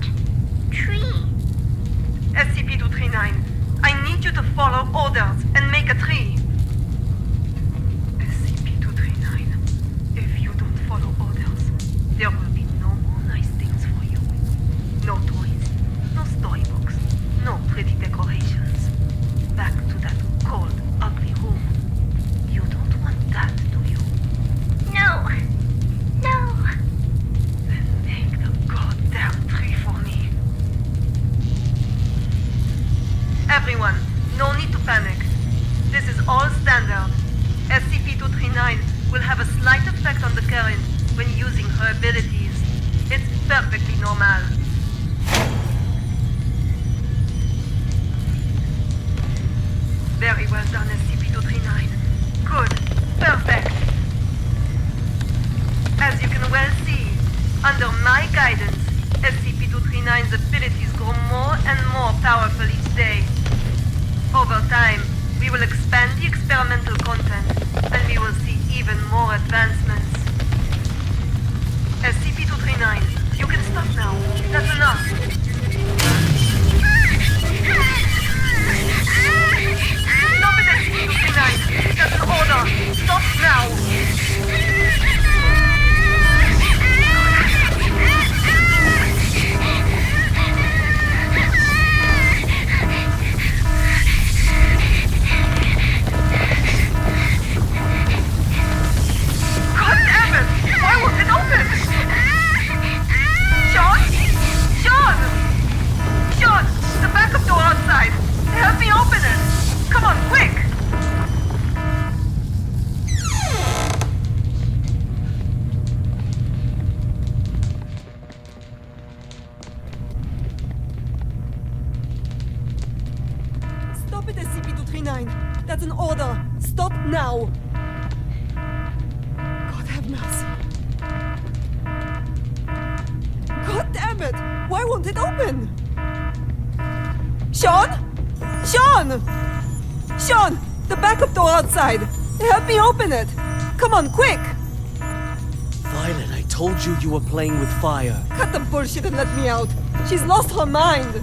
tree. SCP-239, I need you to follow orders and make a tree. SCP-239, if you don't follow orders, there will be no more nice things for you. No toys, no storybooks, no pretty decorations. Back to that cold, ugly room. You don't want that, do you? No. No. Then make the goddamn tree for me. Everyone, no need to panic. This is all standard. SCP-239 will have a slight effect on the current when using her abilities. It's perfectly normal. more advancements. SCP-239, you can stop now. That's enough. Stop it, SCP-239. That's an order. Stop now. God damn it! Why won't it open? Sean? Sean! Sean! The backup door outside! Help me open it! Come on, quick! Stop it, SCP-239. That's an order. Stop now. God have mercy. God damn it! Why won't it open? Sean? Sean! Sean! The backup door outside! Help me open it! Come on, quick! Violet, I told you you were playing with fire. Cut the bullshit and let me out! She's lost her mind!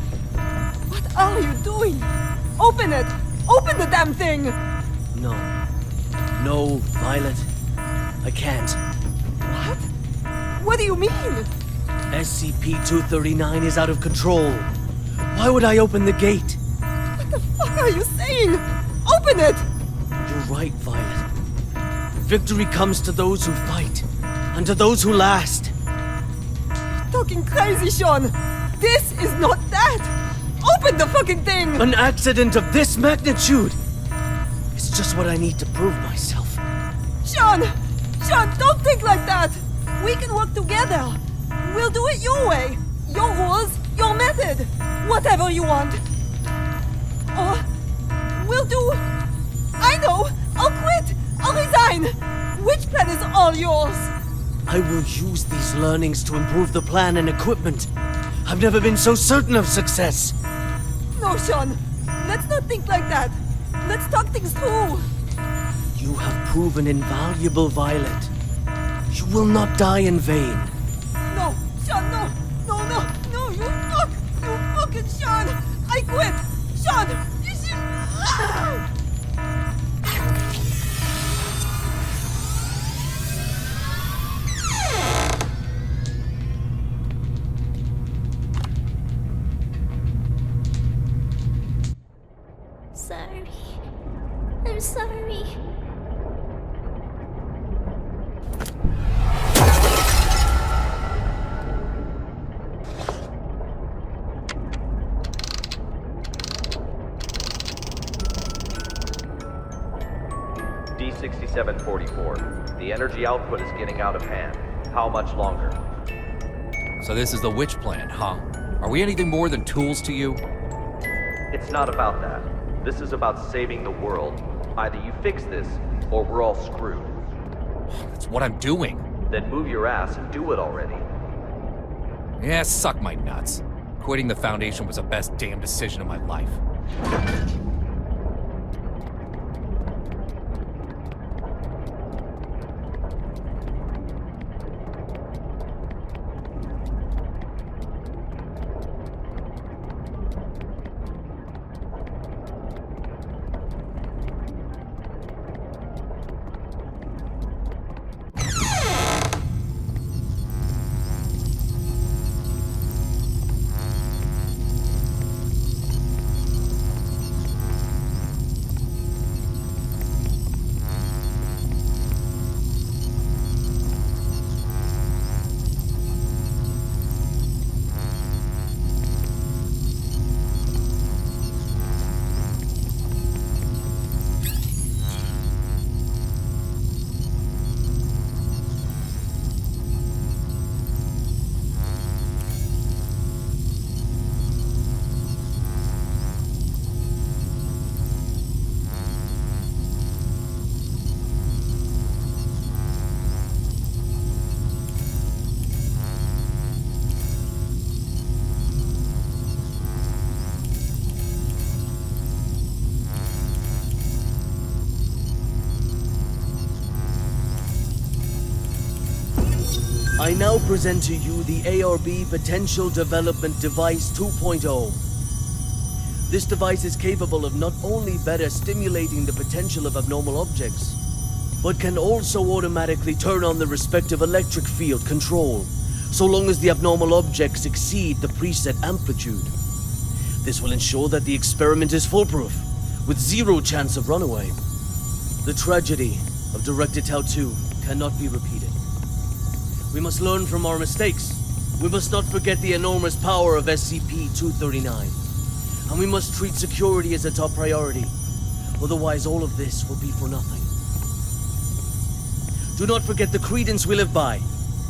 What are you doing? Open it! Open the damn thing! No. No, Violet. I can't. What? What do you mean? SCP-239 is out of control. Why would I open the gate? What the fuck are you saying? Open it! You're right, Violet. Victory comes to those who fight, and to those who last. You're talking crazy, Sean! This is not that! Open the fucking thing! An accident of this magnitude is just what I need to prove myself. Sean! Sean, don't think like that! We can work together! We'll do it your way! Your rules, your method! Whatever you want! Or we'll do... I know! I'll quit! I'll resign! Which plan is all yours? I will use these learnings to improve the plan and equipment. I've never been so certain of success. No, Sean. Let's not think like that. Let's talk things through. You have proven invaluable, Violet. You will not die in vain. No, Sean, no. No, no, no, you fuck. You fucking Sean. I quit. Sean, you should... Sorry. I'm sorry. D6744. The energy output is getting out of hand. How much longer? So this is the witch plan, huh? Are we anything more than tools to you? It's not about that. This is about saving the world. Either you fix this, or we're all screwed. That's what I'm doing. Then move your ass and do it already. Yeah, suck my nuts. Quitting the Foundation was the best damn decision of my life. I now present to you the ARB Potential Development Device 2.0. This device is capable of not only better stimulating the potential of abnormal objects, but can also automatically turn on the respective electric field control, so long as the abnormal objects exceed the preset amplitude. This will ensure that the experiment is foolproof, with zero chance of runaway. The tragedy of Directed Tau 2 cannot be repeated. We must learn from our mistakes. We must not forget the enormous power of SCP-239. And we must treat security as a top priority. Otherwise, all of this will be for nothing. Do not forget the credence we live by.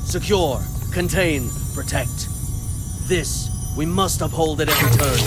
Secure, contain, protect. This we must uphold at every turn.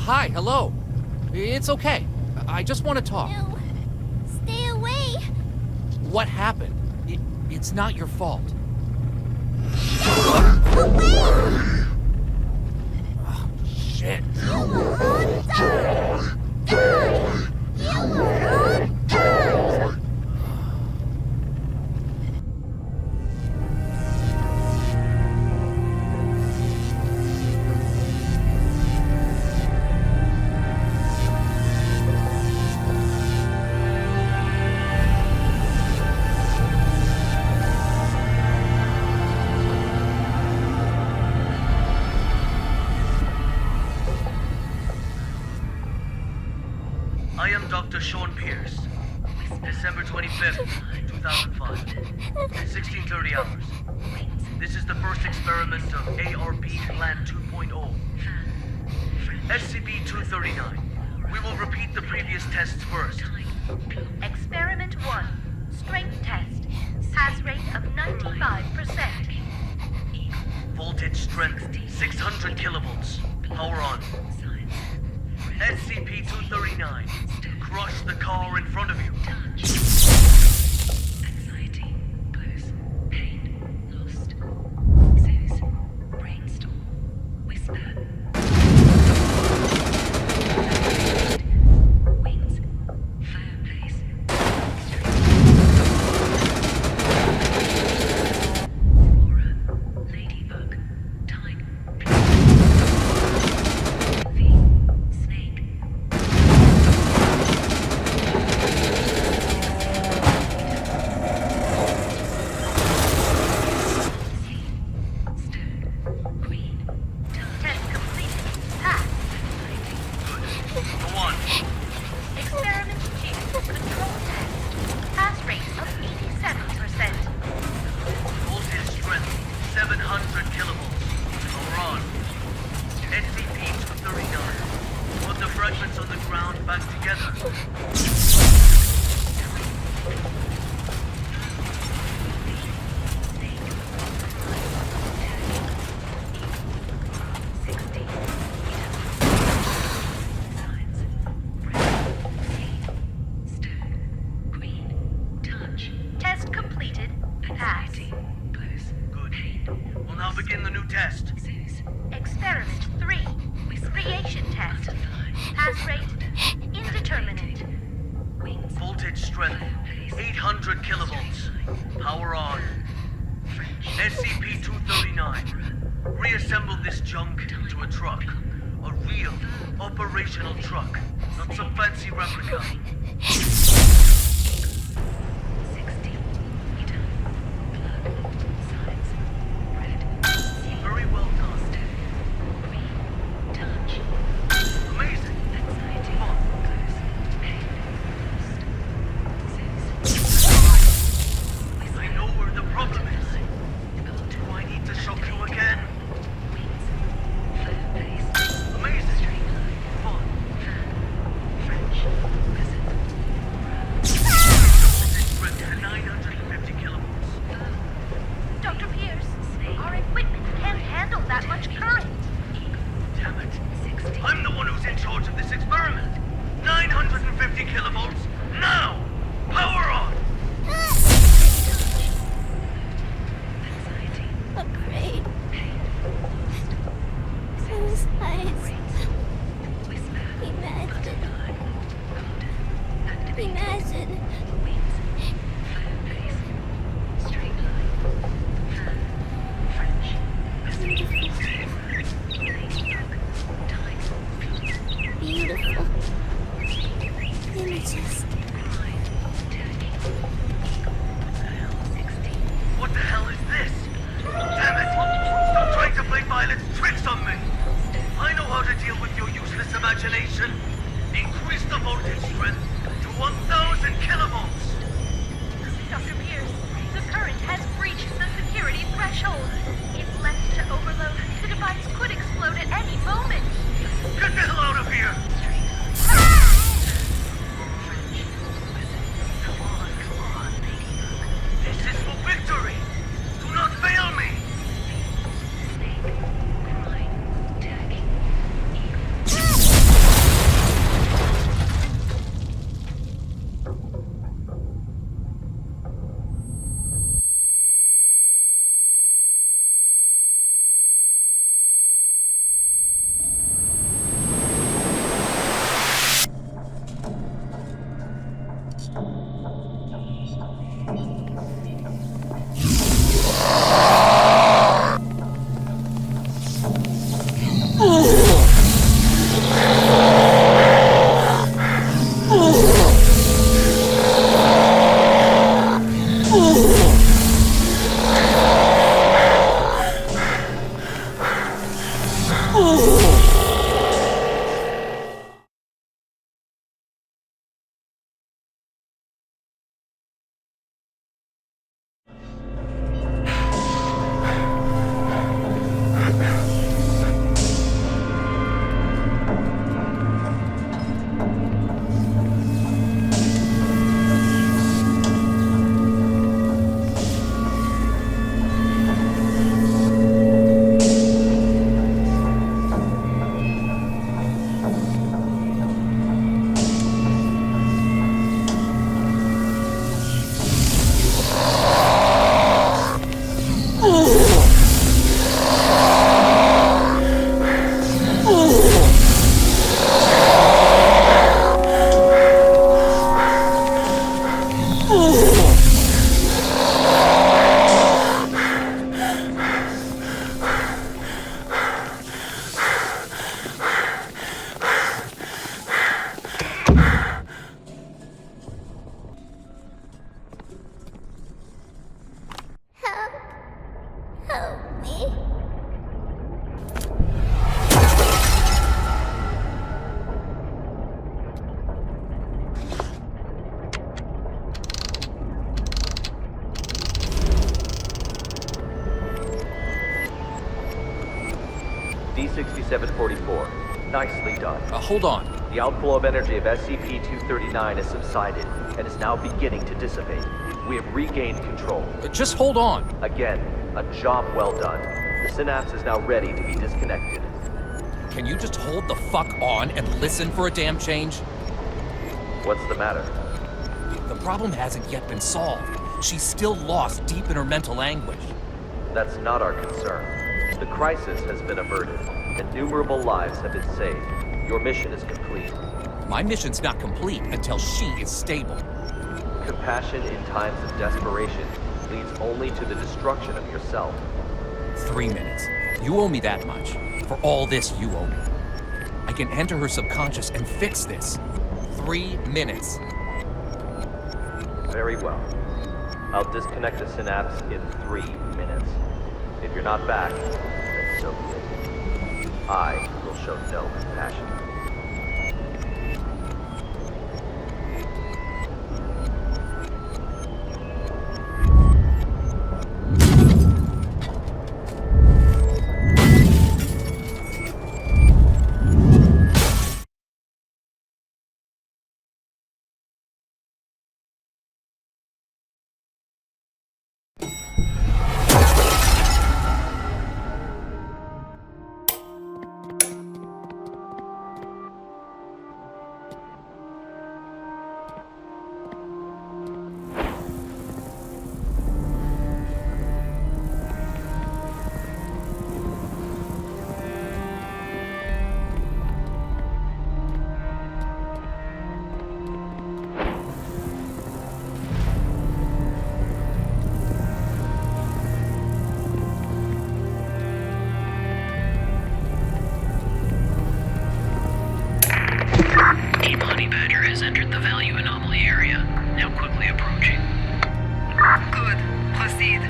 Hi, hello. It's okay. I just want to talk. No. Stay away. What happened? It's not your fault. Away! Oh, shit. You will all die! Die! You will all die! I am Dr. Sean Pierce. December 25th, 2005. 16:30 hours. This is the first experiment of ARB Plan 2.0. SCP-239. We will repeat the previous tests first. Experiment 1. Strength test. Pass rate of 95%. Voltage strength 600 kilovolts. Power on. SCP-239. Crush the car in front of you. Anxiety, blues, pain, lost. Zeus, brainstorm, whisper. Wings, firm. Pass. Good. We'll now begin the new test. Experiment 3. Creation test. Pass rate indeterminate. Voltage strength 800 kilovolts. Power on. SCP-239. Reassemble this junk into a truck. A real, operational truck. Not some fancy replica. Very well done. Amazing. I know where the problem is. Do I need to shock you again? Amazing. Fun. Strength to 950 kilovolts. Dr. Pierce, our equipment can't handle that much current. Damn it. I'm the one who's in charge of this experiment. 950 kilovolts. Now! Power on! Afraid. Suicides. Imagine. Beautiful. Images. What the hell is this? Damn it! Stop trying to play violent tricks on me! I know how to deal with your useless imagination. Increase the voltage strength to 1,000 kilovolts! Dr. Pierce, the current has breached the security threshold. If left to overload, the device could explode at any moment. Get the hell out of here! Come on. This is for victory! Do not fail me! D6744. Nicely done. Hold on. The outflow of energy of SCP-239 has subsided and is now beginning to dissipate. We have regained control. Just hold on. Again, a job well done. The synapse is now ready to be disconnected. Can you just hold the fuck on and listen for a damn change? What's the matter? The problem hasn't yet been solved. She's still lost deep in her mental anguish. That's not our concern. The crisis has been averted. Innumerable lives have been saved. Your mission is complete. My mission's not complete until she is stable. Compassion in times of desperation leads only to the destruction of yourself. 3 minutes. You owe me that much. For all this, you owe me. I can enter her subconscious and fix this. 3 minutes. Very well. I'll disconnect the synapse in 3 minutes. If you're not back, then so be it. I will show no compassion. Team Honey Badger has entered the value anomaly area, now quickly approaching. Good. Proceed.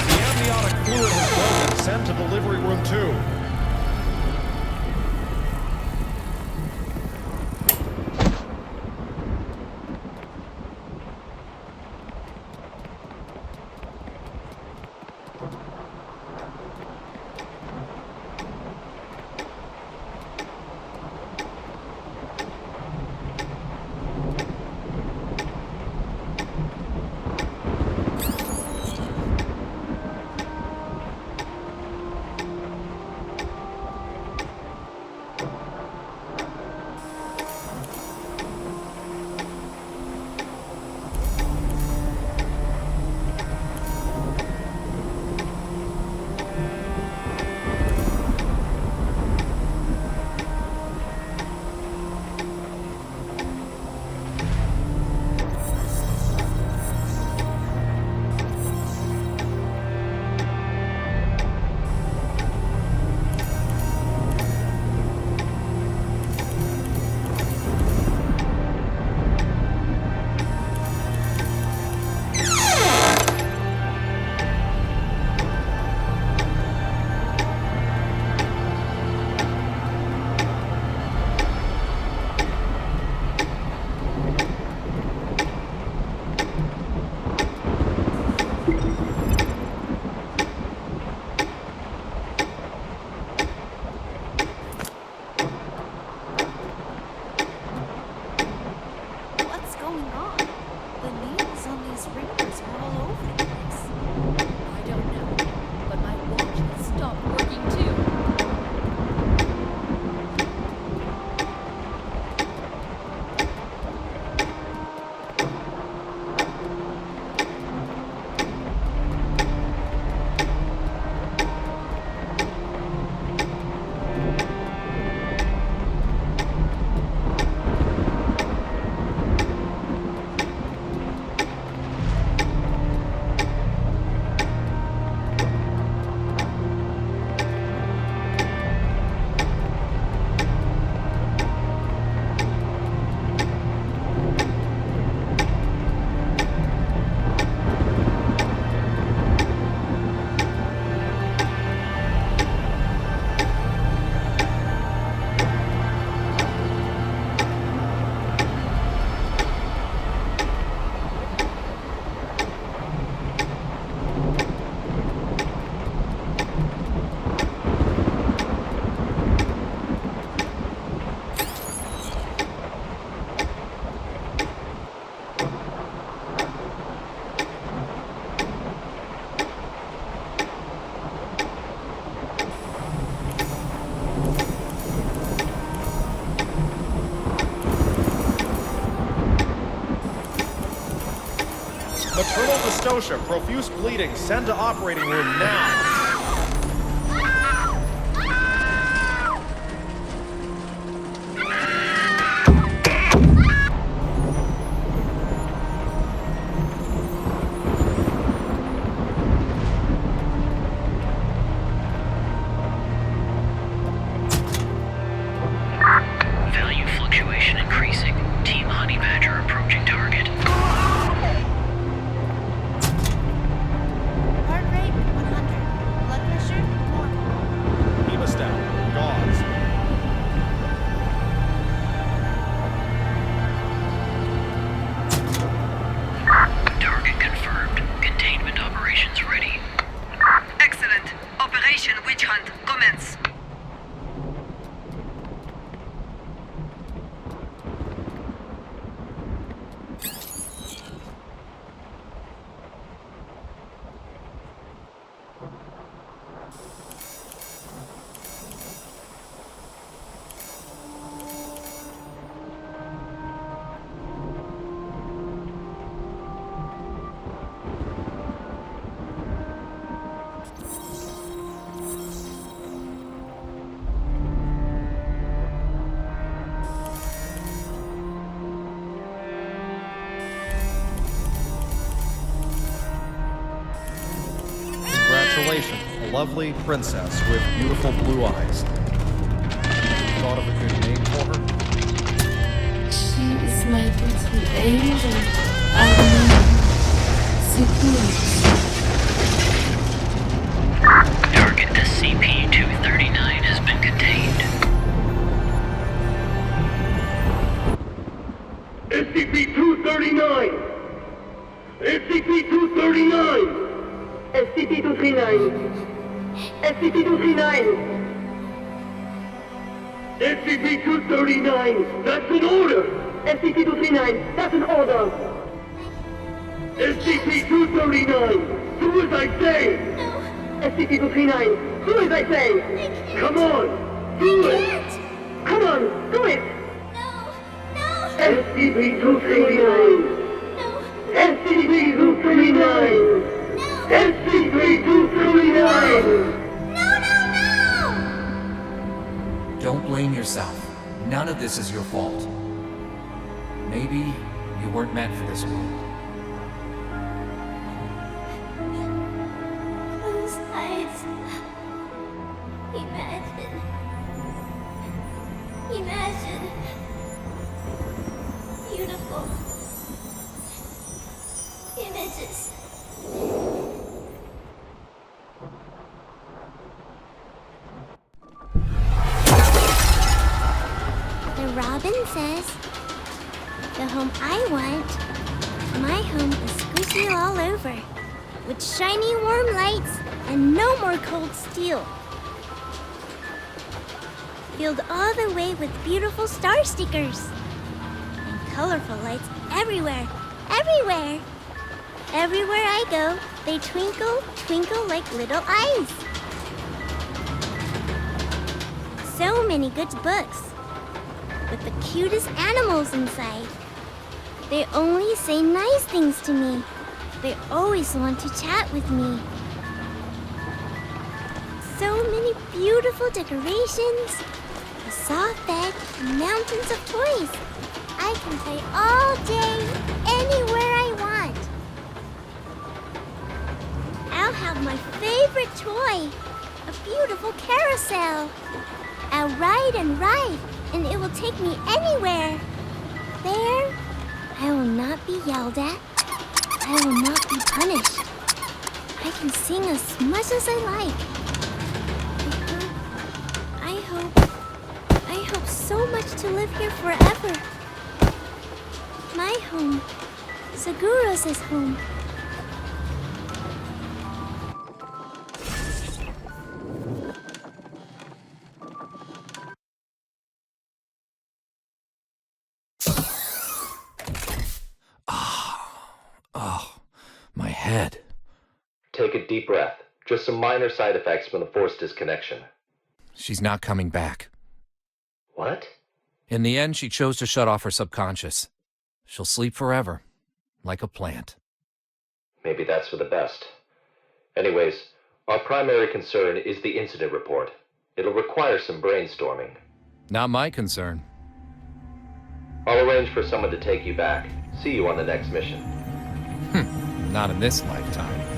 The amniotic fluid has been sent to delivery room 2. Colonel Vistosha, profuse bleeding. Send to operating room now. Value fluctuation increasing. Team Honey Badger approaching target. Heart rate 100. Blood pressure normal. Hemostat. Gauze. Target confirmed. Containment operations ready. Excellent. Operation Witch Hunt, commence. Congratulations, a lovely princess with beautiful blue eyes. Thought of a good name for her? She is my little angel. I Target SCP-239 has been contained. SCP-239! SCP-239! SCP-239! SCP-239! SCP-239! That's an order! SCP-239! That's an order! SCP-239! Do as I say! SCP-239! Do as I say! Come on! Do it! Come on! Do it! SCP-239! SCP-239! SCP-239! Don't blame yourself. None of this is your fault. Maybe you weren't meant for this world. Those eyes. Imagine. Imagine. Beautiful. Images. The robin says, the home I want, my home is squishy all over, with shiny warm lights and no more cold steel. Filled all the way with beautiful star stickers and colorful lights everywhere, everywhere. Everywhere I go, they twinkle, twinkle like little eyes. So many good books with the cutest animals inside. They only say nice things to me. They always want to chat with me. So many beautiful decorations, a soft bed, and mountains of toys. I can play all day, anywhere I want. I'll have my favorite toy, a beautiful carousel. I'll ride and ride, and it will take me anywhere. There, I will not be yelled at. I will not be punished. I can sing as much as I like. I hope so much to live here forever. My home, Seguros' home. Oh, my head. Take a deep breath. Just some minor side effects from the force disconnection. She's not coming back. What? In the end, she chose to shut off her subconscious. She'll sleep forever, like a plant. Maybe that's for the best. Anyways, our primary concern is the incident report. It'll require some brainstorming. Not my concern. I'll arrange for someone to take you back. See you on the next mission. Not in this lifetime.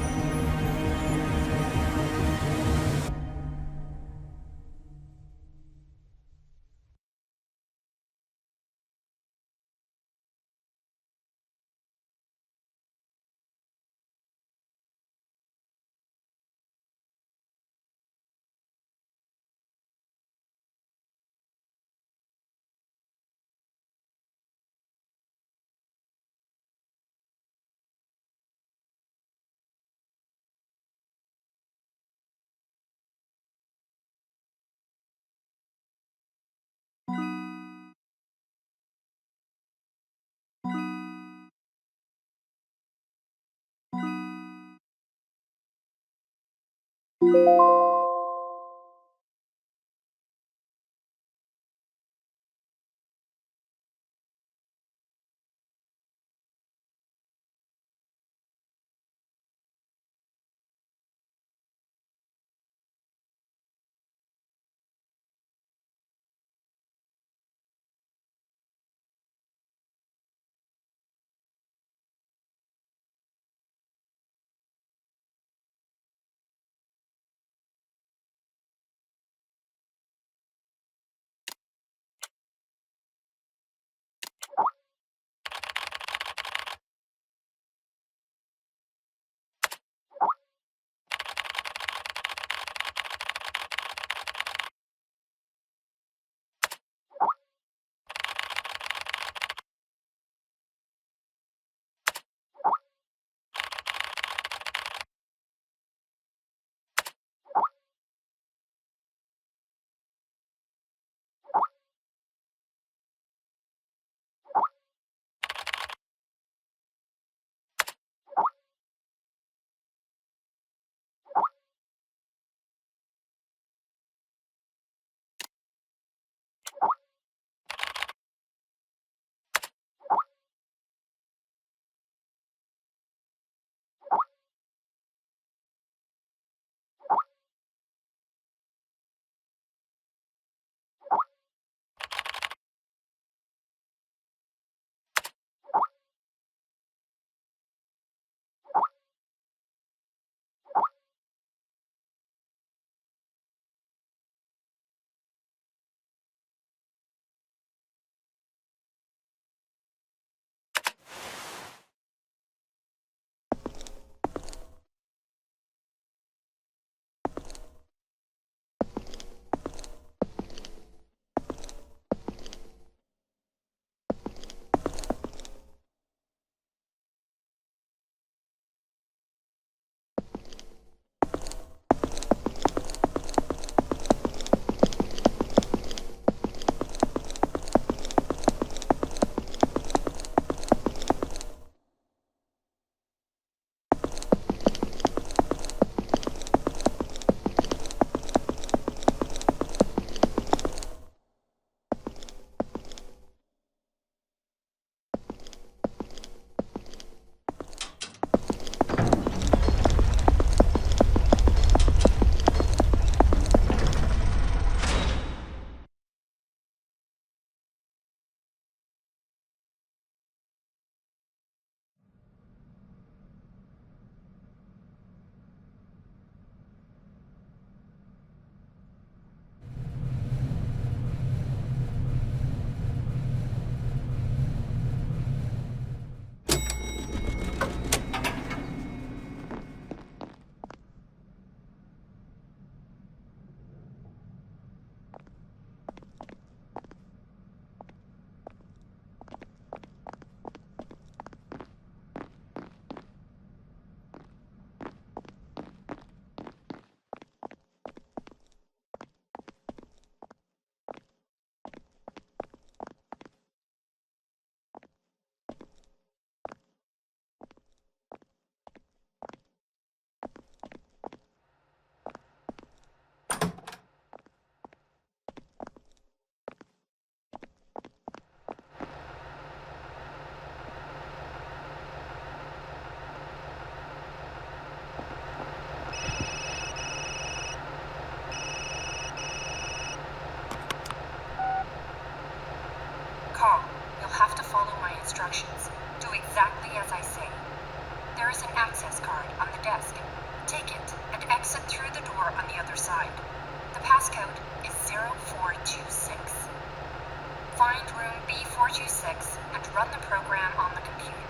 instructions. Do exactly as I say. There is an access card on the desk. Take it and exit through the door on the other side. The passcode is 0426. Find room B426 and run the program on the computer.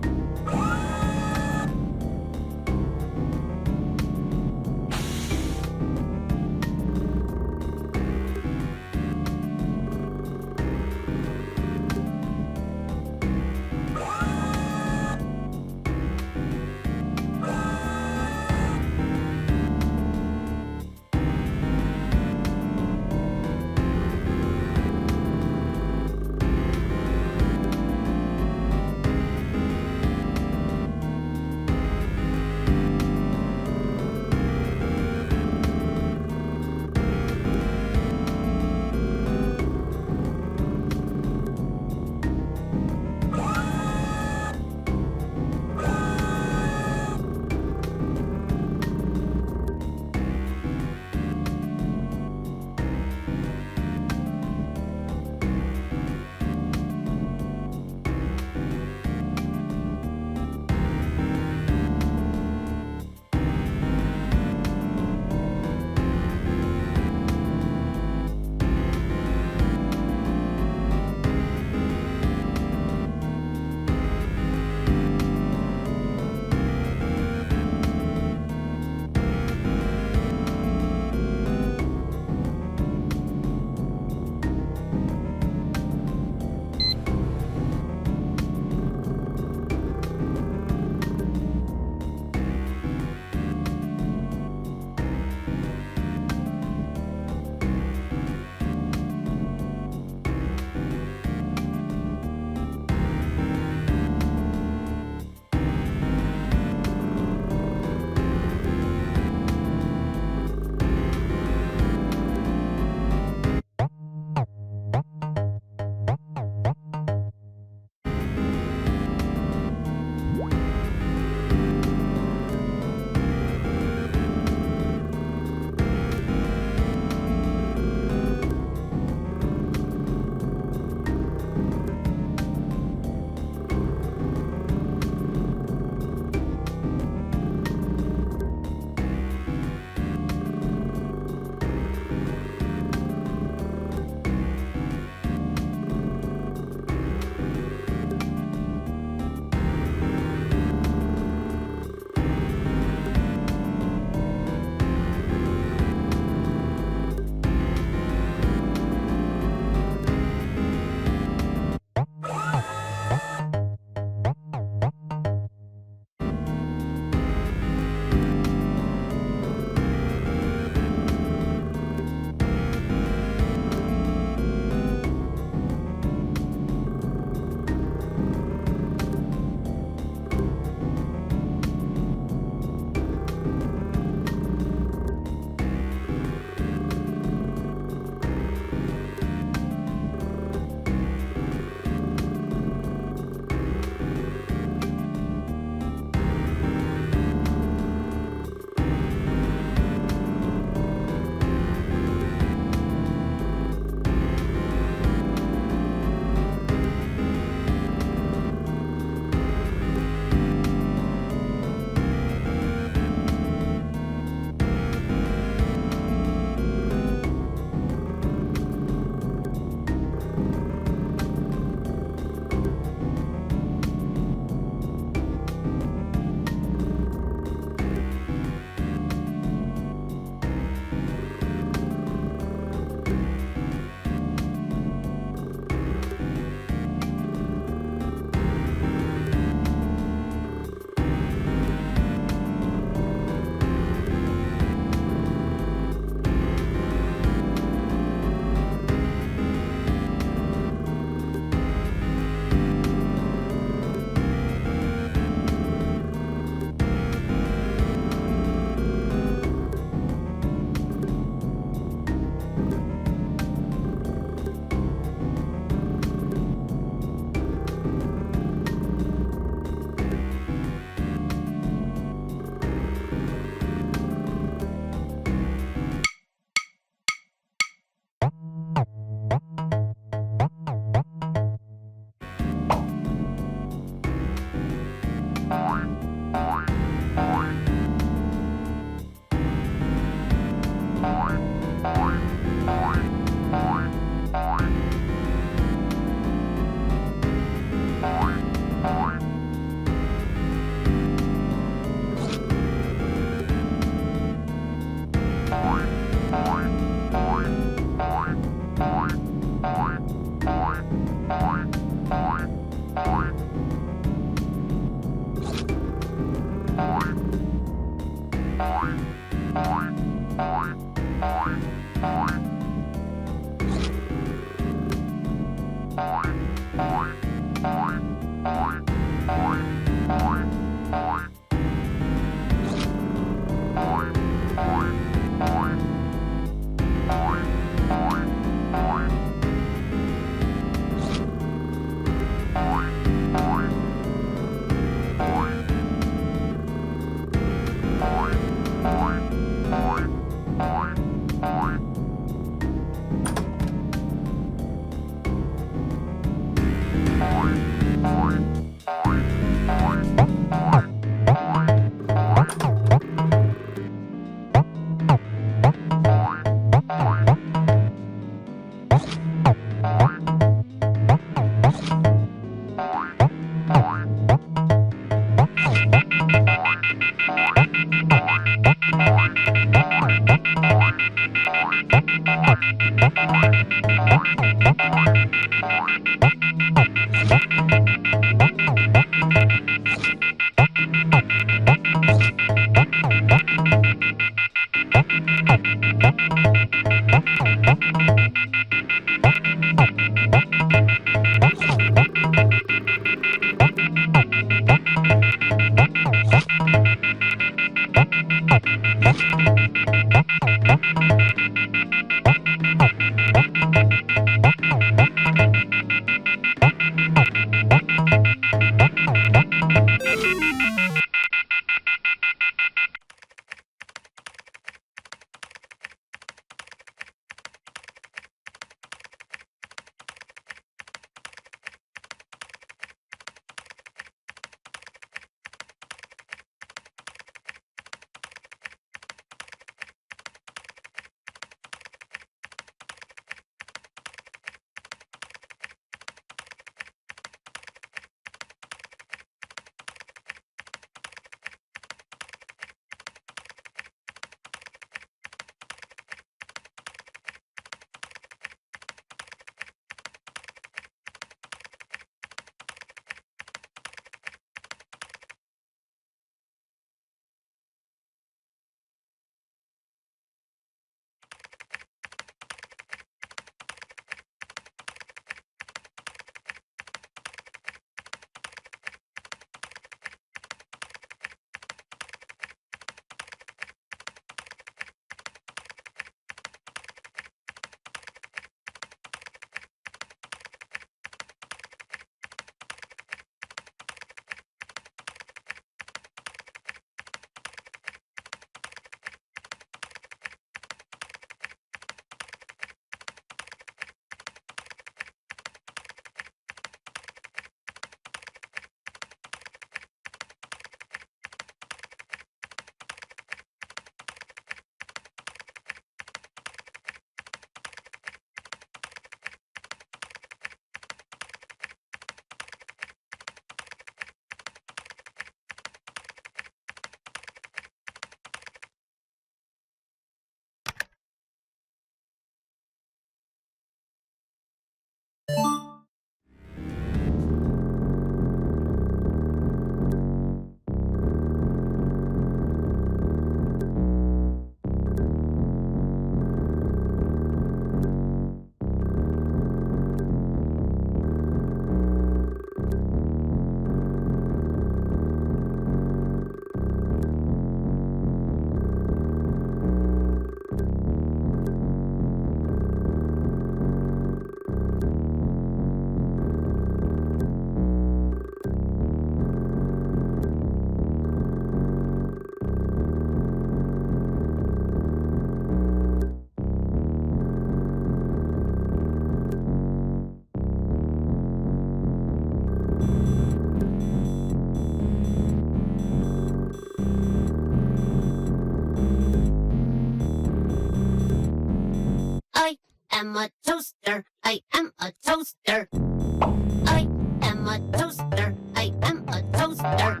am a toaster. I am a toaster. I am a toaster. I am a toaster.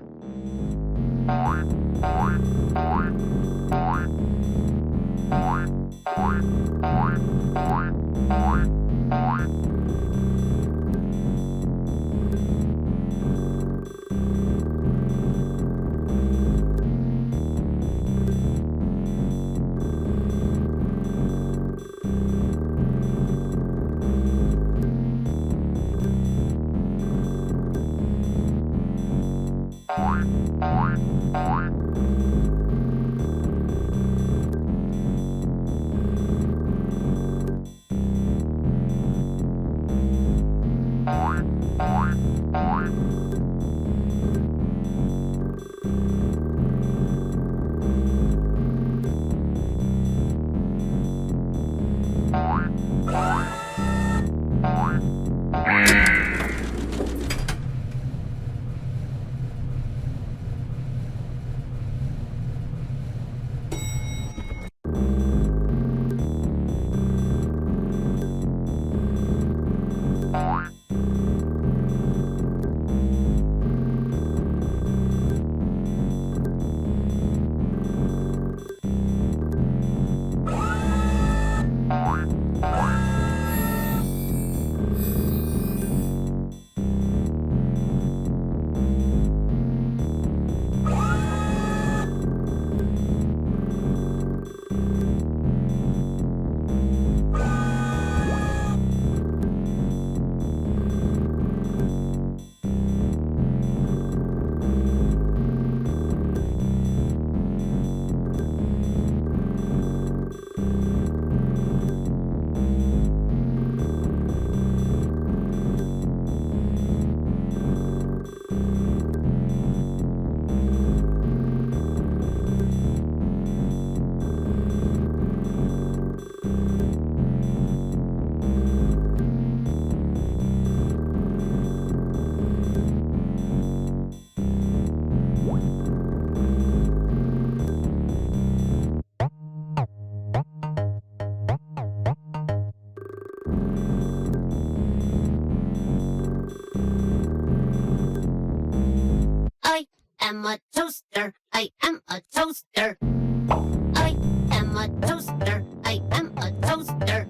am a toaster. I am a toaster. I am a toaster. I am a toaster.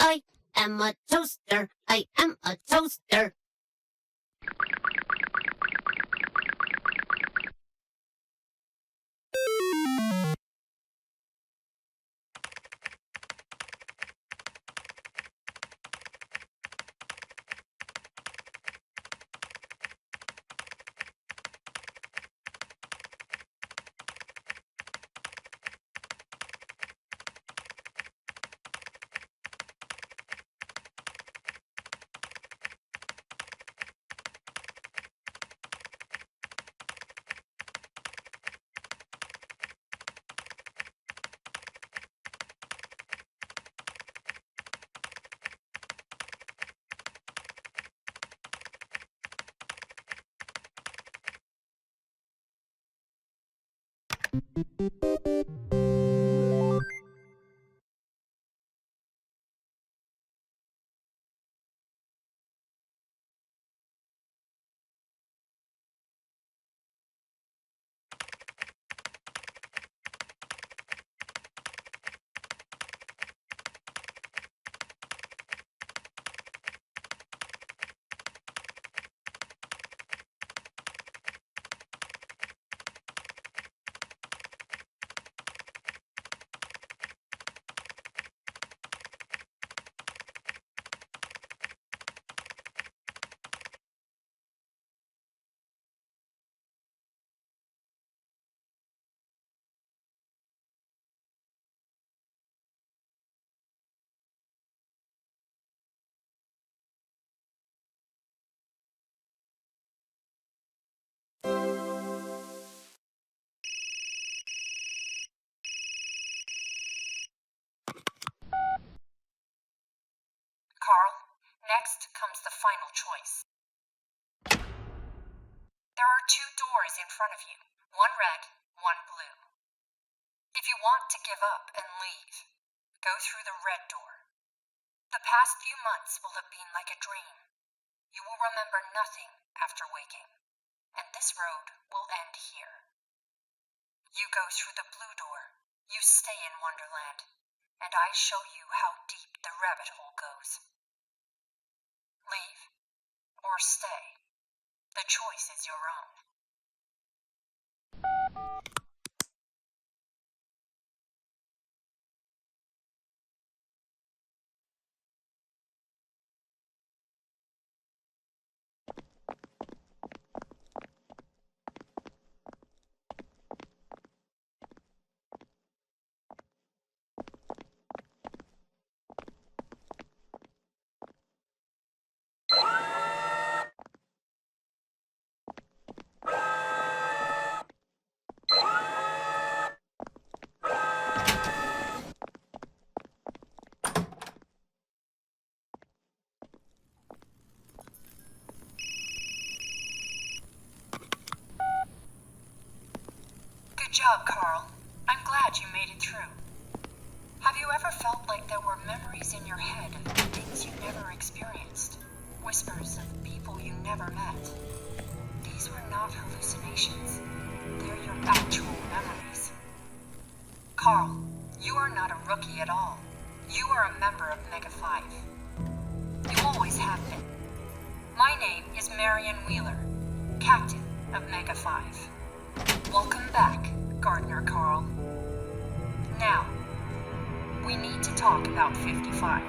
I am a toaster. I am a toaster. Carl, next comes the final choice. There are two doors in front of you, one red, one blue. If you want to give up and leave, go through the red door. The past few months will have been like a dream. You will remember nothing after waking, and this road will end here. You go through the blue door, you stay in Wonderland, and I show you how deep the rabbit hole goes. Leave, or stay. The choice is your own. job, Carl. I'm glad you made it through. Have you ever felt like there were memories in your head of things you never experienced? Whispers of people you never met? These were not hallucinations. They're your actual memories. Carl, you are not a rookie at all. You are a member of Mega 5. You always have been. My name is Marion Wheeler, Captain of Mega 5. Welcome back, Gardener Carl. Now, we need to talk about 55.